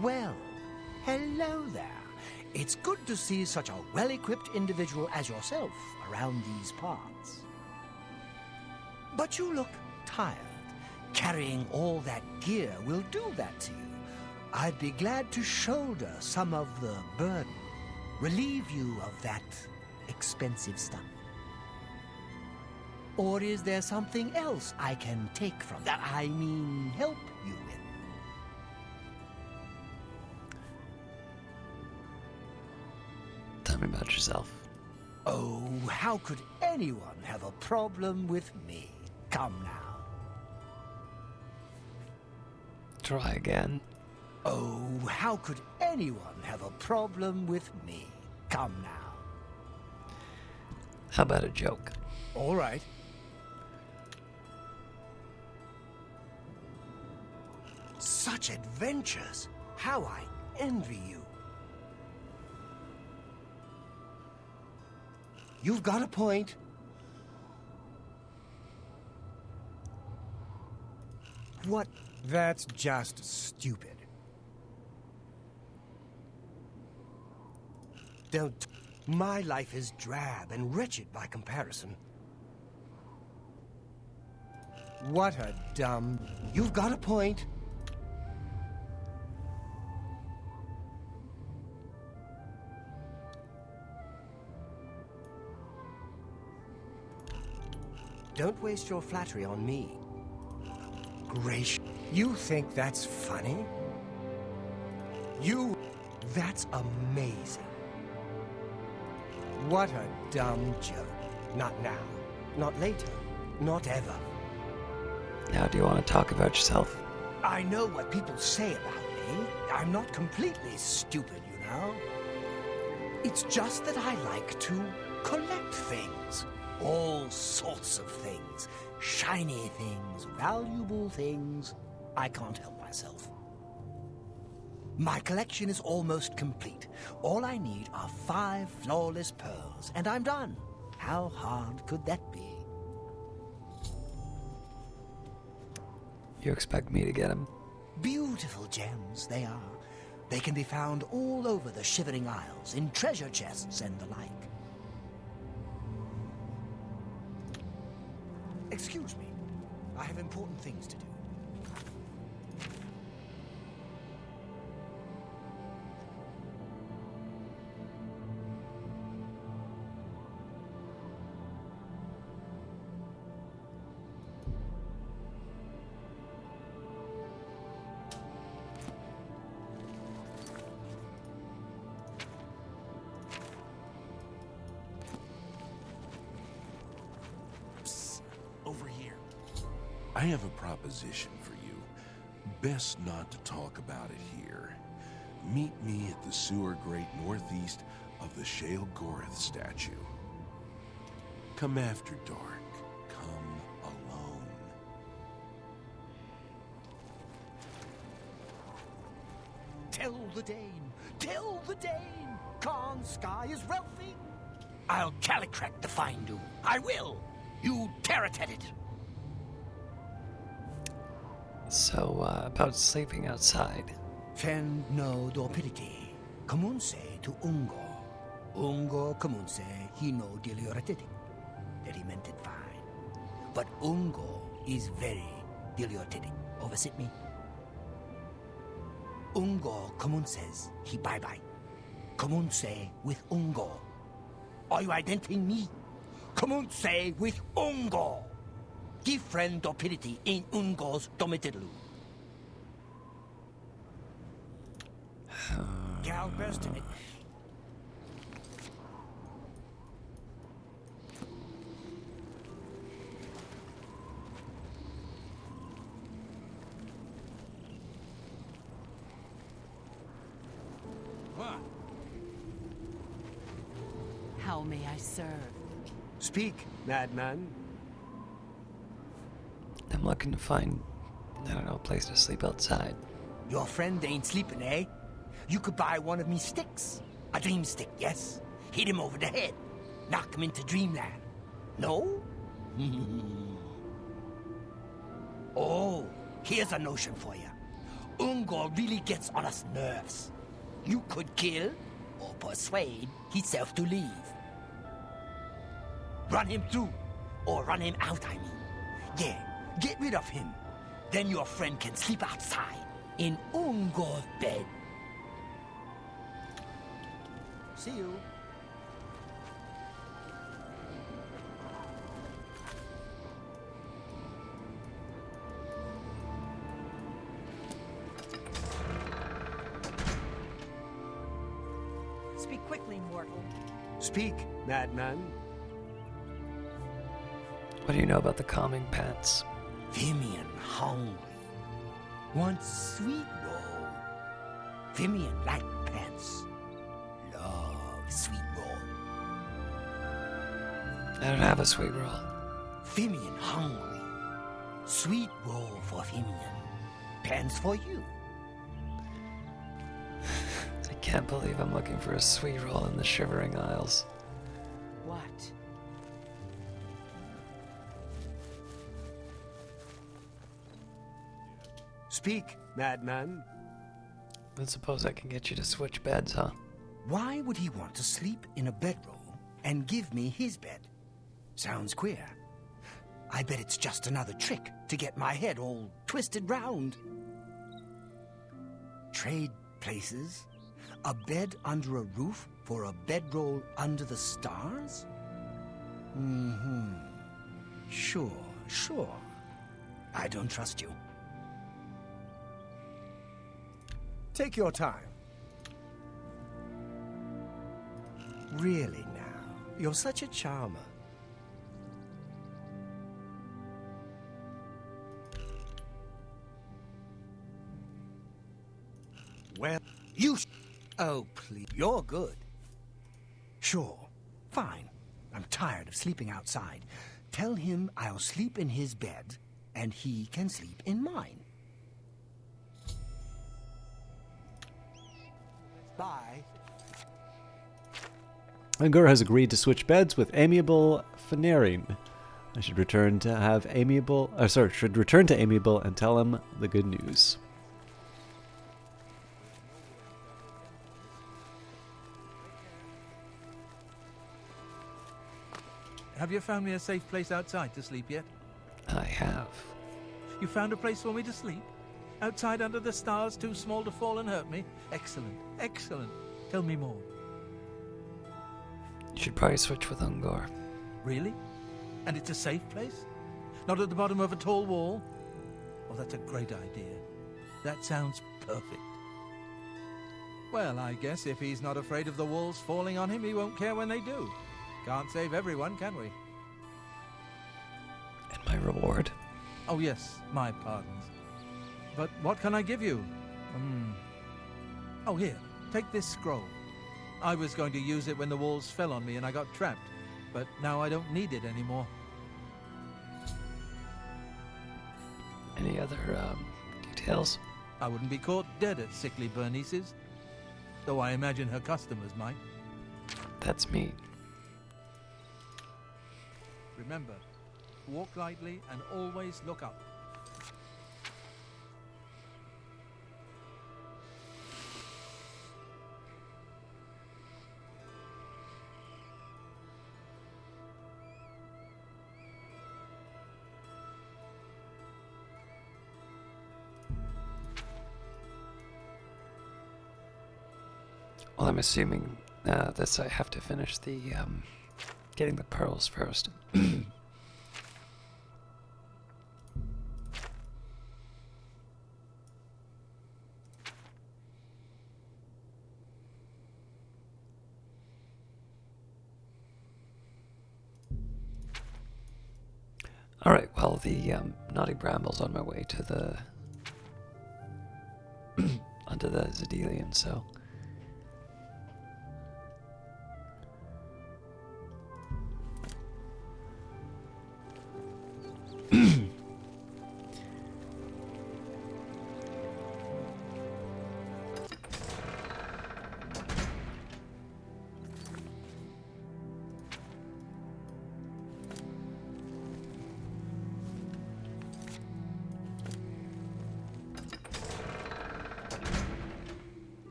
Well, hello there. It's good to see such a well-equipped individual as yourself around these parts. But you look tired. Carrying all that gear will do that to you. I'd be glad to shoulder some of the burden, relieve you of that expensive stuff. Or is there something else I can take from that? I mean, help you with? Tell me about yourself. Oh, how could anyone have a problem with me? Come now. Try again. Oh, how could anyone have a problem with me? Come now. How about a joke? All right. Such adventures! How I envy you. You've got a point. What? That's just stupid. Don't. My life is drab and wretched by comparison. What a dumb... You've got a point. Don't waste your flattery on me. Gracious. You think that's funny? That's amazing. What a dumb joke. Not now. Not later. Not ever. Now, do you want to talk about yourself? I know what people say about me. I'm not completely stupid, you know. It's just that I like to collect things. All sorts of things. Shiny things, valuable things. I can't help myself. My collection is almost complete. All I need are 5 flawless pearls, and I'm done. How hard could that be? You expect me to get him? Beautiful gems, they are. They can be found all over the Shivering Isles, in treasure chests and the like. Excuse me. I have important things to do. I have a proposition for you. Best not to talk about it here. Meet me at the sewer grate northeast of the Shayagorath statue. Come after dark. Come alone. Tell the Dane! Tell the Dane! Khan's sky is wealthy! I'll calicrack the Findu. I will! You tear-at it! So, about sleeping outside. Fend no dopidity. Comunse to Ungo. Ungo comunse he no delioratic. That he meant it fine. But Ungo is very delioratic. Oversit me? Ungo comunses he bye-bye. Comunse with Ungo. Are you identifying me? Comunse with Ungo. Different dopidity in Ungo's domitidlu. Gal burst in it. How may I serve? Speak, madman. I'm looking to find, I don't know, a place to sleep outside. Your friend ain't sleeping, eh? You could buy one of me sticks. A dream stick, yes? Hit him over the head. Knock him into dreamland. No? Oh, here's a notion for you. Ungor really gets on us nerves. You could kill or persuade himself to leave. Run him through, or run him out, I mean. Yeah, get rid of him. Then your friend can sleep outside, in Ungor's bed. See you. Speak quickly, mortal. Speak, madman. What do you know about the calming pants? Vimian hungry. Wants sweet roll. Vimian like pants. Love sweet roll. I don't have a sweet roll. Vimian hungry. Sweet roll for Vimian. Pants for you. I can't believe I'm looking for a sweet roll in the Shivering Isles. What? Speak, madman. I suppose I can get you to switch beds, huh? Why would he want to sleep in a bedroll and give me his bed? Sounds queer. I bet it's just another trick to get my head all twisted round. Trade places? A bed under a roof for a bedroll under the stars? Sure. I don't trust you. Take your time. Really now, you're such a charmer. Well, oh, please, you're good. Sure, fine. I'm tired of sleeping outside. Tell him I'll sleep in his bed, and he can sleep in mine. Bye. Ungur has agreed to switch beds with amiable Fenroi. I should return to amiable and tell him the good news. Have you found me a safe place outside to sleep yet? I have. You found a place for me to sleep? Outside under the stars, too small to fall and hurt me? Excellent, excellent. Tell me more. You should probably switch with Ungur. Really? And it's a safe place? Not at the bottom of a tall wall? Oh, that's a great idea. That sounds perfect. Well, I guess if he's not afraid of the walls falling on him, he won't care when they do. Can't save everyone, can we? And my reward? Oh yes, my pardons. But what can I give you? Oh, here, take this scroll. I was going to use it when the walls fell on me and I got trapped, but now I don't need it anymore. Any other details? I wouldn't be caught dead at sickly Bernice's, though I imagine her customers might. That's me. Remember, walk lightly and always look up. Well, I'm assuming this I have to finish the getting the pearls first. All right. Well, the naughty bramble's on my way to the onto the Zedelian, so.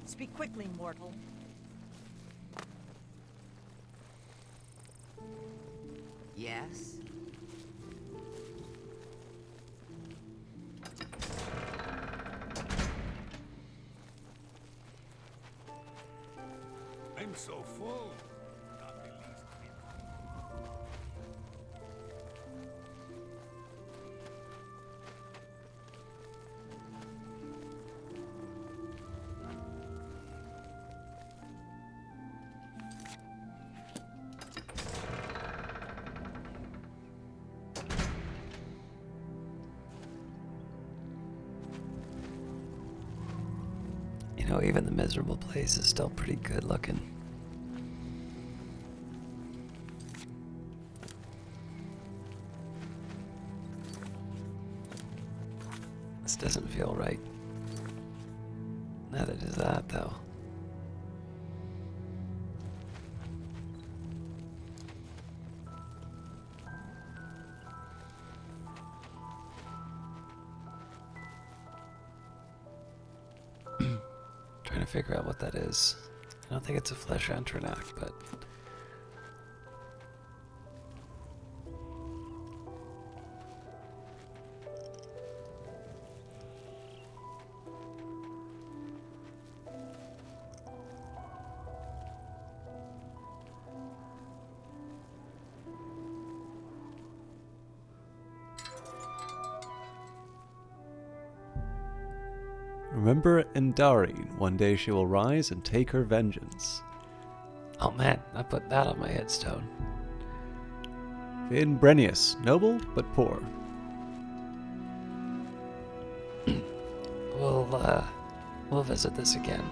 Speak quickly, mortal. Yes? I'm so full. Not the least bit. You know, even the miserable place is still pretty good looking. This doesn't feel right. Neither does that, though. Trying to figure out what that is. I don't think it's a flesh Anternak, but... Remember Endari, one day she will rise and take her vengeance. Oh man, I put that on my headstone. Vin Brenius, noble but poor. We'll visit this again.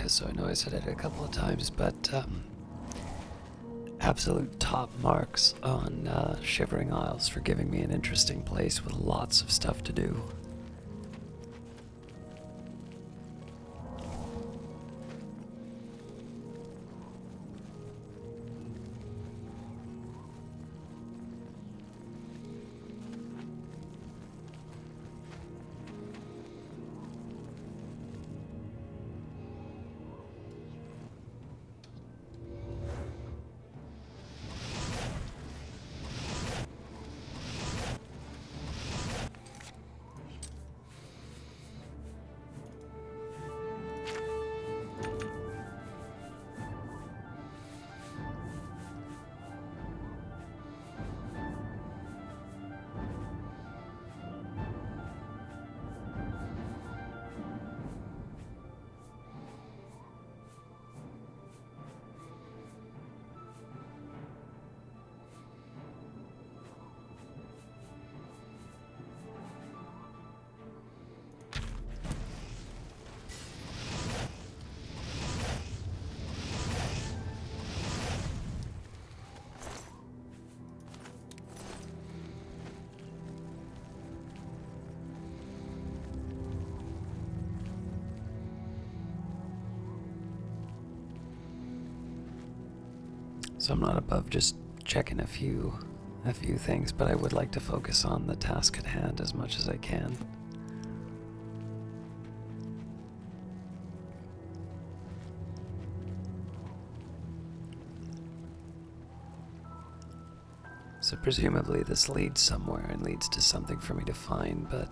so I know I said it a couple of times, but absolute top marks on Shivering Isles for giving me an interesting place with lots of stuff to do. So I'm not above just checking a few things, but I would like to focus on the task at hand as much as I can. So presumably this leads somewhere and leads to something for me to find, but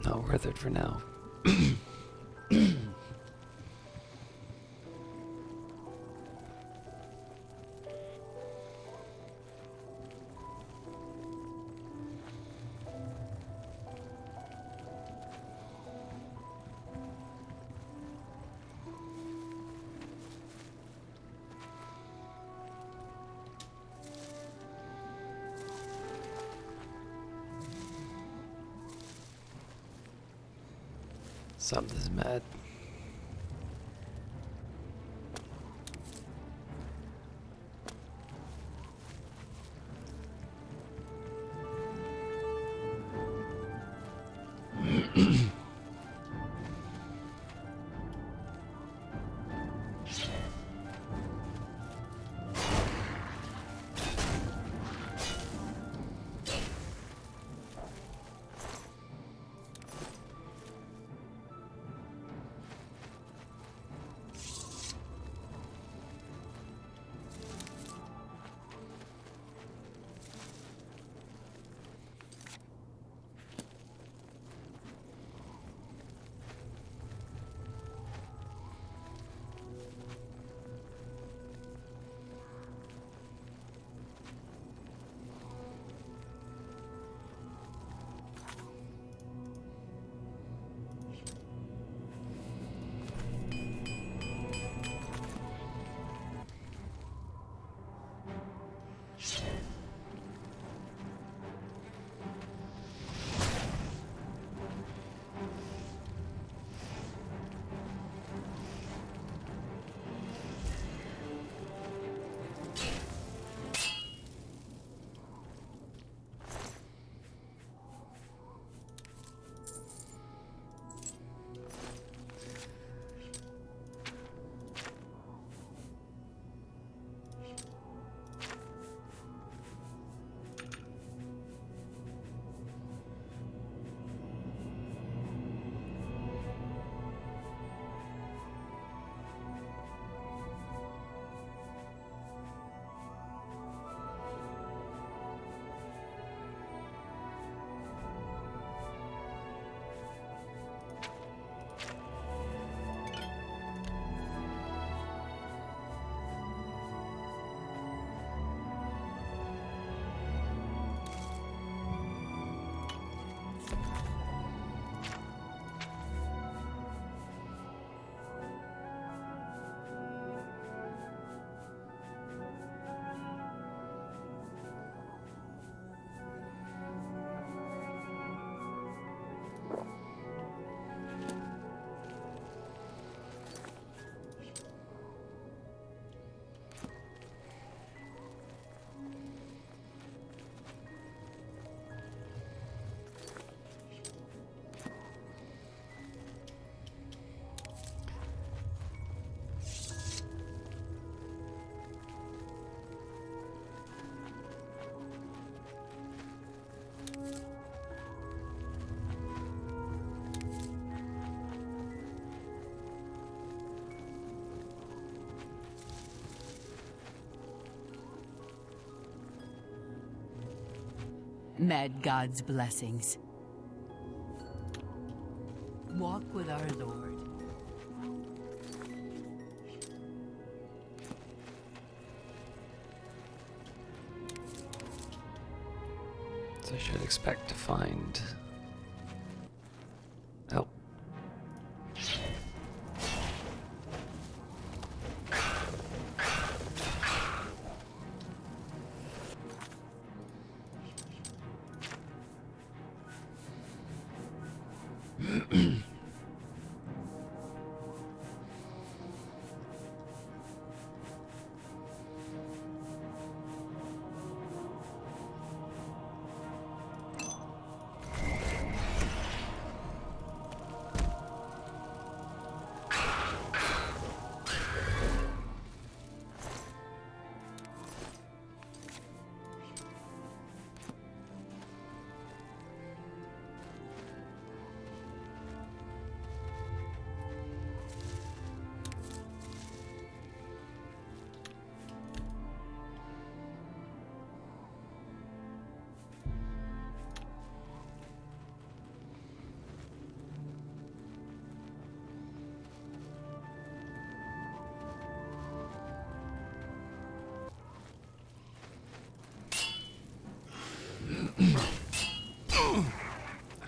not worth it for now. Something's mad. Mad God's blessings. Walk with our Lord. So I should expect to find... Oh.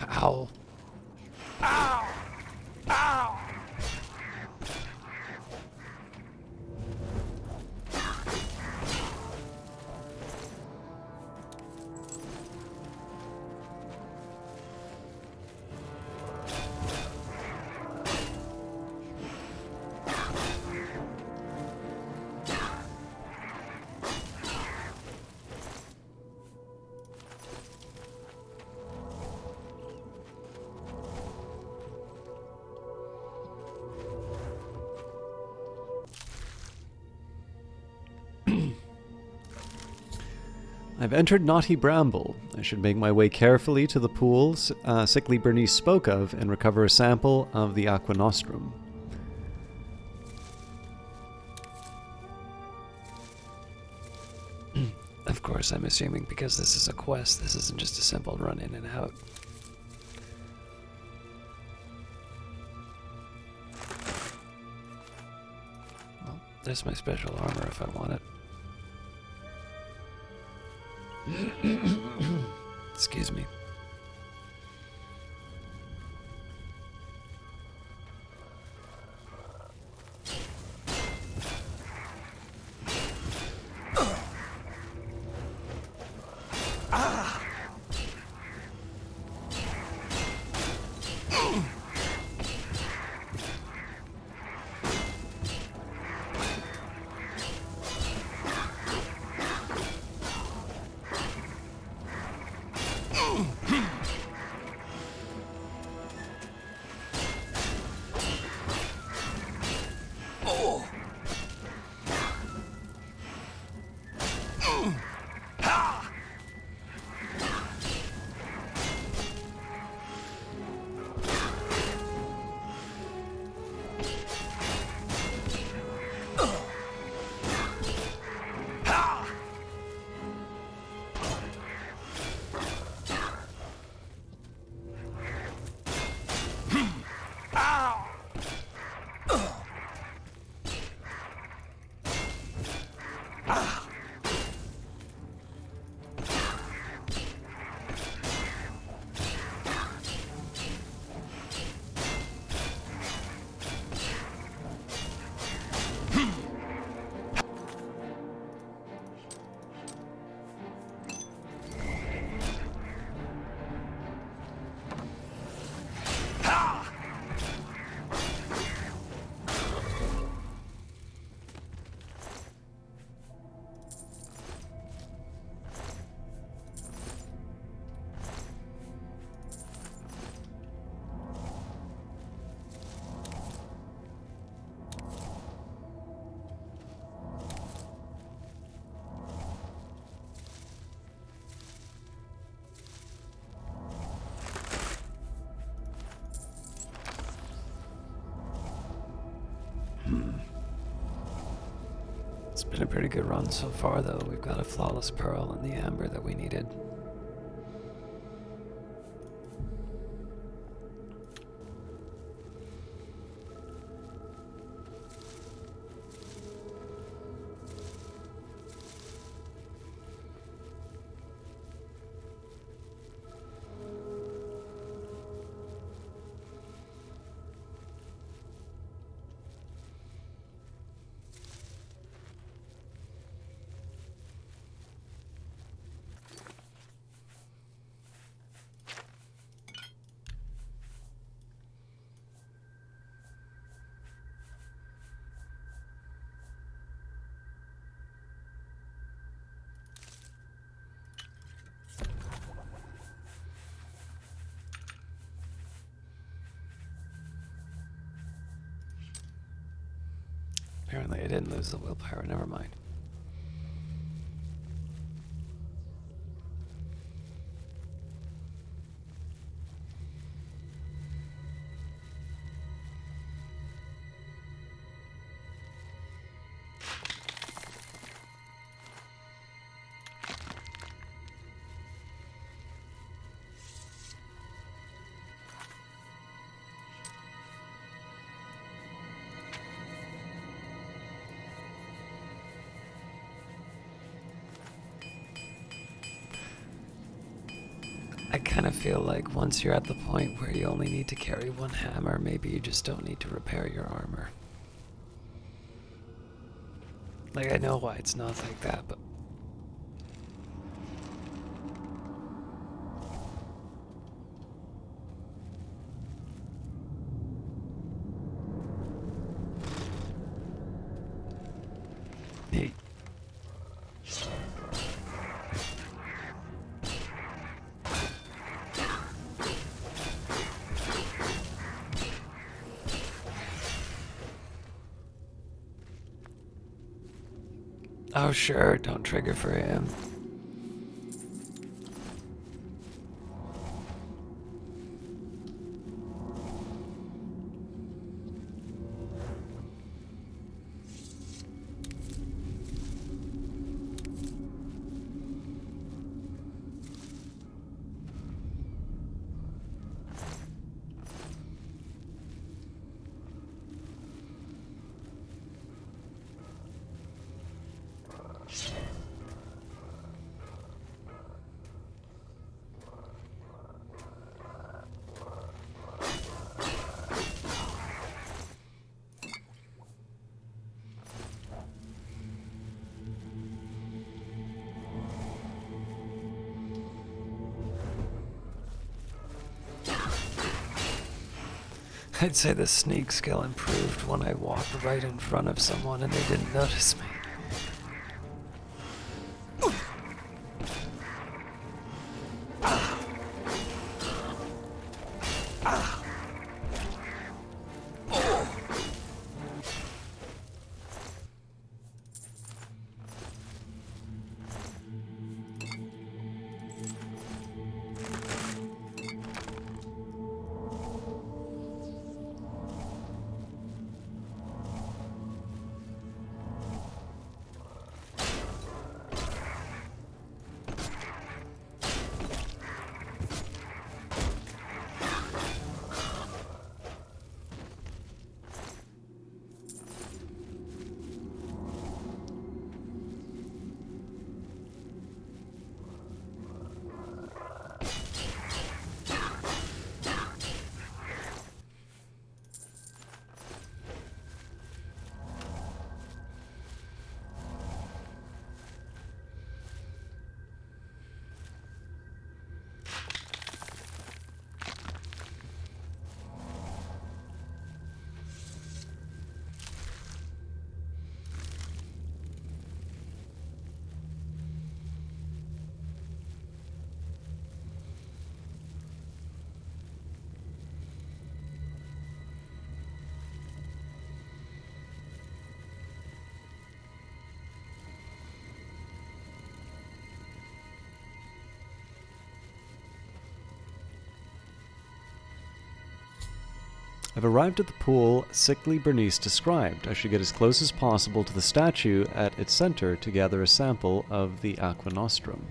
Ow. Ow! Ow! I've entered Knotty Bramble. I should make my way carefully to the pools Sickly Bernice spoke of and recover a sample of the Aqua Nostrum. Of course, I'm assuming because this is a quest, this isn't just a simple run in and out. Well, there's my special armor if I want it. Excuse me. It's been a pretty good run so far, though. We've got a flawless pearl and the amber that we needed. Apparently I didn't lose the willpower, never mind. I kind of feel like once you're at the point where you only need to carry one hammer, maybe you just don't need to repair your armor. Like, I know why it's not like that, but... Hey. Oh sure, don't trigger for him. I'd say the sneak skill improved when I walked right in front of someone and they didn't notice me. I've arrived at the pool sickly Bernice described. I should get as close as possible to the statue at its center to gather a sample of the Aqua Nostrum.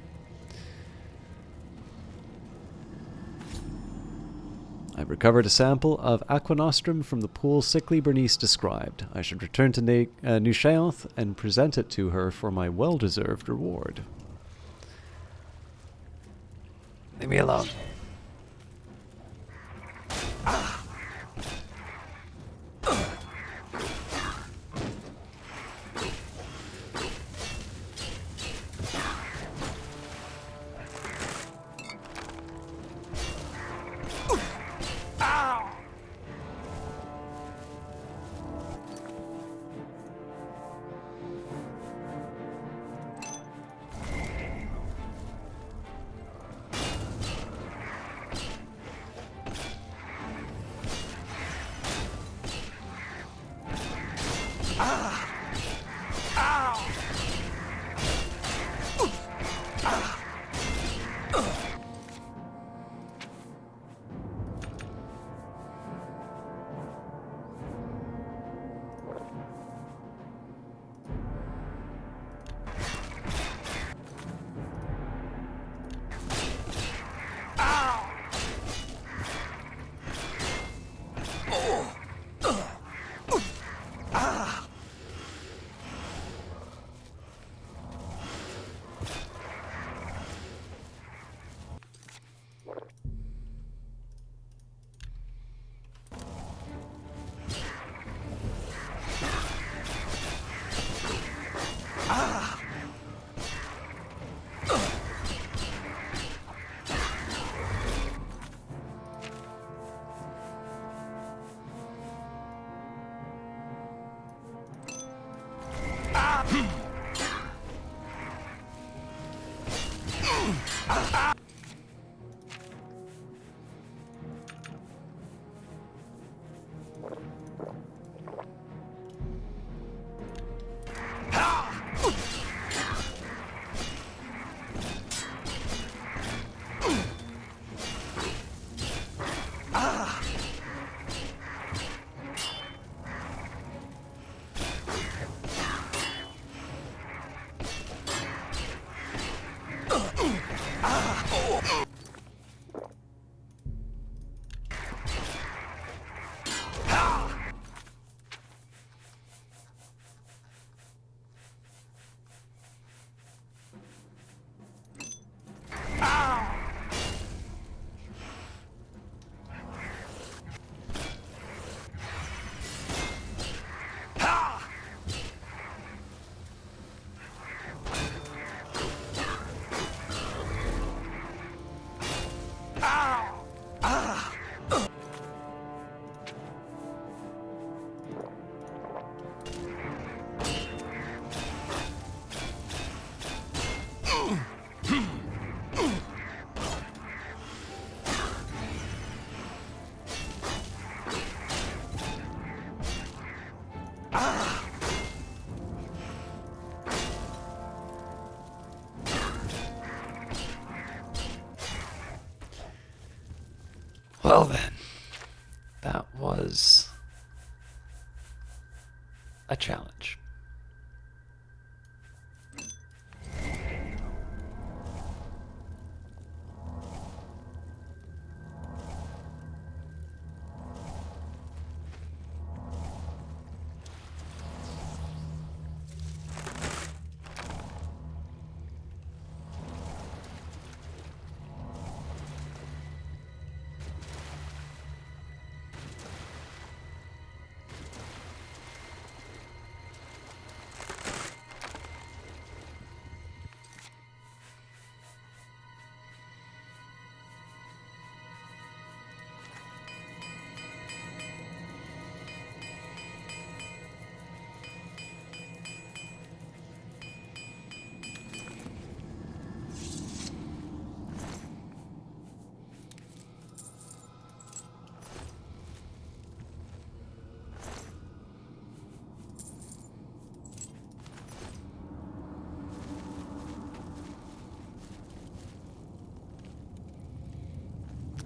I've recovered a sample of Aqua Nostrum from the pool sickly Bernice described. I should return to New Sheoth and present it to her for my well-deserved reward. Leave me alone. Well then, that was a challenge.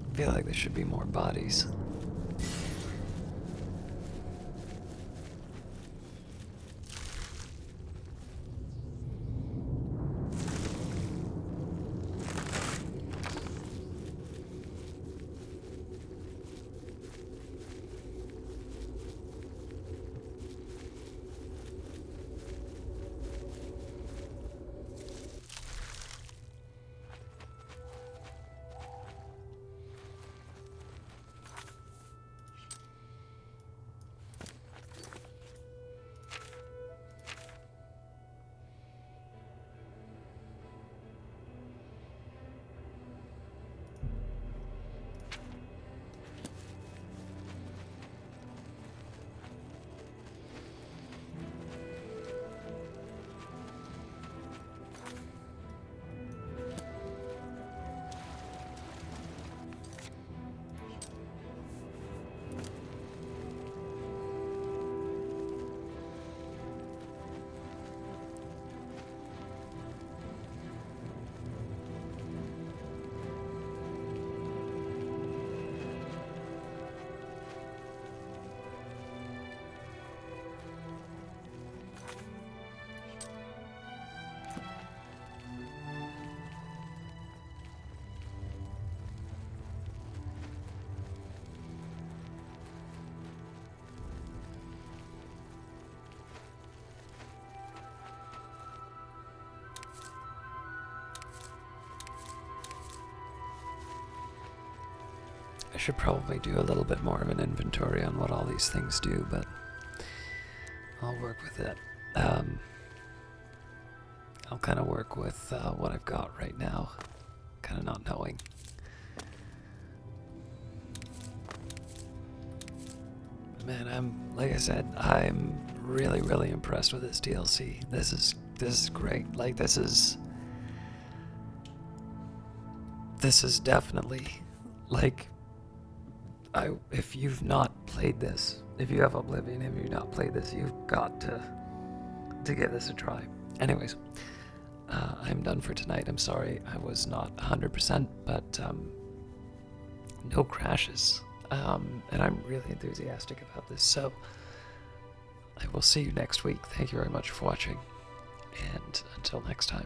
I feel like there should be more bodies. I should probably do a little bit more of an inventory on what all these things do, but I'll work with it. I'll kind of work with what I've got right now, kind of not knowing. Man, like I said, I'm really, really impressed with this DLC. This is great. Like, this is definitely, like, if you've not played this, if you have Oblivion, if you've not played this, you've got to give this a try. Anyways, I'm done for tonight. I'm sorry I was not 100%, but no crashes. And I'm really enthusiastic about this, so I will see you next week. Thank you very much for watching, and until next time.